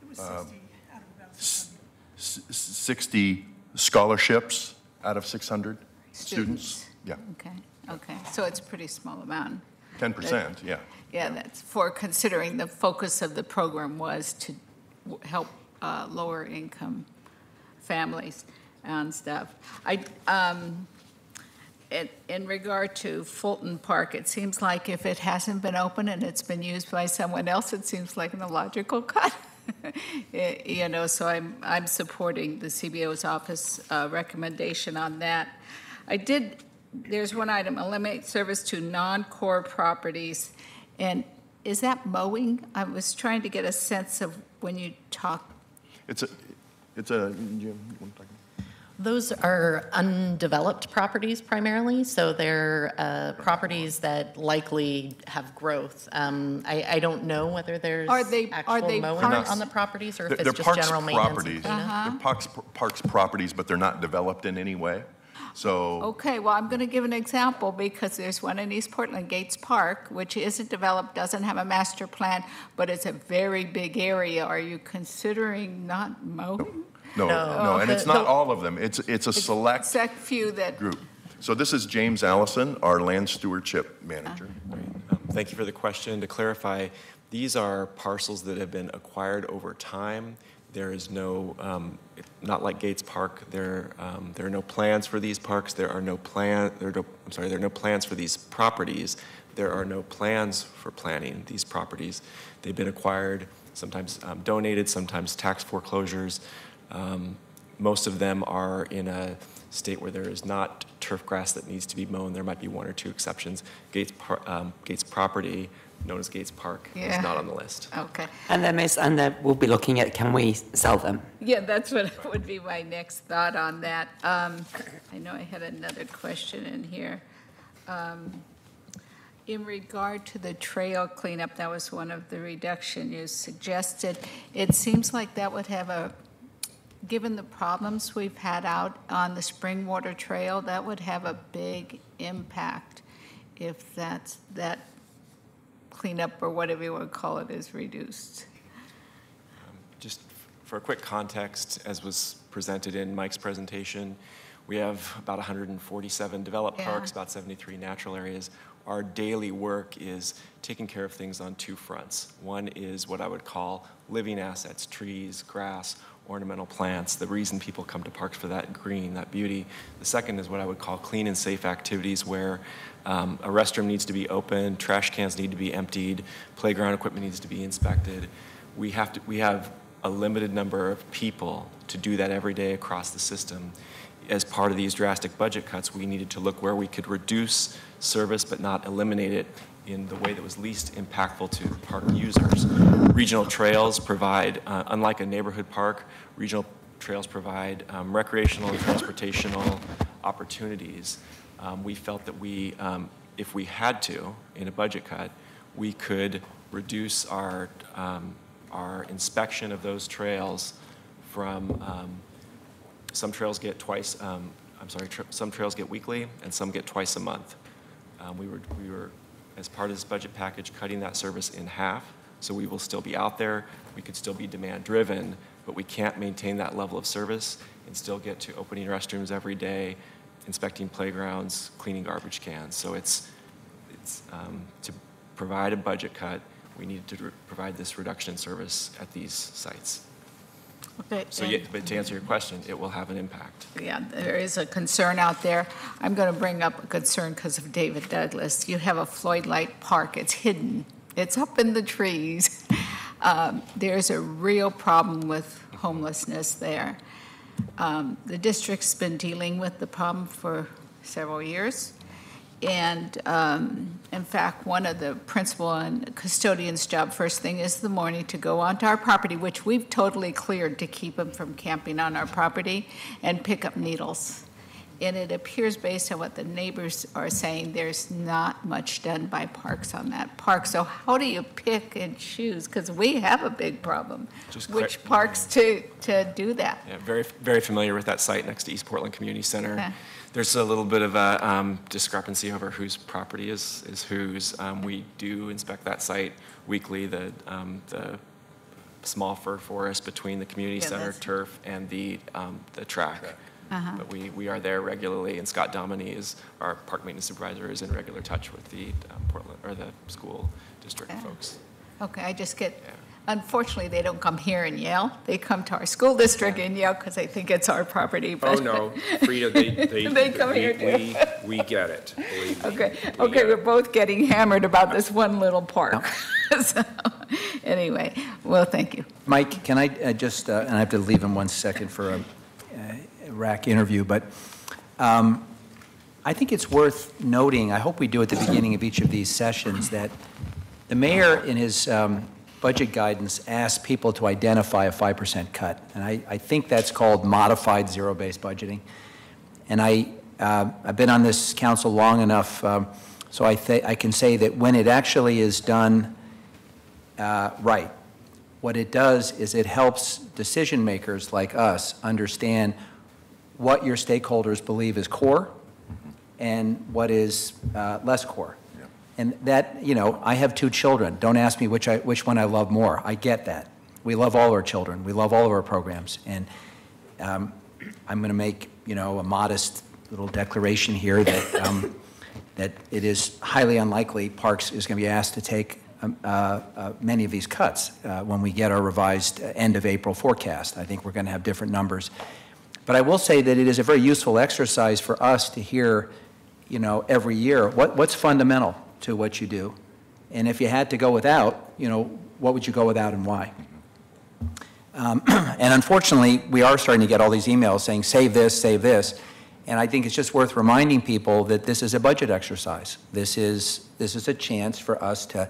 It was 60 out of about 600. 60 scholarships out of 600 students. Yeah, Okay, so it's a pretty small amount. 10%, yeah. Yeah, that's for considering the focus of the program was to help lower income families and stuff. In regard to Fulton Park, it seems like if it hasn't been open and it's been used by someone else, it seems like an illogical cut. So I'm supporting the CBO's office recommendation on that. There's one item, eliminate service to non-core properties. And is that mowing? I was trying to get a sense of when you talk. It's a, Jim, you want to talk? Those are undeveloped properties primarily, so they're properties that likely have growth. I don't know whether there's actual mowing on the properties or if it's just general maintenance. They're parks properties, but they're not developed in any way. So. Okay, well, I'm going to give an example because there's one in East Portland, Gates Park, which isn't developed, doesn't have a master plan, but it's a very big area. Are you considering not mowing? No, and it's not all of them. It's a select few that group. So this is James Allison, our land stewardship manager. Thank you for the question. To clarify, these are parcels that have been acquired over time. There is no, not like Gates Park. There are no plans for these parks. There are no plans for these properties. There are no plans for planning these properties. They've been acquired, sometimes donated, sometimes tax foreclosures. Most of them are in a state where there is not turf grass that needs to be mown. There might be one or two exceptions. Gates property, known as Gates Park, is not on the list. Okay. And then we'll be looking at, can we sell them? Yeah, that's what would be my next thought on that. I know I had another question in here. In regard to the trail cleanup, that was one of the reduction you suggested. It seems like that would have given the problems we've had out on the Springwater Trail, that would have a big impact if that cleanup, or whatever you want to call it, is reduced. Just for a quick context, as was presented in Mike's presentation, we have about 147 developed parks, about 73 natural areas. Our daily work is taking care of things on two fronts. One is what I would call living assets, trees, grass, ornamental plants, the reason people come to parks for that green, that beauty. The second is what I would call clean and safe activities, where a restroom needs to be opened, trash cans need to be emptied, playground equipment needs to be inspected. We have a limited number of people to do that every day across the system. As part of these drastic budget cuts, we needed to look where we could reduce service but not eliminate it in the way that was least impactful to park users. Regional trails provide, unlike a neighborhood park, regional trails provide recreational and transportational opportunities. We felt that if we had to, in a budget cut, we could reduce our inspection of those trails from, some trails get twice, some trails get weekly and some get twice a month. We were, as part of this budget package, cutting that service in half, so we will still be out there. We could still be demand driven, but we can't maintain that level of service and still get to opening restrooms every day, inspecting playgrounds, cleaning garbage cans. So it's to provide a budget cut, we needed to provide this reduction in service at these sites. Okay. So, yeah, but to answer your question, it will have an impact. Yeah, there is a concern out there. I'm going to bring up a concern because of David Douglas. You have a Floyd Light Park. It's hidden. It's up in the trees. There's a real problem with homelessness there. The district's been dealing with the problem for several years. And in fact, one of the principal and custodian's job first thing is the morning to go onto our property, which we've totally cleared to keep them from camping on our property, and pick up needles. And it appears, based on what the neighbors are saying, there's not much done by parks on that park. So how do you pick and choose? Because we have a big problem. Which parks to do that? Yeah, very, very familiar with that site next to East Portland Community Center. Okay. There's a little bit of a discrepancy over whose property is whose. We do inspect that site weekly, the small fir forest between the community center, turf, and the track. But we are there regularly, and Scott Dominy, is our park maintenance supervisor, is in regular touch with the Portland, or the school district folks. Okay, I just get, unfortunately, they don't come here and yell. They come to our school district and yell because they think it's our property. But Oh, no, Frida, they come here too. We get it, believe me. Okay, we're both getting hammered about this one little park. So, anyway, well, thank you. Mike, can I just, and I have to leave in 1 second for a RAC interview, but I think it's worth noting, I hope we do at the beginning of each of these sessions, that the mayor in his budget guidance asked people to identify a 5% cut. And I think that's called modified zero-based budgeting. And I've been on this council long enough, so I can say that when it actually is done right, what it does is it helps decision makers like us understand what your stakeholders believe is core and what is less core. And that, you know, I have 2 children. Don't ask me which one I love more. I get that. We love all our children. We love all of our programs. And I'm going to make, you know, a modest little declaration here that that it is highly unlikely Parks is going to be asked to take many of these cuts when we get our revised end of April forecast. I think we're going to have different numbers. But I will say that it is a very useful exercise for us to hear, you know, every year what's fundamental to what you do. And if you had to go without, you know, what would you go without and why? And unfortunately, we are starting to get all these emails saying, save this, And I think it's just worth reminding people that this is a budget exercise. This is a chance for us to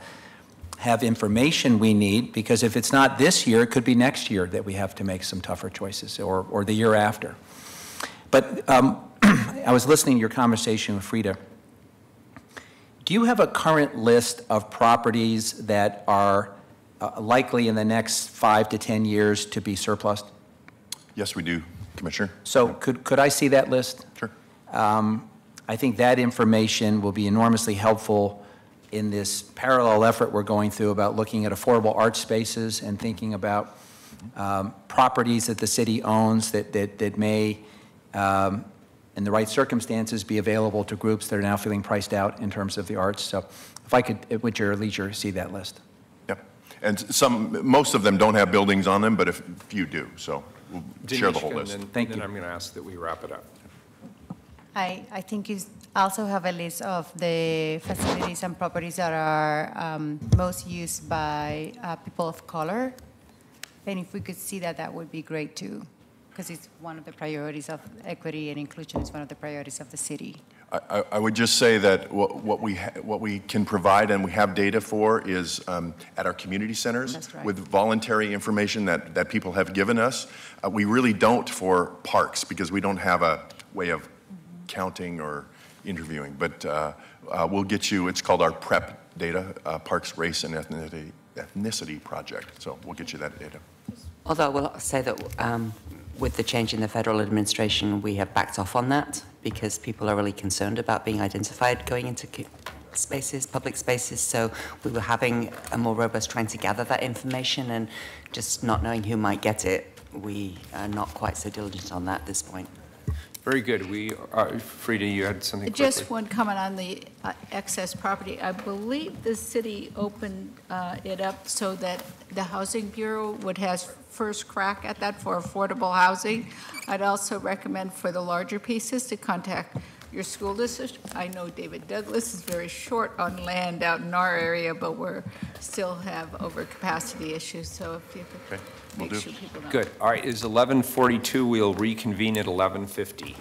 have information we need, because if it's not this year, it could be next year that we have to make some tougher choices, or the year after. But I was listening to your conversation with Frida. Do you have a current list of properties that are likely in the next 5 to 10 years to be surplused? Yes, we do, Commissioner. So could I see that list? Sure. I think that information will be enormously helpful in this parallel effort we're going through about looking at affordable art spaces and thinking about properties that the city owns that may, in the right circumstances, be available to groups that are now feeling priced out in terms of the arts. So if I could, at your leisure, see that list. Yep. And most of them don't have buildings on them, but if you do, so we'll share the whole list. Thank you. Then I'm going to ask that we wrap it up. I think you also have a list of the facilities and properties that are most used by people of color. And if we could see that, that would be great too, because it's one of the priorities of equity and inclusion. Is one of the priorities of the city. I would just say that what we can provide and we have data for is at our community centers. That's right. With voluntary information that people have given us. We really don't for parks because we don't have a way of counting or interviewing, but we'll get you, it's called our PREP data, Parks, Race, and Ethnicity Project. So we'll get you that data. Although I will say that with the change in the federal administration, we have backed off on that because people are really concerned about being identified going into spaces, public spaces. So we were having a more robust trying to gather that information, and just not knowing who might get it, we are not quite so diligent on that at this point. Very good. Frida, you had something quickly. Just one comment on the excess property. I believe the city opened it up so that the Housing Bureau would have first crack at that for affordable housing. I'd also recommend for the larger pieces to contact your school district. I know David Douglas is very short on land out in our area, but we still have overcapacity issues. So if you could make sure people know. Good. All right, it's 11:42. We'll reconvene at 11:50.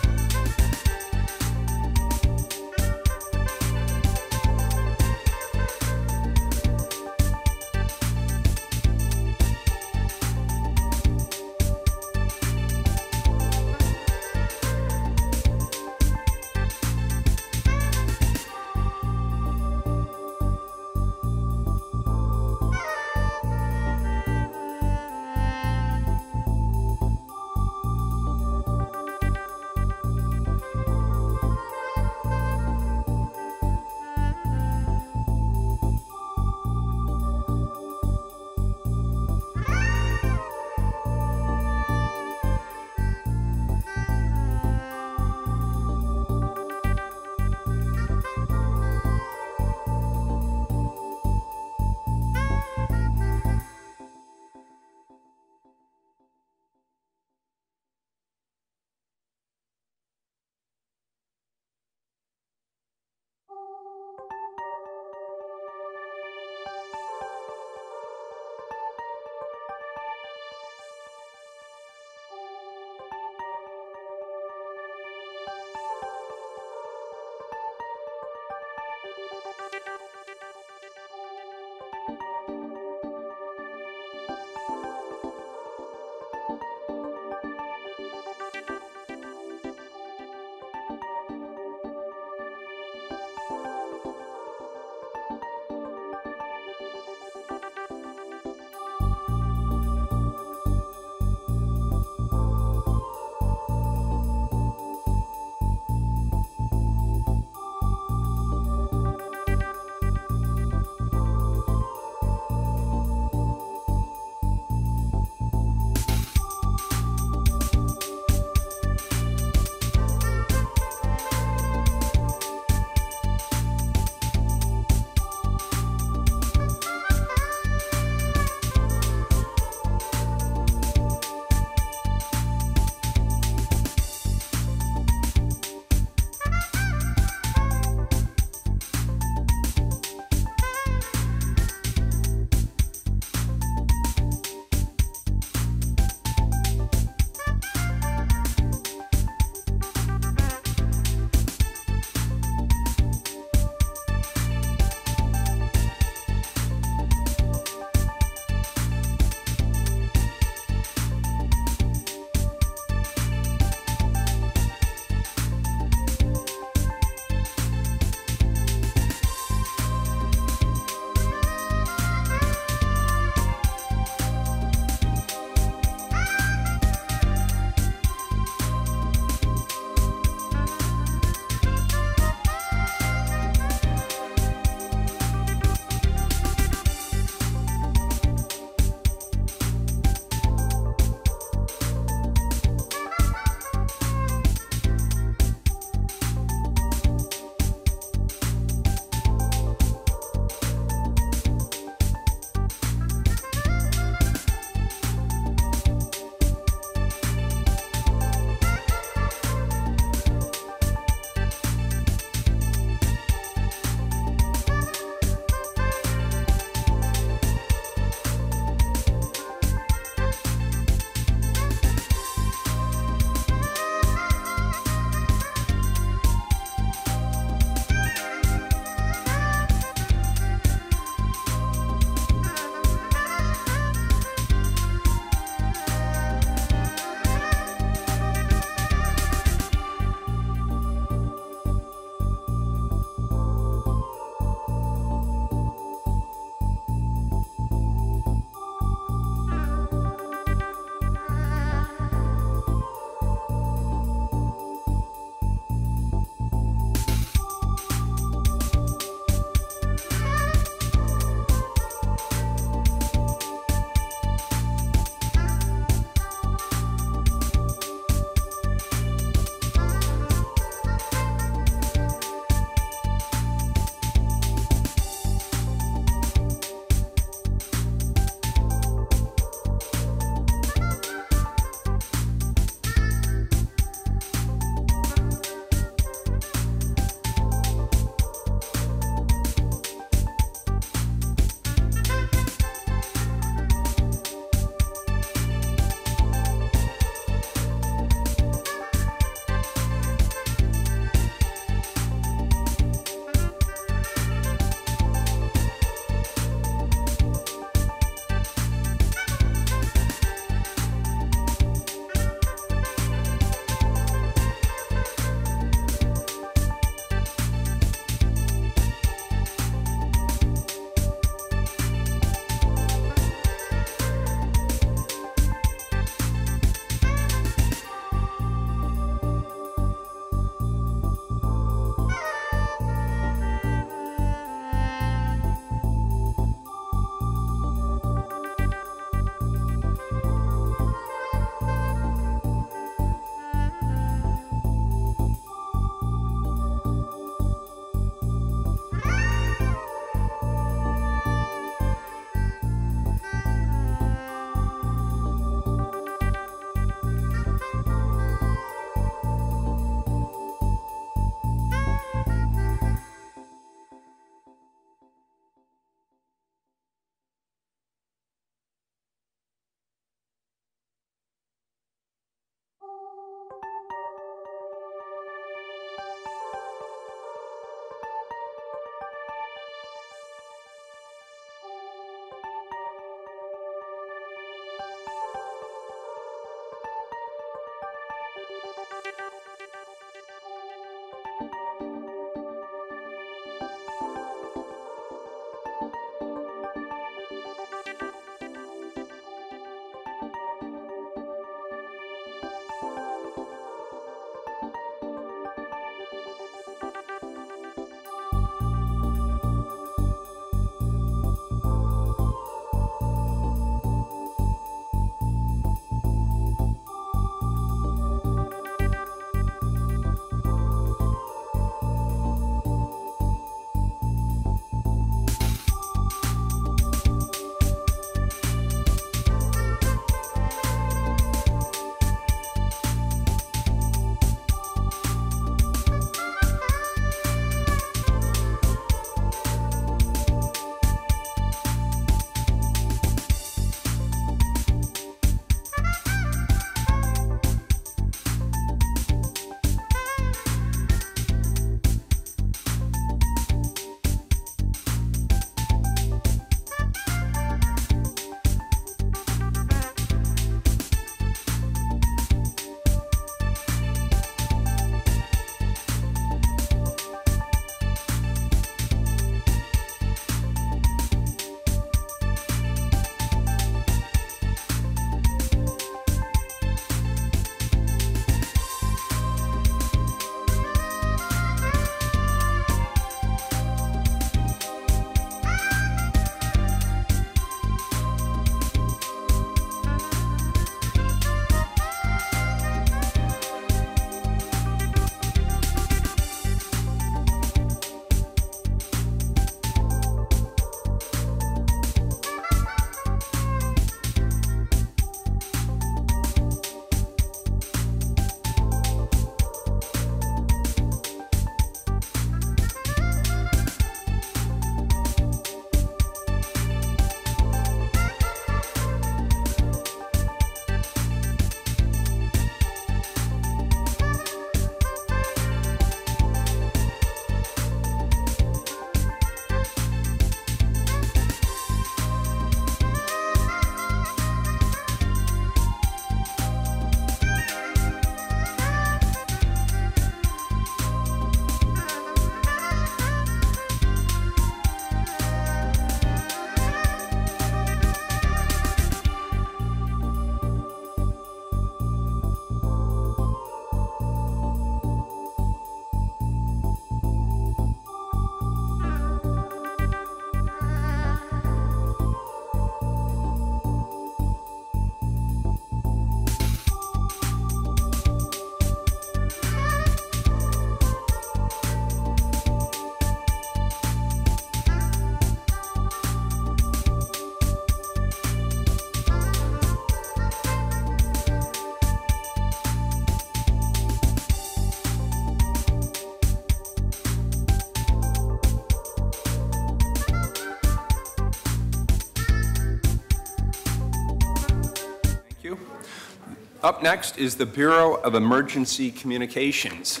Up next is the Bureau of Emergency Communications.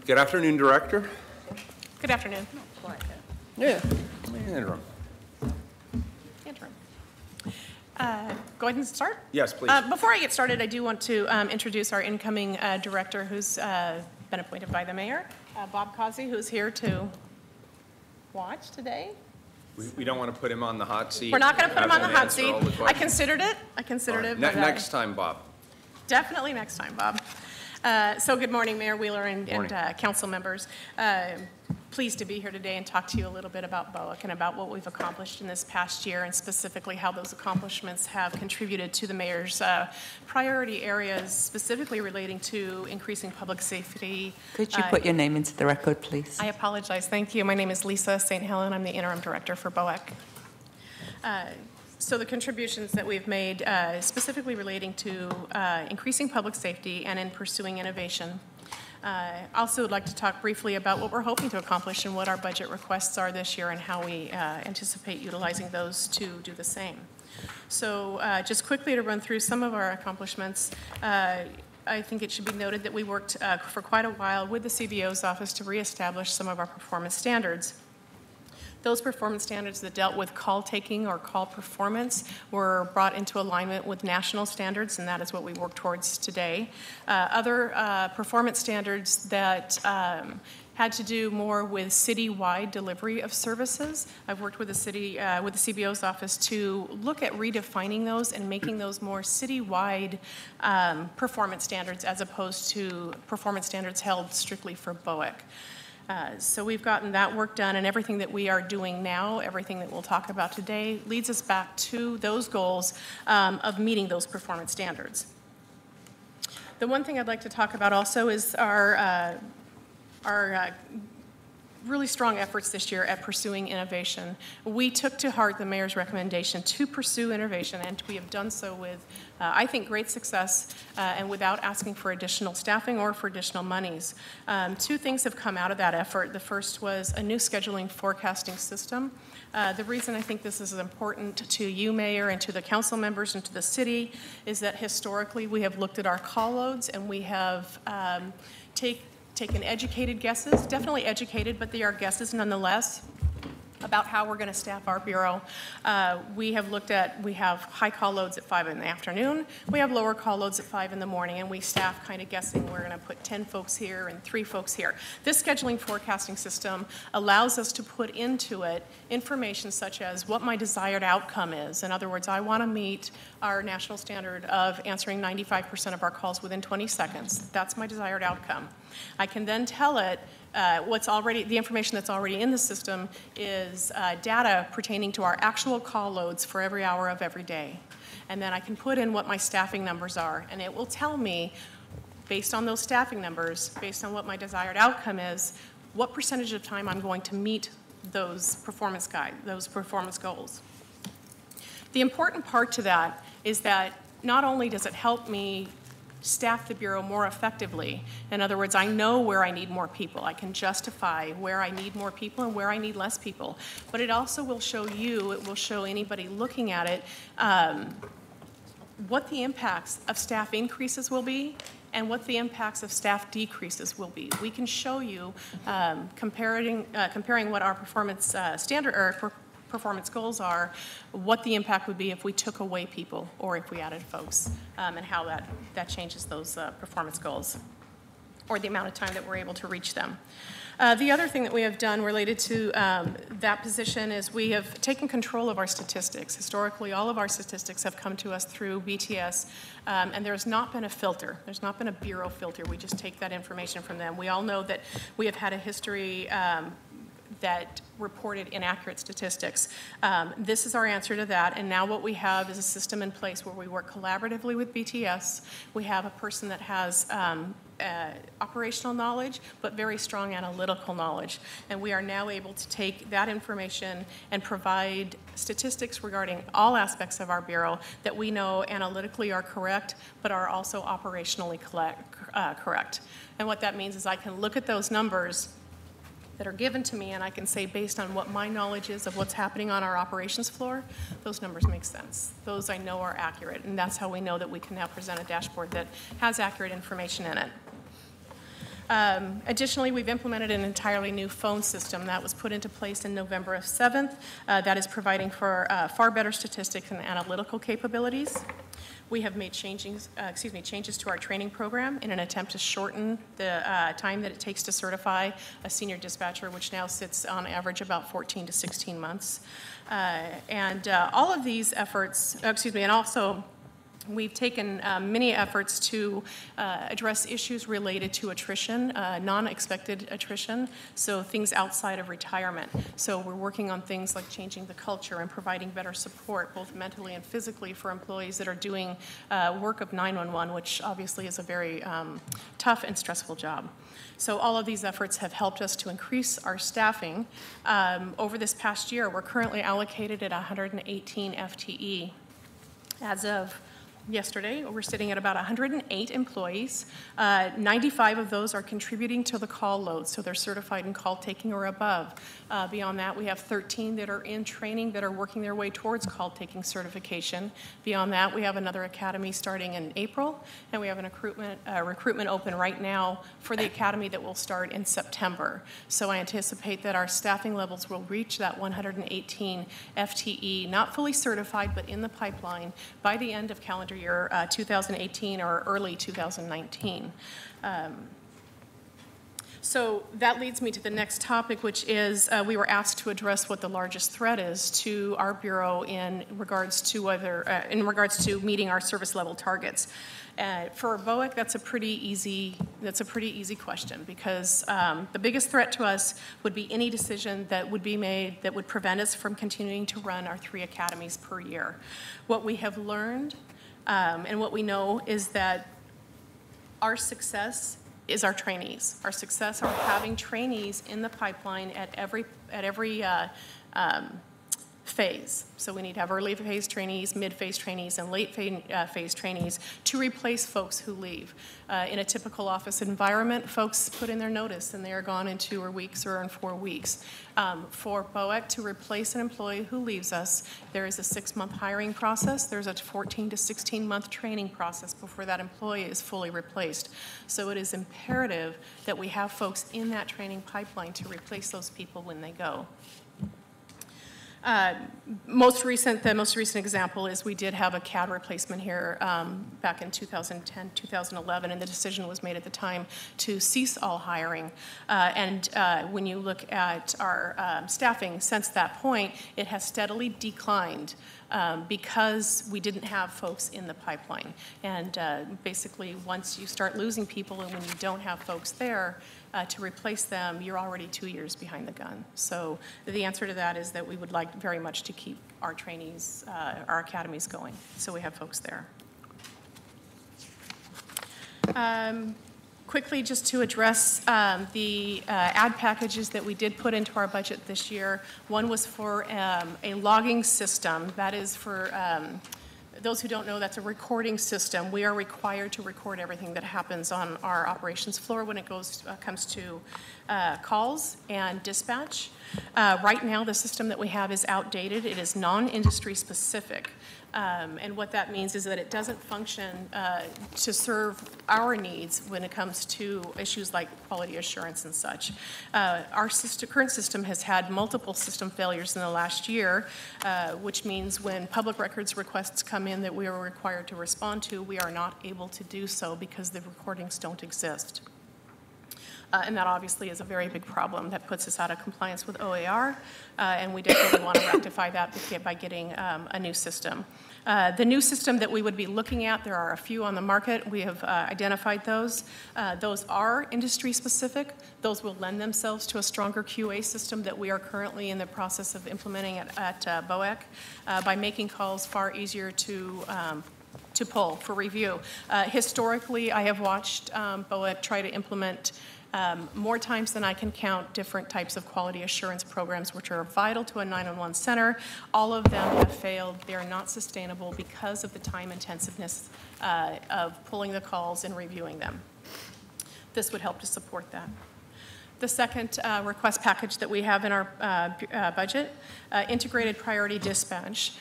Good afternoon, Director. Good afternoon. Yeah. Interim. Go ahead and start? Yes, please. Before I get started, I do want to introduce our incoming director who's been appointed by the mayor, Bob Causey, who's here to watch today. We don't want to put him on the hot seat. We're not going to put him on the hot seat. I considered it. But, next time, Bob. Definitely next time, Bob. So good morning, Mayor Wheeler and council members. Pleased to be here today and talk to you a little bit about BOEC and about what we've accomplished in this past year, and specifically how those accomplishments have contributed to the mayor's priority areas, specifically relating to increasing public safety. Could you put your name into the record, please? I apologize. Thank you. My name is Lisa St. Helen. I'm the interim director for BOEC. So the contributions that we've made, specifically relating to increasing public safety and in pursuing innovation. Also would like to talk briefly about what we're hoping to accomplish and what our budget requests are this year and how we anticipate utilizing those to do the same. So just quickly to run through some of our accomplishments, I think it should be noted that we worked for quite a while with the CBO's office to reestablish some of our performance standards. Those performance standards that dealt with call taking or call performance were brought into alignment with national standards, and that is what we work towards today. Other performance standards that had to do more with citywide delivery of services. I've worked with the city, with the CBO's office to look at redefining those and making those more citywide performance standards as opposed to performance standards held strictly for BOEC. So we've gotten that work done, and everything that we are doing now, everything that we'll talk about today, leads us back to those goals of meeting those performance standards. The one thing I'd like to talk about also is our really strong efforts this year at pursuing innovation. We took to heart the mayor's recommendation to pursue innovation, and we have done so with, I think, great success and without asking for additional staffing or for additional monies. Two things have come out of that effort. The first was a new scheduling forecasting system. The reason I think this is important to you, Mayor, and to the council members and to the city is that historically we have looked at our call loads and we have taken educated guesses, definitely educated, but they are guesses nonetheless, about how we're going to staff our bureau. We have high call loads at 5 in the afternoon, we have lower call loads at 5 in the morning, and we staff kind of guessing we're going to put 10 folks here and 3 folks here. This scheduling forecasting system allows us to put into it information such as what my desired outcome is. In other words, I want to meet our national standard of answering 95% of our calls within 20 seconds. That's my desired outcome. I can then tell it the information that's already in the system is data pertaining to our actual call loads for every hour of every day. And then I can put in what my staffing numbers are, and it will tell me, based on those staffing numbers, based on what my desired outcome is, what percentage of time I'm going to meet those performance goals. The important part to that is that not only does it help me staff the bureau more effectively. In other words, I know where I need more people. I can justify where I need more people and where I need less people. But it also will show you, it will show anybody looking at it, what the impacts of staff increases will be and what the impacts of staff decreases will be. We can show you, comparing what our performance standard or performance goals are, what the impact would be if we took away people or if we added folks, and how that changes those performance goals or the amount of time that we're able to reach them. The other thing that we have done related to that position is we have taken control of our statistics. Historically, all of our statistics have come to us through BTS, and there's not been a filter. There's not been a bureau filter. We just take that information from them. We all know that we have had a history that reported inaccurate statistics. This is our answer to that, and now what we have is a system in place where we work collaboratively with BTS. We have a person that has operational knowledge, but very strong analytical knowledge, and we are now able to take that information and provide statistics regarding all aspects of our bureau that we know analytically are correct, but are also operationally correct. And what that means is I can look at those numbers that are given to me, and I can say based on what my knowledge is of what's happening on our operations floor, those numbers make sense. Those I know are accurate, and that's how we know that we can now present a dashboard that has accurate information in it. Additionally, we've implemented an entirely new phone system that was put into place in November 7th that is providing for far better statistics and analytical capabilities. We have made changes to our training program in an attempt to shorten the time that it takes to certify a senior dispatcher, which now sits on average about 14 to 16 months. All of these efforts, and also we've taken many efforts to address issues related to attrition, non-expected attrition, so things outside of retirement. So we're working on things like changing the culture and providing better support, both mentally and physically, for employees that are doing work of 911, which obviously is a very tough and stressful job. So all of these efforts have helped us to increase our staffing. Over this past year, we're currently allocated at 118 FTE. As of yesterday, we're sitting at about 108 employees. 95 of those are contributing to the call load, so they're certified in call taking or above. Beyond that, we have 13 that are in training that are working their way towards call taking certification. Beyond that, we have another academy starting in April, and we have an recruitment open right now for the academy that will start in September. So I anticipate that our staffing levels will reach that 118 FTE, not fully certified, but in the pipeline by the end of calendar year 2018 or early 2019. So that leads me to the next topic, which is we were asked to address what the largest threat is to our bureau in regards to meeting our service level targets. For BOEC, that's a pretty easy question, because the biggest threat to us would be any decision that would be made that would prevent us from continuing to run our 3 academies per year. What we have learned and what we know is that our success is our trainees. Our success are having trainees in the pipeline at every phase. So we need to have early phase trainees, mid-phase trainees, and late phase trainees to replace folks who leave. In a typical office environment, folks put in their notice and they are gone in 2 weeks or in 4 weeks. For BOEC to replace an employee who leaves us, there is a 6-month hiring process. There's a 14 to 16-month training process before that employee is fully replaced. So it is imperative that we have folks in that training pipeline to replace those people when they go. The most recent example is we did have a CAD replacement here back in 2010, 2011, and the decision was made at the time to cease all hiring. When you look at our staffing since that point, it has steadily declined because we didn't have folks in the pipeline. And basically, once you start losing people and when you don't have folks there, to replace them, you're already 2 years behind the gun. So the answer to that is that we would like very much to keep our trainees, our academies going, so we have folks there. Quickly, just to address the ad packages that we did put into our budget this year. One was for a logging system. That is for those who don't know, that's a recording system. We are required to record everything that happens on our operations floor when it comes to calls and dispatch. Right now, the system that we have is outdated. It is non-industry specific. And what that means is that it doesn't function to serve our needs when it comes to issues like quality assurance and such. Our current system has had multiple system failures in the last year, which means when public records requests come in that we are required to respond to, we are not able to do so because the recordings don't exist. And that obviously is a very big problem that puts us out of compliance with OAR, and we definitely want to rectify that by getting a new system. The new system that we would be looking at, there are a few on the market. We have identified those. Those are industry specific. Those will lend themselves to a stronger QA system that we are currently in the process of implementing at BOEC by making calls far easier to pull for review. Historically, I have watched BOEC try to implement more times than I can count different types of quality assurance programs which are vital to a 911 center. All of them have failed. They are not sustainable because of the time intensiveness of pulling the calls and reviewing them. This would help to support that. The second request package that we have in our budget, integrated priority dispatch.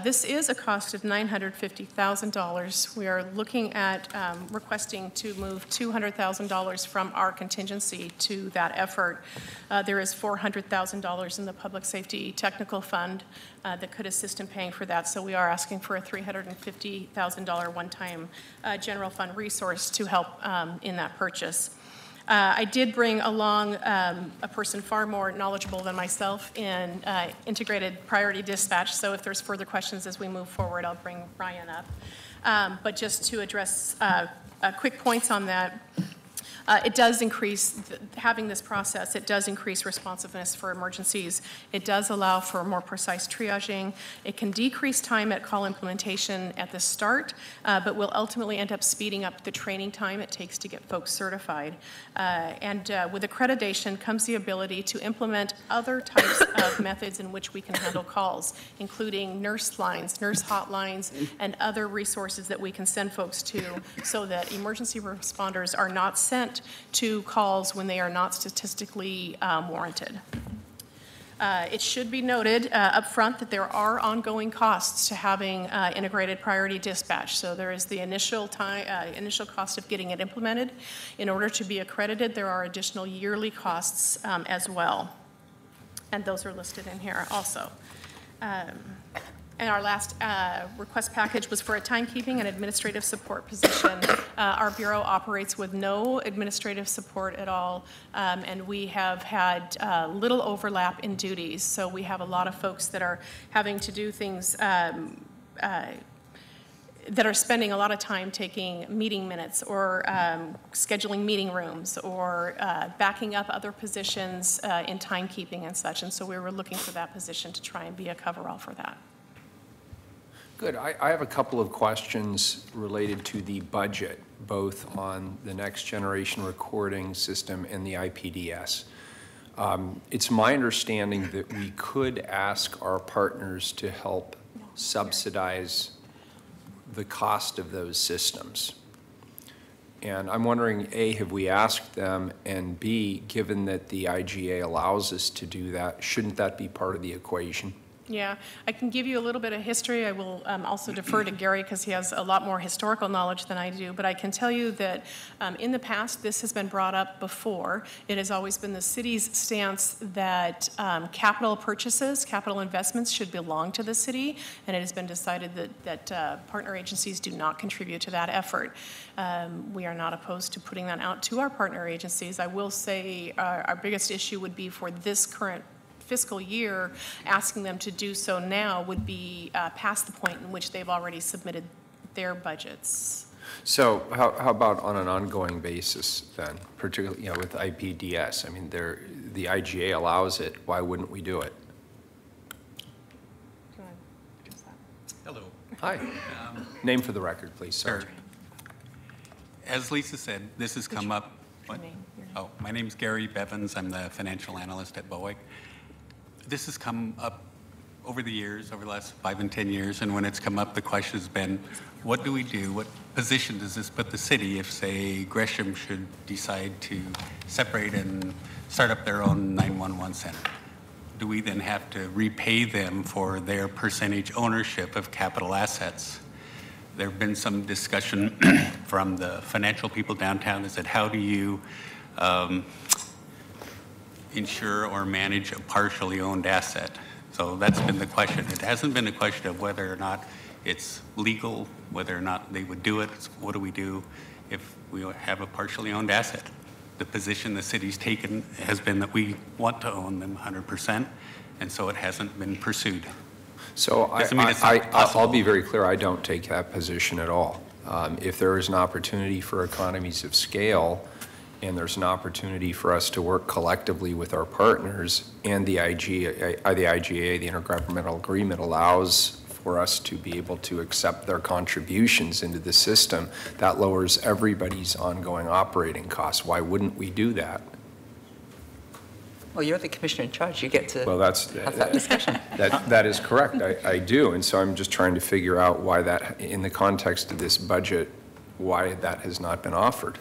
This is a cost of $950,000. We are looking at requesting to move $200,000 from our contingency to that effort. There is $400,000 in the Public Safety Technical Fund that could assist in paying for that. So we are asking for a $350,000 one-time general fund resource to help in that purchase. I did bring along a person far more knowledgeable than myself in integrated priority dispatch, so if there's further questions as we move forward, I'll bring Ryan up. But just to address quick points on that, it does increase, having this process, it does increase responsiveness for emergencies. It does allow for more precise triaging. It can decrease time at call implementation at the start, but will ultimately end up speeding up the training time it takes to get folks certified. And with accreditation comes the ability to implement other types of methods in which we can handle calls, including nurse lines, nurse hotlines, and other resources that we can send folks to so that emergency responders are not sent to calls when they are not statistically warranted. It should be noted up front that there are ongoing costs to having integrated priority dispatch. So there is the initial cost of getting it implemented. In order to be accredited, there are additional yearly costs as well. And those are listed in here also. And our last request package was for a timekeeping and administrative support position. Our Bureau operates with no administrative support at all, and we have had little overlap in duties. So we have a lot of folks that are having to do things that are spending a lot of time taking meeting minutes or scheduling meeting rooms or backing up other positions in timekeeping and such. And so we were looking for that position to try and be a coverall for that. Good. I have a couple of questions related to the budget, both on the next generation recording system and the IPDS. It's my understanding that we could ask our partners to help subsidize the cost of those systems. And I'm wondering, A, have we asked them, and B, given that the IGA allows us to do that, shouldn't that be part of the equation? Yeah, I can give you a little bit of history. I will also defer to Gary because he has a lot more historical knowledge than I do. But I can tell you that in the past, this has been brought up before. It has always been the city's stance that capital purchases, capital investments should belong to the city. And it has been decided that partner agencies do not contribute to that effort. We are not opposed to putting that out to our partner agencies. I will say our biggest issue would be for this current fiscal year, asking them to do so now would be past the point in which they've already submitted their budgets. So how about on an ongoing basis then, particularly with IPDS? I mean, the IGA allows it. Why wouldn't we do it? Hello. Hi. Name for the record, please. Sorry. Sure. As Lisa said, this has come up. What? Oh, my name's Gary Bevins. I'm the financial analyst at BOEC. This has come up over the years, over the last 5 and 10 years, and when it's come up, the question has been, what do we do? What position does this put the city if, say, Gresham should decide to separate and start up their own 911 center? Do we then have to repay them for their percentage ownership of capital assets? There have been some discussion from the financial people downtown that said, how do you insure or manage a partially owned asset? So that's been the question. It hasn't been a question of whether or not it's legal, whether or not they would do it. It's what do we do if we have a partially owned asset? The position the city's taken has been that we want to own them 100%, and so it hasn't been pursued. So I'll be very clear, I don't take that position at all. If there is an opportunity for economies of scale, and there's an opportunity for us to work collectively with our partners, and the IGA, the Intergovernmental Agreement, allows for us to be able to accept their contributions into the system, that lowers everybody's ongoing operating costs. Why wouldn't we do that? Well, you're the commissioner in charge. You get to have that discussion. That is correct. I do. And so I'm just trying to figure out why that, in the context of this budget, why that has not been offered.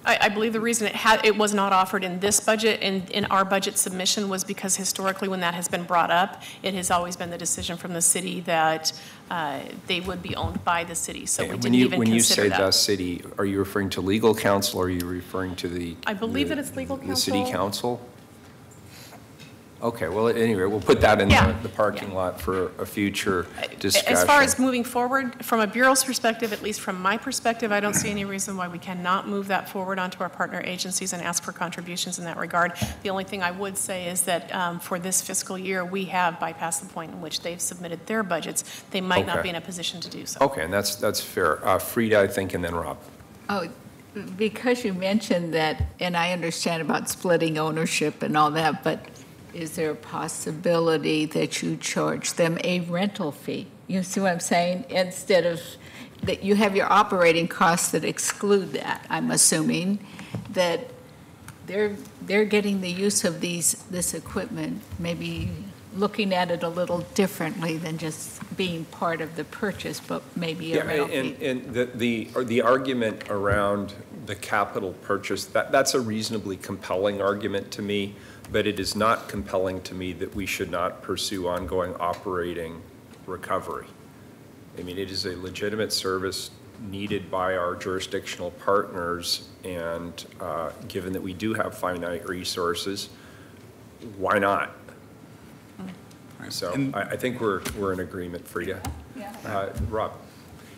I believe the reason it was not offered in this budget, in our budget submission, was because historically when that has been brought up, it has always been the decision from the city that they would be owned by the city, so we didn't even consider that. When you say the city, are you referring to legal counsel, or are you referring to the? I believe that it's legal counsel. The city council? Okay, well, anyway, we'll put that in the parking lot for a future discussion. As far as moving forward, from a Bureau's perspective, at least from my perspective, I don't see any reason why we cannot move that forward onto our partner agencies and ask for contributions in that regard. The only thing I would say is that for this fiscal year, we have bypassed the point in which they've submitted their budgets. They might not be in a position to do so. Okay, and that's fair. Frida, I think, and then Rob. Oh, because you mentioned that, and I understand about splitting ownership and all that, but is there a possibility that you charge them a rental fee? You see what I'm saying? Instead of that, you have your operating costs that exclude that. I'm assuming that they're getting the use of this equipment, maybe looking at it a little differently than just being part of the purchase, but maybe a rental fee. And the argument around the capital purchase, that's a reasonably compelling argument to me. But it is not compelling to me that we should not pursue ongoing operating recovery. I mean, it is a legitimate service needed by our jurisdictional partners, and given that we do have finite resources, why not? So I think we're in agreement, Frida. Rob.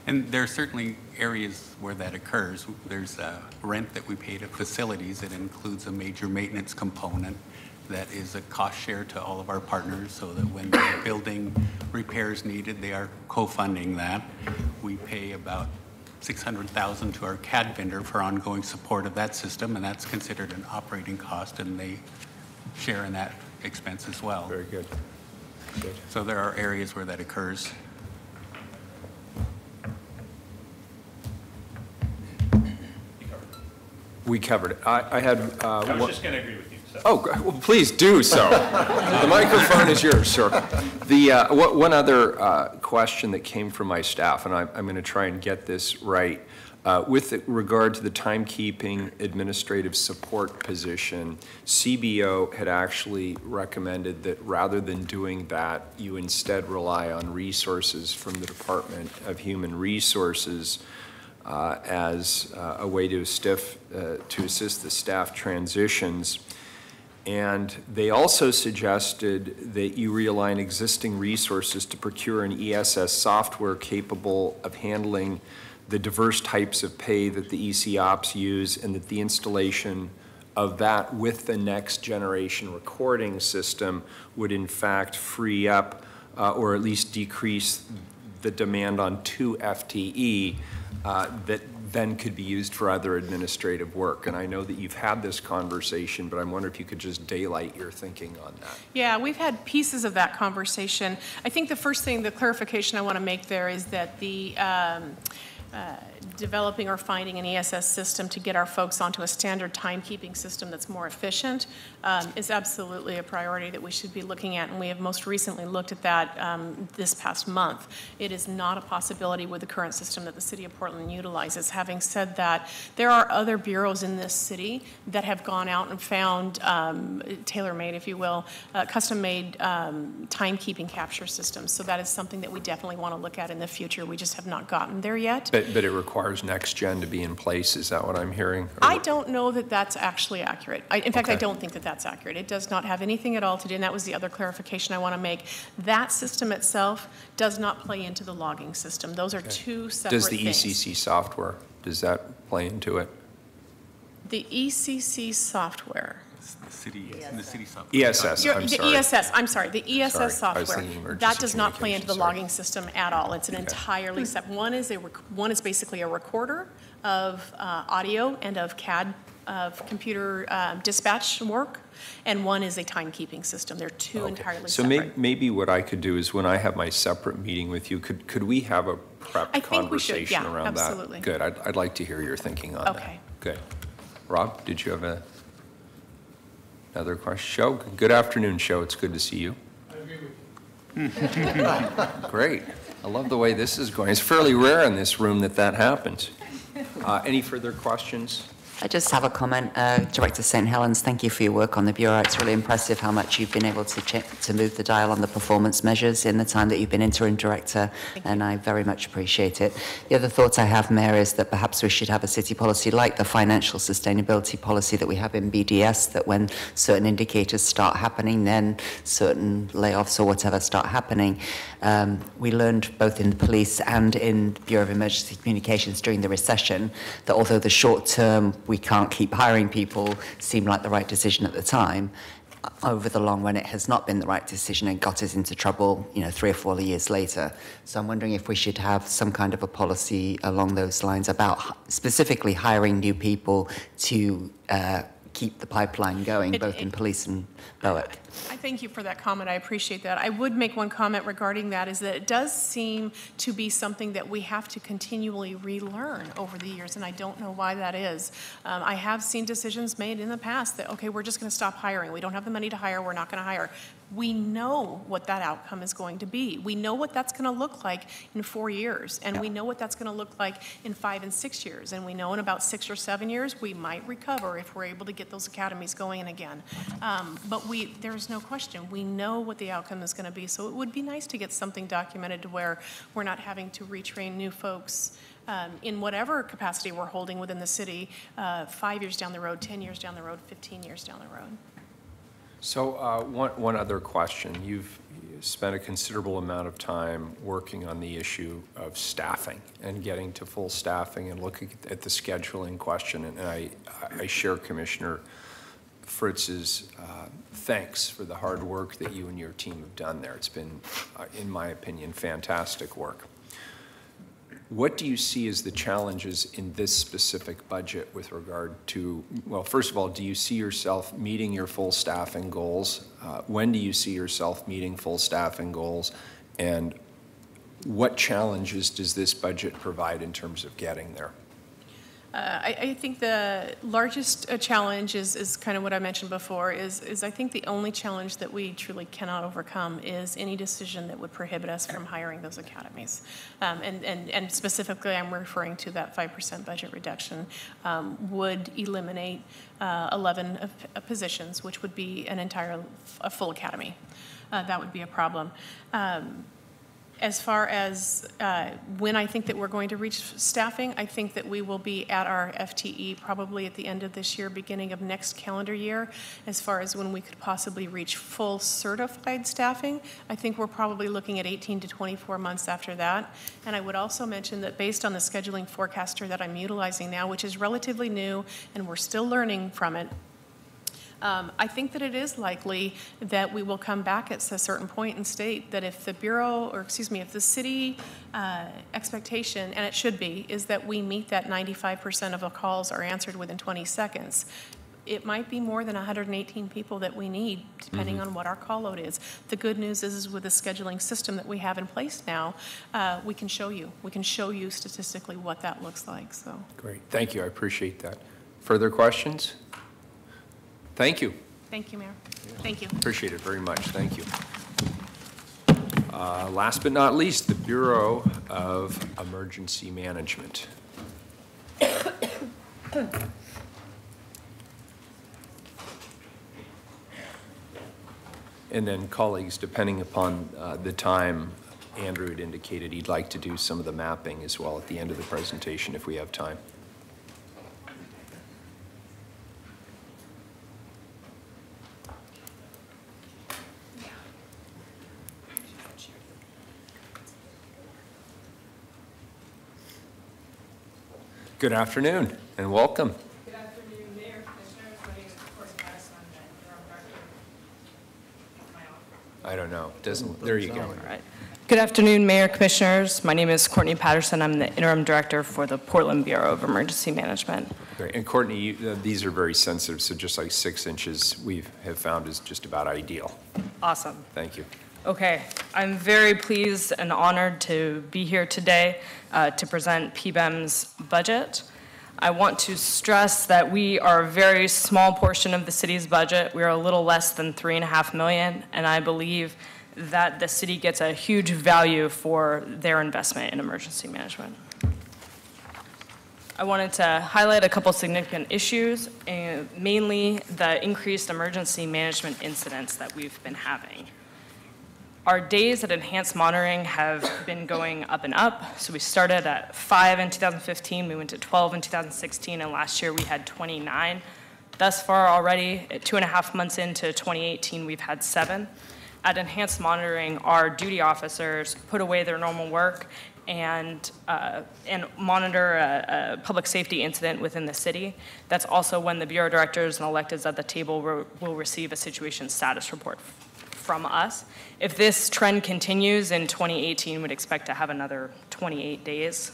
And there are certainly areas where that occurs. There's rent that we pay to facilities that includes a major maintenance component that is a cost share to all of our partners, so that when the building repairs needed, they are co-funding that. We pay about $600,000 to our CAD vendor for ongoing support of that system, and that's considered an operating cost, and they share in that expense as well. Very good. So there are areas where that occurs. We covered it. I had. I was just going to agree with you. So. Oh, well, please do so. The microphone is yours, sir. One other question that came from my staff, and I'm going to try and get this right. With regard to the timekeeping administrative support position, CBO had actually recommended that rather than doing that, you instead rely on resources from the Department of Human Resources as a way to assist the staff transitions. And they also suggested that you realign existing resources to procure an ESS software capable of handling the diverse types of pay that the EC Ops use, and that the installation of that with the next generation recording system would in fact free up or at least decrease the demand on 2 FTE that then could be used for other administrative work. And I know that you've had this conversation, but I wonder if you could just daylight your thinking on that. Yeah, we've had pieces of that conversation. I think the first thing, the clarification I want to make there is that the developing or finding an ESS system to get our folks onto a standard timekeeping system that's more efficient is absolutely a priority that we should be looking at, and we have most recently looked at that this past month. It is not a possibility with the current system that the City of Portland utilizes. Having said that, there are other bureaus in this city that have gone out and found tailor-made, if you will, custom-made timekeeping capture systems. So that is something that we definitely want to look at in the future. We just have not gotten there yet. But it requires next gen to be in place, is that what I'm hearing? I don't know that that's actually accurate. In fact, I don't think that that's accurate. It does not have anything at all to do, and that was the other clarification I want to make. That system itself does not play into the logging system. Those are two separate things. Does the ECC software, does that play into it? The ECC software. The city software. ESS, I'm sorry. The ESS, I'm sorry, the ESS software. That does not play into the sorry. logging system at all. It's an entirely separate, one is basically a recorder of audio and of CAD, of computer dispatch work, and one is a timekeeping system. They're two entirely separate. So maybe what I could do is when I have my separate meeting with you, could we have a prep conversation around absolutely. that? Good, I'd like to hear your thinking on that. Okay. Good. Rob, did you have another question? Show, good afternoon, Show. It's good to see you. I agree with you. Great. I love the way this is going. It's fairly rare in this room that happens. Any further questions I just have a comment. Director St. Helens, thank you for your work on the Bureau. It's really impressive how much you've been able to move the dial on the performance measures in the time that you've been interim director, and I very much appreciate it. The other thought I have, Mayor, is that perhaps we should have a city policy like the financial sustainability policy that we have in BDS, that when certain indicators start happening, then certain layoffs or whatever start happening. We learned both in the police and in Bureau of Emergency Communications during the recession that although the short term we can't keep hiring people seemed like the right decision at the time, over the long run it has not been the right decision and got us into trouble, 3 or 4 years later. So I'm wondering if we should have some kind of a policy along those lines about specifically hiring new people to keep the pipeline going, both in police and BOEC. I thank you for that comment. I appreciate that. I would make one comment regarding that, is that it does seem to be something that we have to continually relearn over the years, and I don't know why that is. I have seen decisions made in the past that, okay, we're just going to stop hiring. We don't have the money to hire. We're not going to hire. We know what that outcome is going to be. We know what that's going to look like in 4 years, and we know what that's going to look like in 5 and 6 years, and we know in about 6 or 7 years we might recover if we're able to get those academies going again. But there's no question. We know what the outcome is going to be, so it would be nice to get something documented to where we're not having to retrain new folks in whatever capacity we're holding within the city 5 years down the road, 10 years down the road, 15 years down the road. So one other question. You've spent a considerable amount of time working on the issue of staffing and getting to full staffing and looking at the scheduling question. And I share Commissioner Fritz's thanks for the hard work that you and your team have done there. It's been, in my opinion, fantastic work. What do you see as the challenges in this specific budget with regard to, well, first of all, do you see yourself meeting your full staffing goals? When do you see yourself meeting full staffing goals? And what challenges does this budget provide in terms of getting there? I think the largest challenge is kind of what I mentioned before, is I think the only challenge that we truly cannot overcome is any decision that would prohibit us from hiring those academies. And specifically, I'm referring to that 5% budget reduction would eliminate 11 positions, which would be a full academy. That would be a problem. As far as when I think that we're going to reach staffing, I think that we will be at our FTE probably at the end of this year, beginning of next calendar year. As far as when we could possibly reach full certified staffing, I think we're probably looking at 18 to 24 months after that. And I would also mention that based on the scheduling forecaster that I'm utilizing now, which is relatively new and we're still learning from it, I think that it is likely that we will come back at a certain point and state that if the Bureau, or excuse me, if the city expectation, and it should be, is that we meet that 95% of the calls are answered within 20 seconds. It might be more than 118 people that we need, depending on what our call load is. The good news is with the scheduling system that we have in place now, we can show you. We can show you statistically what that looks like. So great. Thank you. I appreciate that. Further questions? Thank you. Thank you, Mayor. Thank you. Appreciate it very much. Thank you. Last but not least, the Bureau of Emergency Management. And then colleagues, depending upon the time, Andrew had indicated he'd like to do some of the mapping as well at the end of the presentation if we have time. Good afternoon and welcome. Good afternoon, Mayor, Commissioners. My name is Courtney Patterson. I'm the interim director. I don't know. Doesn't. There you go. All right. Good afternoon, Mayor, Commissioners. My name is Courtney Patterson. I'm the interim director for the Portland Bureau of Emergency Management. Great. And Courtney, these are very sensitive, so just like 6 inches we have found is just about ideal. Awesome. Thank you. Okay, I'm very pleased and honored to be here today to present PBEM's budget. I want to stress that we are a very small portion of the city's budget. We are a little less than $3.5 million, and I believe that the city gets a huge value for their investment in emergency management. I wanted to highlight a couple significant issues, and mainly the increased emergency management incidents that we've been having. Our days at enhanced monitoring have been going up and up. So we started at 5 in 2015, we went to 12 in 2016, and last year we had 29. Thus far already, at 2.5 months into 2018, we've had 7. At enhanced monitoring, our duty officers put away their normal work and monitor a public safety incident within the city. That's also when the bureau directors and electeds at the table will receive a situation status report from us. If this trend continues in 2018, we'd expect to have another 28 days.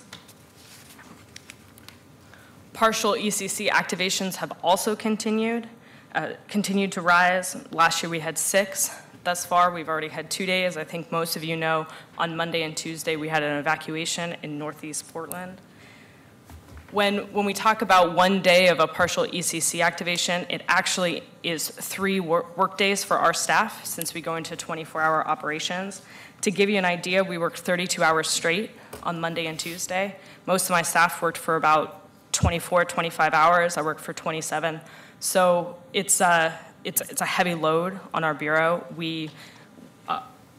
Partial ECC activations have also continued to rise. Last year we had 6. Thus far, we've already had 2 days. I think most of you know on Monday and Tuesday we had an evacuation in Northeast Portland. When we talk about 1 day of a partial ECC activation, it actually is 3 work days for our staff since we go into 24-hour operations. To give you an idea, we worked 32 hours straight on Monday and Tuesday. Most of my staff worked for about 24, 25 hours. I worked for 27. So it's a heavy load on our bureau.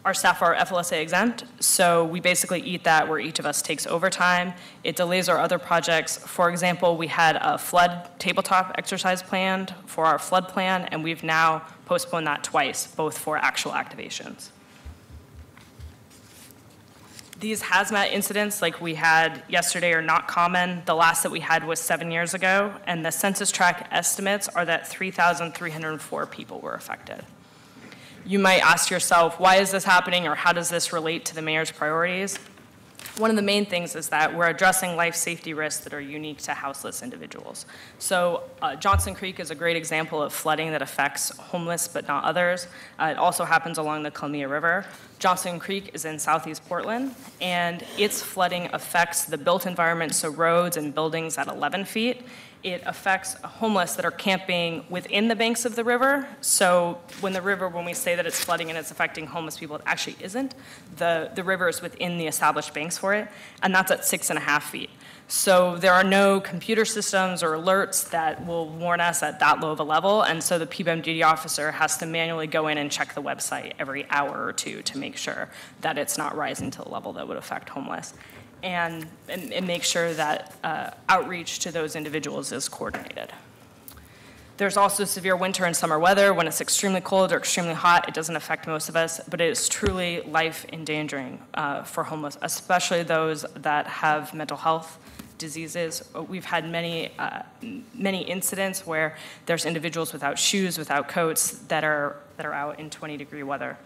Our staff are FLSA exempt, so we basically eat that where each of us takes overtime. It delays our other projects. For example, we had a flood tabletop exercise planned for our flood plan, and we've now postponed that twice, both for actual activations. These hazmat incidents like we had yesterday are not common. The last that we had was 7 years ago, and the census tract estimates are that 3,304 people were affected. You might ask yourself, why is this happening, or how does this relate to the mayor's priorities? One of the main things is that we're addressing life safety risks that are unique to houseless individuals. So Johnson Creek is a great example of flooding that affects homeless but not others. It also happens along the Columbia River. Johnson Creek is in southeast Portland, and its flooding affects the built environment, so roads and buildings at 11 feet. It affects homeless that are camping within the banks of the river. So when we say that it's flooding and it's affecting homeless people, it actually isn't. The river is within the established banks for it, and that's at 6.5 feet. So there are no computer systems or alerts that will warn us at that low of a level, and so the PBEM duty officer has to manually go in and check the website every hour or two to make sure that it's not rising to the level that would affect homeless. And make sure that outreach to those individuals is coordinated. There's also severe winter and summer weather. When it's extremely cold or extremely hot, it doesn't affect most of us, but it is truly life-endangering for homeless, especially those that have mental health diseases. We've had many incidents where there's individuals without shoes, without coats, that are out in 20-degree weather.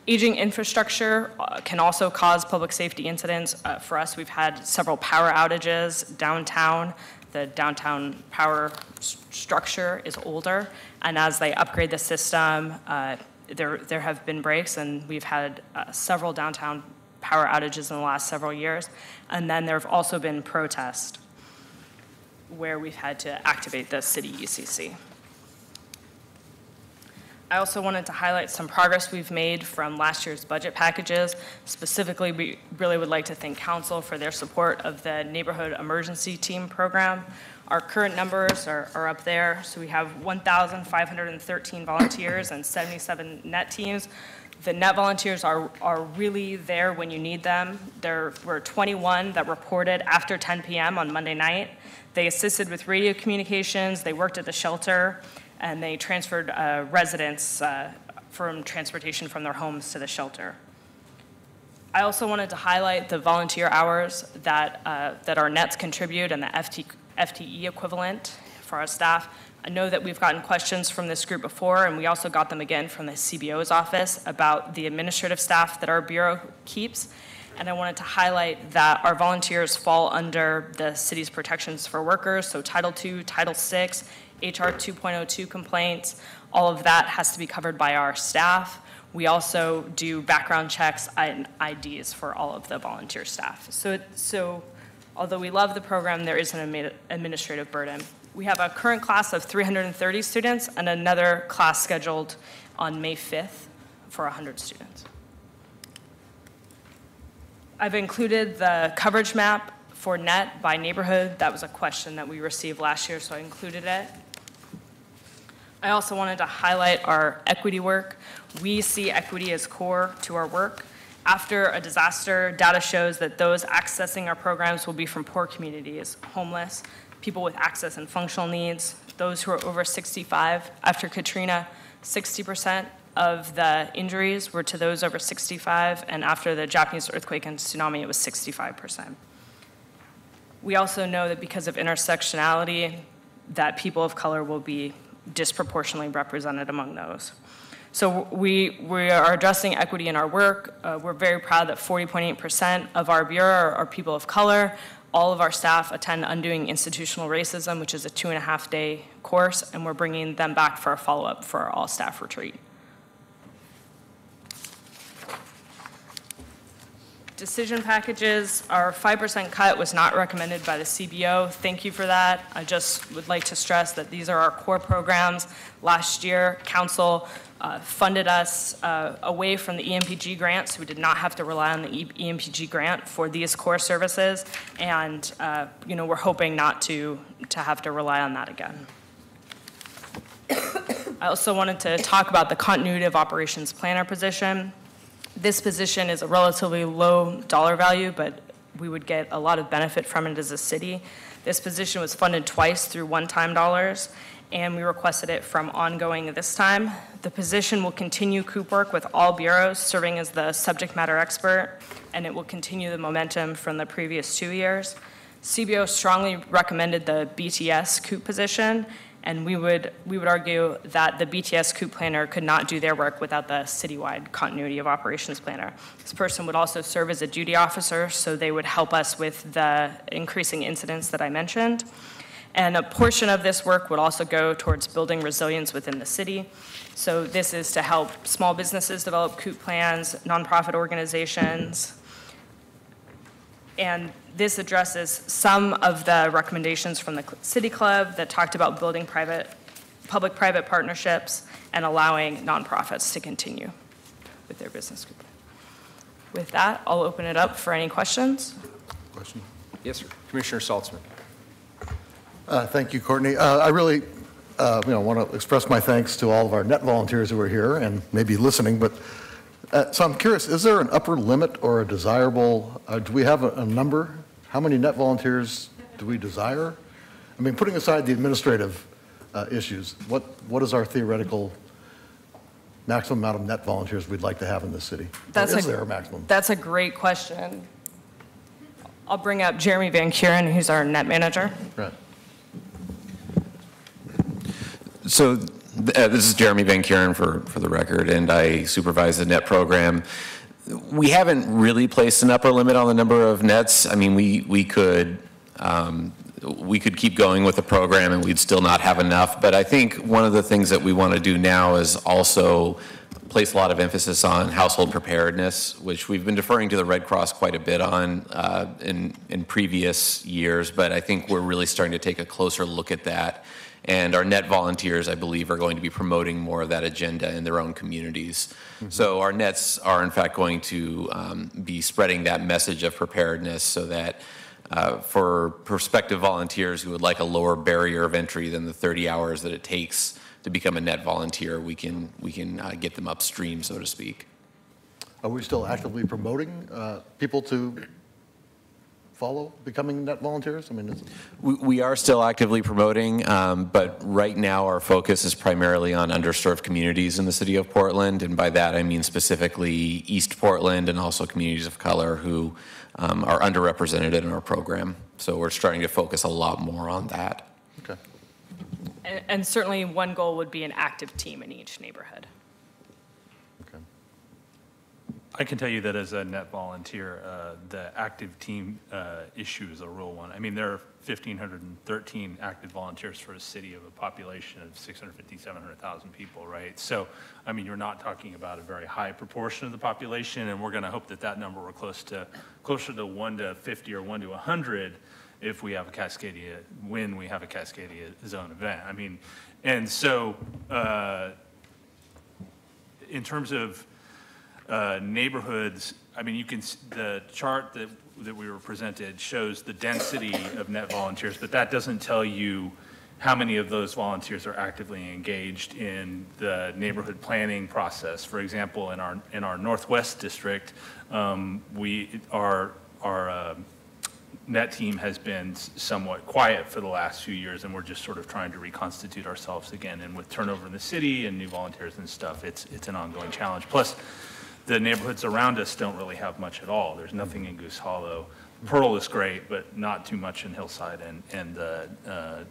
Aging infrastructure can also cause public safety incidents. For us, we've had several power outages downtown. The downtown power structure is older, and as they upgrade the system, there have been breaks, and we've had several downtown power outages in the last several years. And then there have also been protests where we've had to activate the city ECC. I also wanted to highlight some progress we've made from last year's budget packages. Specifically, we really would like to thank Council for their support of the Neighborhood Emergency Team Program. Our current numbers are up there. So we have 1,513 volunteers and 77 net teams. The net volunteers are really there when you need them. There were 21 that reported after 10 p.m. on Monday night. They assisted with radio communications, they worked at the shelter, and they transferred residents from transportation from their homes to the shelter. I also wanted to highlight the volunteer hours that our nets contribute and the FTE equivalent for our staff. I know that we've gotten questions from this group before, and we also got them again from the CBO's office about the administrative staff that our bureau keeps. And I wanted to highlight that our volunteers fall under the city's protections for workers, so Title II, Title VI, HR 2.02 complaints, all of that has to be covered by our staff. We also do background checks and IDs for all of the volunteer staff. So although we love the program, there is an administrative burden. We have a current class of 330 students and another class scheduled on May 5th for 100 students. I've included the coverage map For net by neighborhood, that was a question that we received last year, so I included it. I also wanted to highlight our equity work. We see equity as core to our work. After a disaster, data shows that those accessing our programs will be from poor communities, homeless, people with access and functional needs, those who are over 65. After Katrina, 60% of the injuries were to those over 65, and after the Japanese earthquake and tsunami, it was 65%. We also know that because of intersectionality, that people of color will be disproportionately represented among those. So we are addressing equity in our work. We're very proud that 40.8% of our bureau are people of color. All of our staff attend Undoing Institutional Racism, which is a 2.5-day course, and we're bringing them back for a follow-up for our all-staff retreat. Decision packages, our 5% cut was not recommended by the CBO. Thank you for that. I just would like to stress that these are our core programs. Last year, council funded us away from the EMPG grant, so we did not have to rely on the EMPG grant for these core services, and we're hoping not to have to rely on that again. I also wanted to talk about the continuity of operations planner position. This position is a relatively low dollar value, but we would get a lot of benefit from it as a city. This position was funded twice through one-time dollars, and we requested it from ongoing this time. The position will continue COOP work with all bureaus, serving as the subject matter expert, and it will continue the momentum from the previous 2 years. CBO strongly recommended the BTS COOP position, and we would argue that the BTS COOP planner could not do their work without the citywide continuity of operations planner. This person would also serve as a duty officer, so they would help us with the increasing incidents that I mentioned. And a portion of this work would also go towards building resilience within the city. So this is to help small businesses develop COOP plans, nonprofit organizations, and this addresses some of the recommendations from the City Club that talked about building public-private partnerships and allowing nonprofits to continue with their business group. With that, I'll open it up for any questions. Question? Yes, sir. Commissioner Saltzman. Thank you, Courtney. I really want to express my thanks to all of our net volunteers who are here and maybe listening, but so I'm curious, is there an upper limit or a desirable, do we have a number? How many net volunteers do we desire? I mean, putting aside the administrative issues, what is our theoretical maximum amount of net volunteers we'd like to have in this city? Is there a maximum? That's a great question. I'll bring up Jeremy Van Kuren, who's our net manager. Right. So this is Jeremy Van Kuren for the record, and I supervise the net program. We haven't really placed an upper limit on the number of nets. I mean, we could keep going with the program and we'd still not have enough. But I think one of the things that we want to do now is also place a lot of emphasis on household preparedness, which we've been deferring to the Red Cross quite a bit on in previous years. But I think we're really starting to take a closer look at that. And our net volunteers, I believe, are going to be promoting more of that agenda in their own communities. Mm-hmm. So our nets are, in fact, going to be spreading that message of preparedness so that for prospective volunteers who would like a lower barrier of entry than the 30 hours that it takes to become a net volunteer, we can get them upstream, so to speak. Are we still actively promoting people to follow becoming net volunteers? I mean, we are still actively promoting, but right now our focus is primarily on underserved communities in the city of Portland, and by that I mean specifically East Portland and also communities of color who are underrepresented in our program. So we're starting to focus a lot more on that. Okay. And certainly one goal would be an active team in each neighborhood. I can tell you that as a net volunteer, the active team issue is a real one. I mean, there are 1,513 active volunteers for a city of a population of 650,000, 700,000 people, right? So, I mean, you're not talking about a very high proportion of the population, and we're going to hope that that number we're closer to 1 to 50 or 1 to 100 if we have a Cascadia, when we have a Cascadia zone event. I mean, and so in terms of neighborhoods, I mean, the chart that we were presented shows the density of net volunteers, but that doesn't tell you how many of those volunteers are actively engaged in the neighborhood planning process. For example, in our Northwest district, our net team has been somewhat quiet for the last few years, and we're just sort of trying to reconstitute ourselves again. And with turnover in the city and new volunteers and stuff, it's an ongoing challenge. Plus, the neighborhoods around us don't really have much at all. There's nothing in Goose Hollow. Pearl is great, but not too much in Hillside and the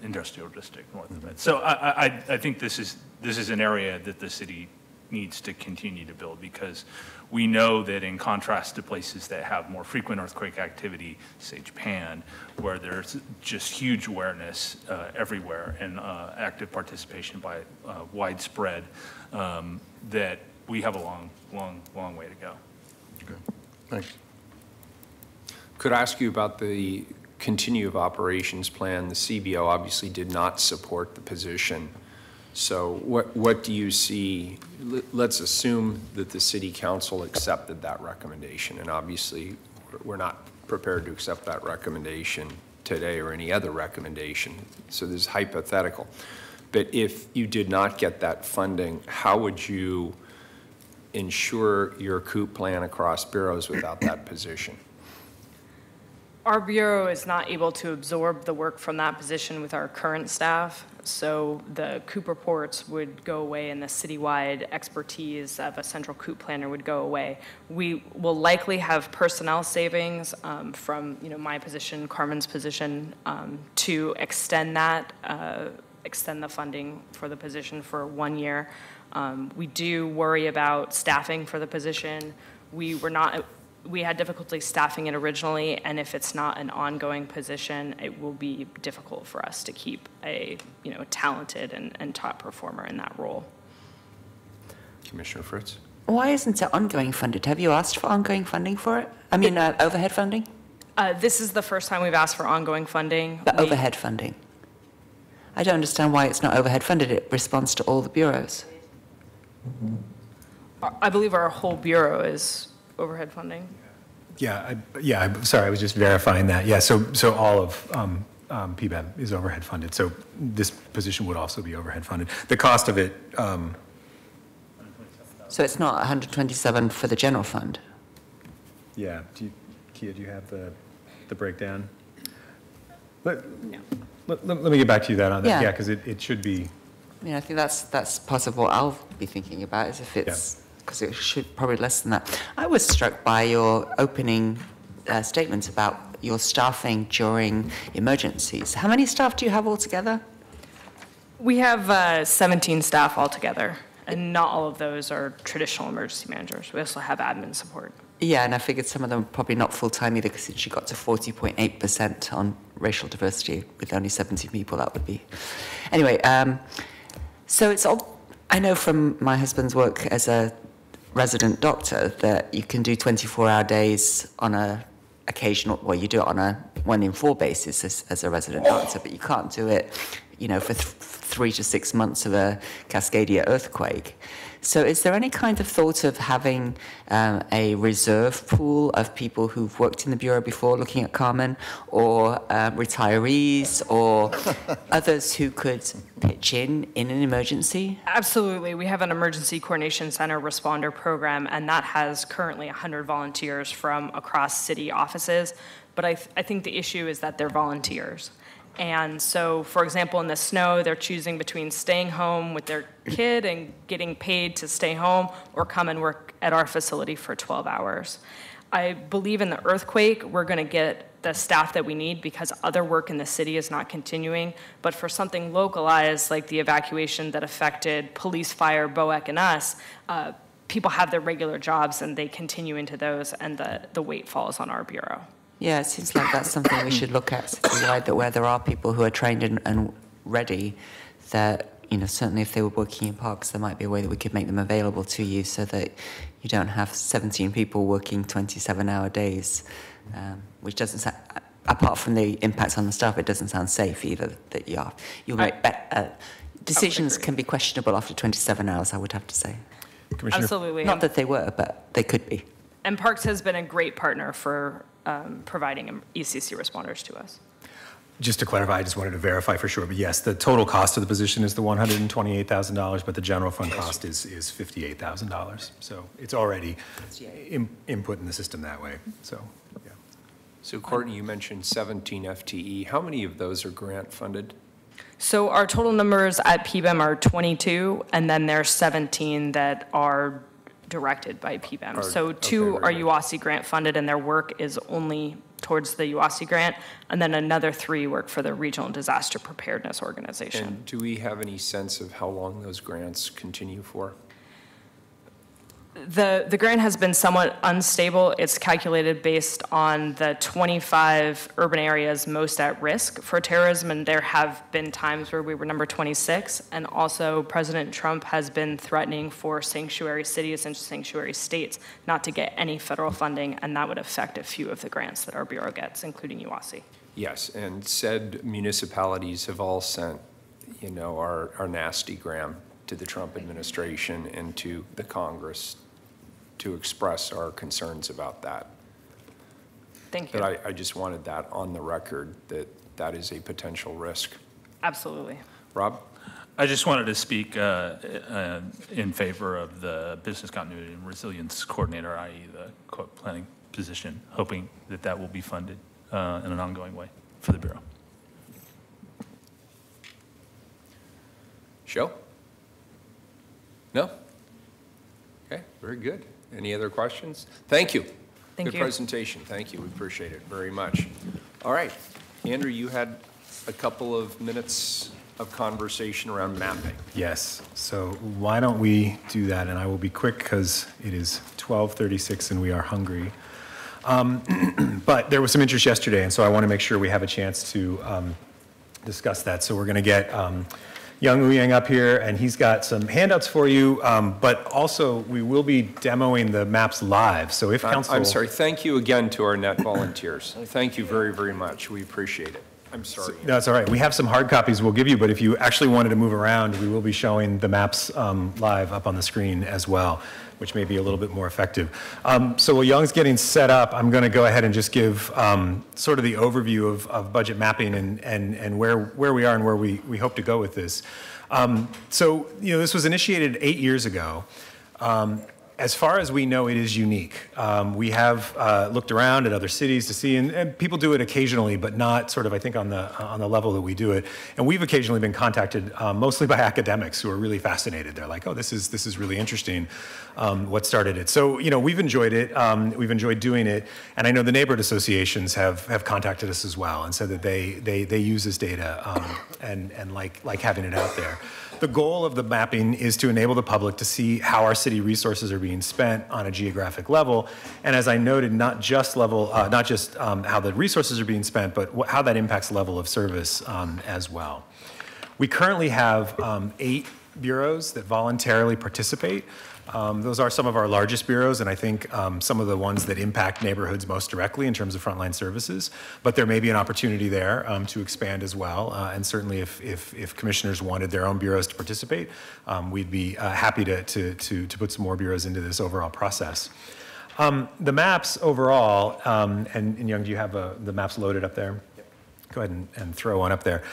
industrial district north of it. So I think this is an area that the city needs to continue to build, because we know that in contrast to places that have more frequent earthquake activity, say Japan, where there's just huge awareness everywhere and active participation by widespread, that we have a long way to go. Okay, thanks. Could I ask you about the continue of operations plan? The CBO obviously did not support the position. So what do you see? Let's assume that the city council accepted that recommendation, and obviously we're not prepared to accept that recommendation today or any other recommendation. So this is hypothetical. But if you did not get that funding, how would you ensure your COOP plan across bureaus without that position? Our bureau is not able to absorb the work from that position with our current staff, so the COOP reports would go away and the citywide expertise of a central COOP planner would go away. We will likely have personnel savings from my position, Carmen's position, to extend that, extend the funding for the position for 1 year. We do worry about staffing for the position. We had difficulty staffing it originally, and if it's not an ongoing position, it will be difficult for us to keep a talented and top performer in that role. Commissioner Fritz? Why isn't it ongoing funded? Have you asked for ongoing funding for it? I mean, overhead funding? This is the first time we've asked for ongoing funding. But overhead funding? I don't understand why it's not overhead funded. It responds to all the bureaus. I believe our whole bureau is overhead funding. I'm sorry, I was just verifying that. Yeah, so all of PBEM is overhead funded. So this position would also be overhead funded. The cost of it. So it's not 127 for the general fund? Yeah. Kia, do you have the breakdown? Let me get back to you on that. Yeah, because it should be. I mean, I think that's part of what I'll be thinking about, is if it's, because it should probably less than that. I was struck by your opening statements about your staffing during emergencies. How many staff do you have altogether? We have 17 staff altogether, and not all of those are traditional emergency managers. We also have admin support. Yeah, and I figured some of them are probably not full-time either, because since you got to 40.8% on racial diversity with only 17 people, that would be... Anyway, so it's all... I know from my husband's work as a resident doctor that you can do 24-hour days on a occasional... Well, you do it on a 1 in 4 basis as a resident doctor, but you can't do it, for 3 to 6 months of a Cascadia earthquake. So is there any kind of thought of having a reserve pool of people who've worked in the Bureau before, looking at Carmen, or retirees, or others who could pitch in an emergency? Absolutely. We have an emergency coordination center responder program, and that has currently 100 volunteers from across city offices. But I think the issue is that they're volunteers. And so, for example, in the snow, they're choosing between staying home with their kid and getting paid to stay home, or come and work at our facility for 12 hours. I believe in the earthquake, we're going to get the staff that we need because other work in the city is not continuing. But for something localized, like the evacuation that affected police, fire, BOEC, and us, people have their regular jobs and they continue into those, and the weight falls on our bureau. Yeah, it seems like that's something we should look at citywide, that where there are people who are trained and ready, that, certainly if they were working in parks, there might be a way that we could make them available to you so that you don't have 17 people working 27-hour days, which doesn't sound, apart from the impact on the staff, it doesn't sound safe either, that you'll make decisions can be questionable after 27 hours, I would have to say. Commissioner? Absolutely. Not that they were, but they could be. And Parks has been a great partner for providing ECC responders to us. Just to clarify, I just wanted to verify for sure, but yes, the total cost of the position is the $128,000, but the general fund cost is $58,000. So it's already input in the system that way, so, yeah. So Courtney, you mentioned 17 FTE. How many of those are grant funded? So our total numbers at PBEM are 22, and then there's 17 that are directed by PBEM. So two are UASI grant funded, and their work is only towards the UASI grant, and then another 3 work for the Regional Disaster Preparedness Organization. And do we have any sense of how long those grants continue for? The grant has been somewhat unstable. It's calculated based on the 25 urban areas most at risk for terrorism, and there have been times where we were number 26, and also President Trump has been threatening for sanctuary cities and sanctuary states not to get any federal funding, and that would affect a few of the grants that our Bureau gets, including UASI. Yes, and said municipalities have all sent, our nasty gram to the Trump administration and to the Congress to express our concerns about that. Thank you. But I just wanted that on the record, that is a potential risk. Absolutely. Rob? I just wanted to speak in favor of the Business Continuity and Resilience Coordinator, i.e. the planning position, hoping that that will be funded in an ongoing way for the Bureau. Show? No? Okay, very good. Any other questions? Thank you. Thank you. Good presentation. Thank you. We appreciate it very much. All right. Andrew, you had a couple of minutes of conversation around mapping. Yes, so why don't we do that? And I will be quick because it is 12:36 and we are hungry. But there was some interest yesterday, and so I want to make sure we have a chance to discuss that. So we're going to get Young Uyang up here, and he's got some handouts for you, but also we will be demoing the maps live. So if council... I'm sorry. Thank you again to our net volunteers. Thank you very, very much. We appreciate it. I'm sorry. No, it's all right. We have some hard copies we'll give you, but if you actually wanted to move around, we will be showing the maps live up on the screen as well, which may be a little bit more effective. So while Young's getting set up, I'm going to go ahead and just give sort of the overview of budget mapping and where we are and where we hope to go with this. So, this was initiated 8 years ago. As far as we know, it is unique. We have looked around at other cities to see, and people do it occasionally, but not sort of, I think, on the level that we do it. And we've occasionally been contacted, mostly by academics who are really fascinated. They're like, "Oh, this is really interesting. What started it?" So, we've enjoyed it. We've enjoyed doing it, and I know the neighborhood associations have contacted us as well and said that they use this data and like having it out there. The goal of the mapping is to enable the public to see how our city resources are being spent on a geographic level, and as I noted, not just how the resources are being spent, but how that impacts level of service as well. We currently have 8 bureaus that voluntarily participate. Those are some of our largest bureaus, and I think some of the ones that impact neighborhoods most directly in terms of frontline services. But there may be an opportunity there to expand as well. And certainly, if commissioners wanted their own bureaus to participate, we'd be happy to put some more bureaus into this overall process. The maps overall, and Young, do you have the maps loaded up there? Go ahead and throw one up there.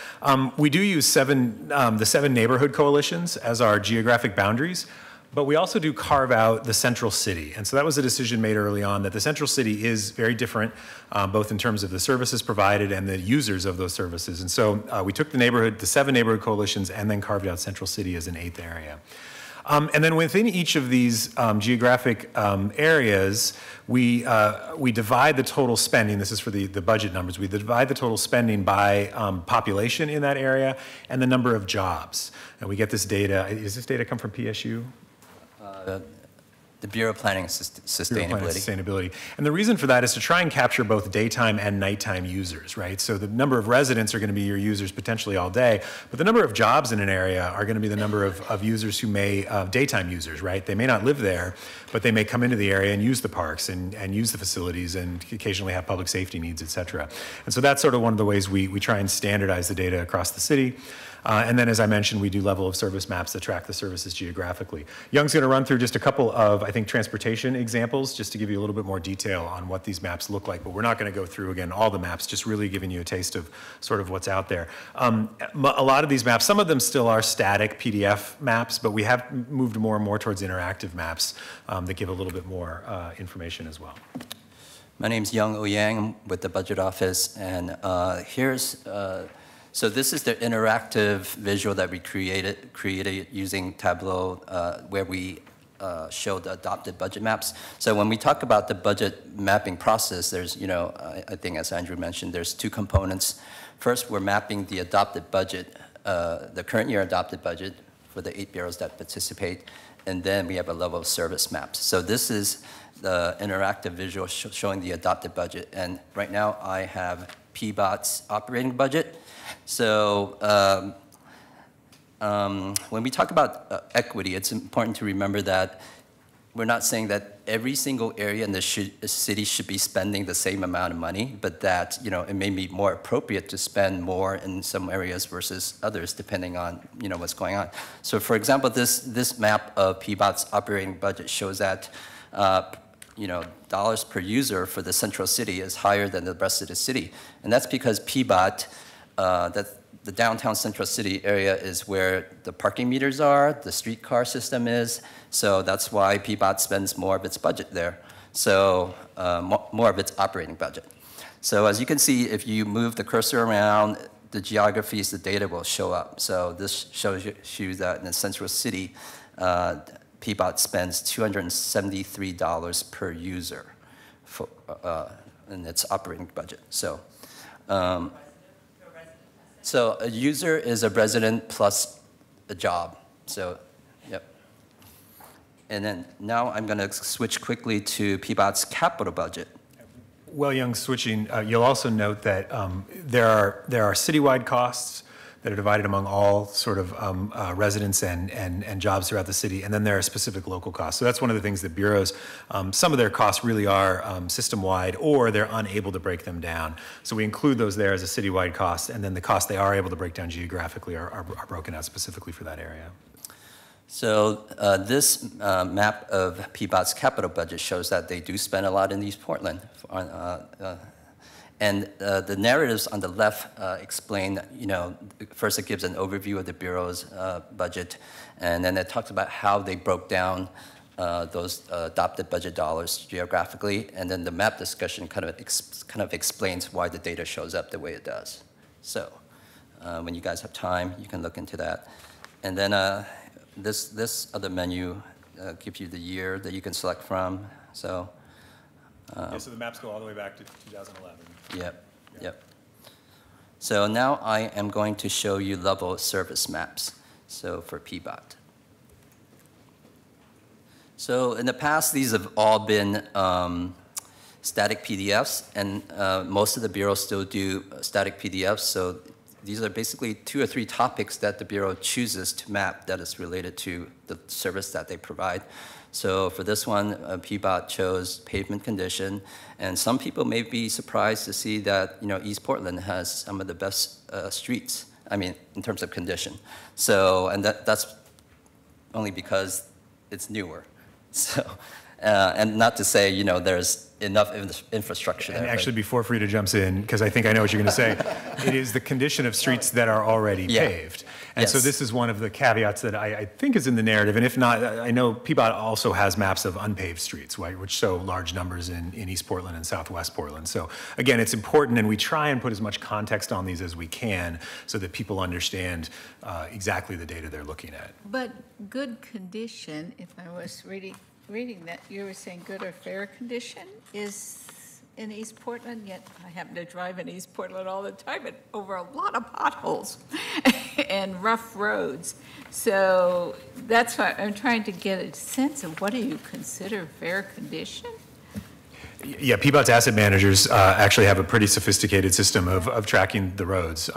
We do use the 7 neighborhood coalitions as our geographic boundaries. But we also do carve out the central city. And so that was a decision made early on that the central city is very different, both in terms of the services provided and the users of those services. And so we took the 7 neighborhood coalitions, and then carved out central city as an 8th area. And then within each of these geographic areas, we divide the total spending. This is for the budget numbers. We divide the total spending by population in that area and the number of jobs. And we get this data. Does this data come from PSU? The Bureau of Planning and Sustainability. And the reason for that is to try and capture both daytime and nighttime users, right? So the number of residents are going to be your users potentially all day, but the number of jobs in an area are going to be the number of users who may, daytime users, right? They may not live there, but they may come into the area and use the parks and use the facilities and occasionally have public safety needs, et cetera. And so that's sort of one of the ways we try and standardize the data across the city. And then, as I mentioned, we do level of service maps that track the services geographically. Young's going to run through just a couple of, I think, transportation examples, just to give you a little bit more detail on what these maps look like. But we're not going to go through, again, all the maps, just really giving you a taste of sort of what's out there. A lot of these maps, some of them still are static PDF maps, but we have moved more and more towards interactive maps that give a little bit more information as well. My name's Young Oyang. I'm with the Budget Office, and so this is the interactive visual that we created using Tableau, where we show the adopted budget maps. So when we talk about the budget mapping process, there's, I think as Andrew mentioned, there's two components. First, we're mapping the adopted budget, the current year adopted budget for the 8 bureaus that participate, and then we have a level of service maps. So this is the interactive visual showing the adopted budget, and right now I have PBOT's operating budget. So when we talk about equity, it's important to remember that we're not saying that every single area in the city should be spending the same amount of money, but that it may be more appropriate to spend more in some areas versus others, depending on what's going on. So, for example, this map of PBOT's operating budget shows that dollars per user for the central city is higher than the rest of the city, and that's because PBOT. That the downtown central city area is where the parking meters are, the streetcar system is, so that's why PBOT spends more of its budget there, so more of its operating budget. So as you can see, if you move the cursor around, the geographies, the data will show up. So this shows you that in the central city, PBOT spends $273 per user for, in its operating budget. So. So a user is a resident plus a job. So, yep. And then now I'm going to switch quickly to PBOT's capital budget. Well, Young, switching, you'll also note that there are citywide costs that are divided among all sort of residents and jobs throughout the city, and then there are specific local costs. So that's one of the things that bureaus, some of their costs really are system-wide, or they're unable to break them down. So we include those there as a citywide cost, and then the costs they are able to break down geographically are broken out specifically for that area. So this map of PBOT's capital budget shows that they do spend a lot in East Portland. And the narratives on the left explain, first it gives an overview of the Bureau's budget, and then it talks about how they broke down those adopted budget dollars geographically, and then the map discussion kind of explains why the data shows up the way it does. So when you guys have time, you can look into that. And then this other menu gives you the year that you can select from. So. So the maps go all the way back to 2011. Yep. So now I am going to show you level of service maps, so for PBOT. So in the past, these have all been static PDFs, and most of the bureaus still do static PDFs, so these are basically 2 or 3 topics that the Bureau chooses to map that is related to the service that they provide. So for this one, PBOT chose pavement condition, and some people may be surprised to see that East Portland has some of the best streets. I mean, in terms of condition. So, and that's only because it's newer. So, and not to say there's enough infrastructure there. And actually, before Frida jumps in, because I think I know what you're going to say, it is the condition of streets that are already paved. And so this is one of the caveats that I think is in the narrative. And if not, I know PBOT also has maps of unpaved streets, right, which show large numbers in East Portland and Southwest Portland. So again, it's important, and we try and put as much context on these as we can so that people understand exactly the data they're looking at. But good condition, if I was reading that, you were saying good or fair condition, is in East Portland, yet I happen to drive in East Portland all the time and over a lot of potholes and rough roads. So that's why I'm trying to get a sense of what do you consider fair condition? Yeah, PBOT's asset managers actually have a pretty sophisticated system of tracking the roads.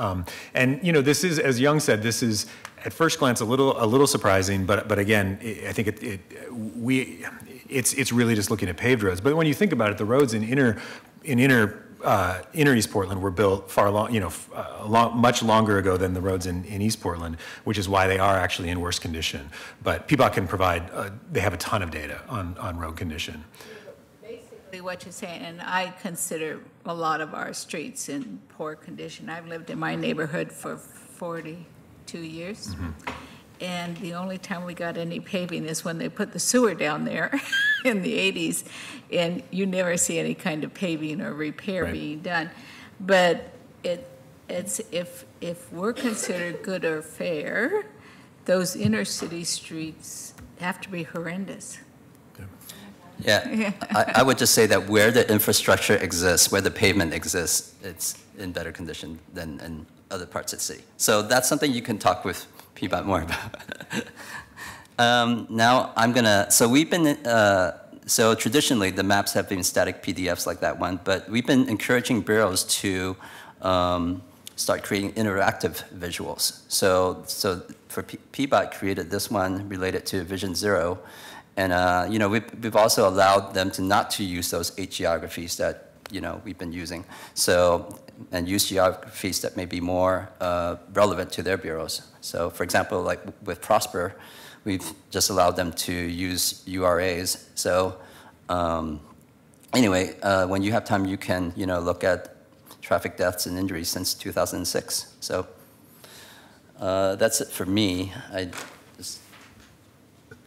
And, you know, this is, as Young said, this is at first glance a little surprising, but again, I think it's really just looking at paved roads. But when you think about it, the roads in inner East Portland were built much longer ago than the roads in East Portland, which is why they are actually in worse condition. But PBOT can provide, they have a ton of data on road condition. What you're saying, and I consider a lot of our streets in poor condition. I've lived in my neighborhood for 42 years, and the only time we got any paving is when they put the sewer down there in the 80s, and you never see any kind of paving or repair being done. But it's if we're considered good or fair, those inner city streets have to be horrendous. Yeah, I would just say that where the infrastructure exists, where the pavement exists, it's in better condition than in other parts of the city. So that's something you can talk with PBOT more about. Now I'm gonna, so we've been, so traditionally the maps have been static PDFs like that one, but we've been encouraging bureaus to start creating interactive visuals. So for PBOT created this one related to Vision Zero. And, you know, we've also allowed them not to use those 8 geographies that, you know, we've been using. So, and use geographies that may be more relevant to their bureaus. So, for example, like with Prosper, we've just allowed them to use URAs. So, anyway, when you have time, you can, you know, look at traffic deaths and injuries since 2006. So, that's it for me.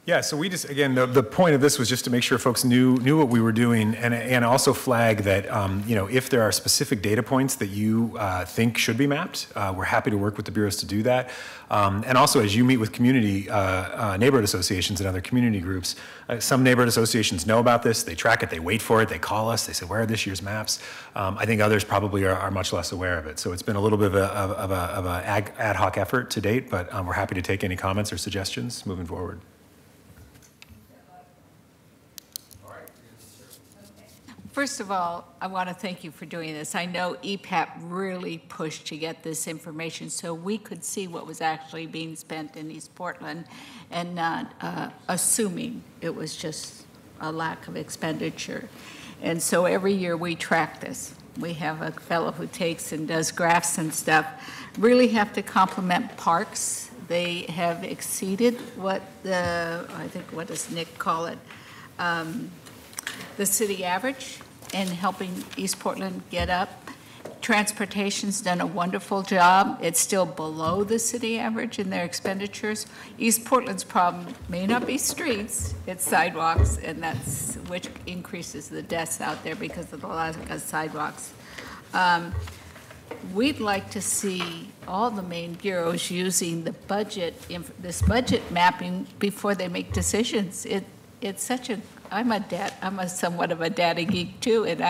Yeah, so we just, again, the point of this was just to make sure folks knew what we were doing, and also flag that, you know, if there are specific data points that you think should be mapped, we're happy to work with the bureaus to do that. And also, as you meet with community, neighborhood associations and other community groups, some neighborhood associations know about this, they track it, they wait for it, they call us, they say, where are this year's maps? I think others probably are much less aware of it. So it's been a little bit of a ad hoc effort to date, but we're happy to take any comments or suggestions moving forward. First of all, I want to thank you for doing this. I know EPAP really pushed to get this information so we could see what was actually being spent in East Portland and not assuming it was just a lack of expenditure. And so every year we track this. We have a fellow who takes and does graphs and stuff. Really have to compliment Parks. They have exceeded what I think, what does Nick call it? The city average in helping East Portland get up. Transportation's done a wonderful job. It's still below the city average in their expenditures. East Portland's problem may not be streets, it's sidewalks, and that's which increases the deaths out there because of the lack of sidewalks. We'd like to see all the main bureaus using the budget, this budget mapping before they make decisions. It's such a, I'm a somewhat of a data geek too, and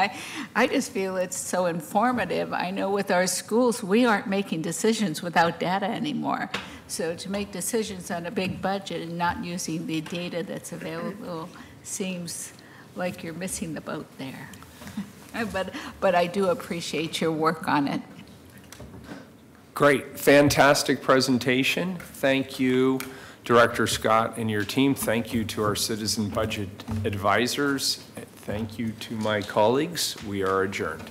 I just feel it's so informative. I know with our schools, we aren't making decisions without data anymore. So to make decisions on a big budget and not using the data that's available seems like you're missing the boat there. But I do appreciate your work on it. Great, fantastic presentation. Thank you, Director Scott and your team. Thank you to our citizen budget advisors. Thank you to my colleagues. We are adjourned.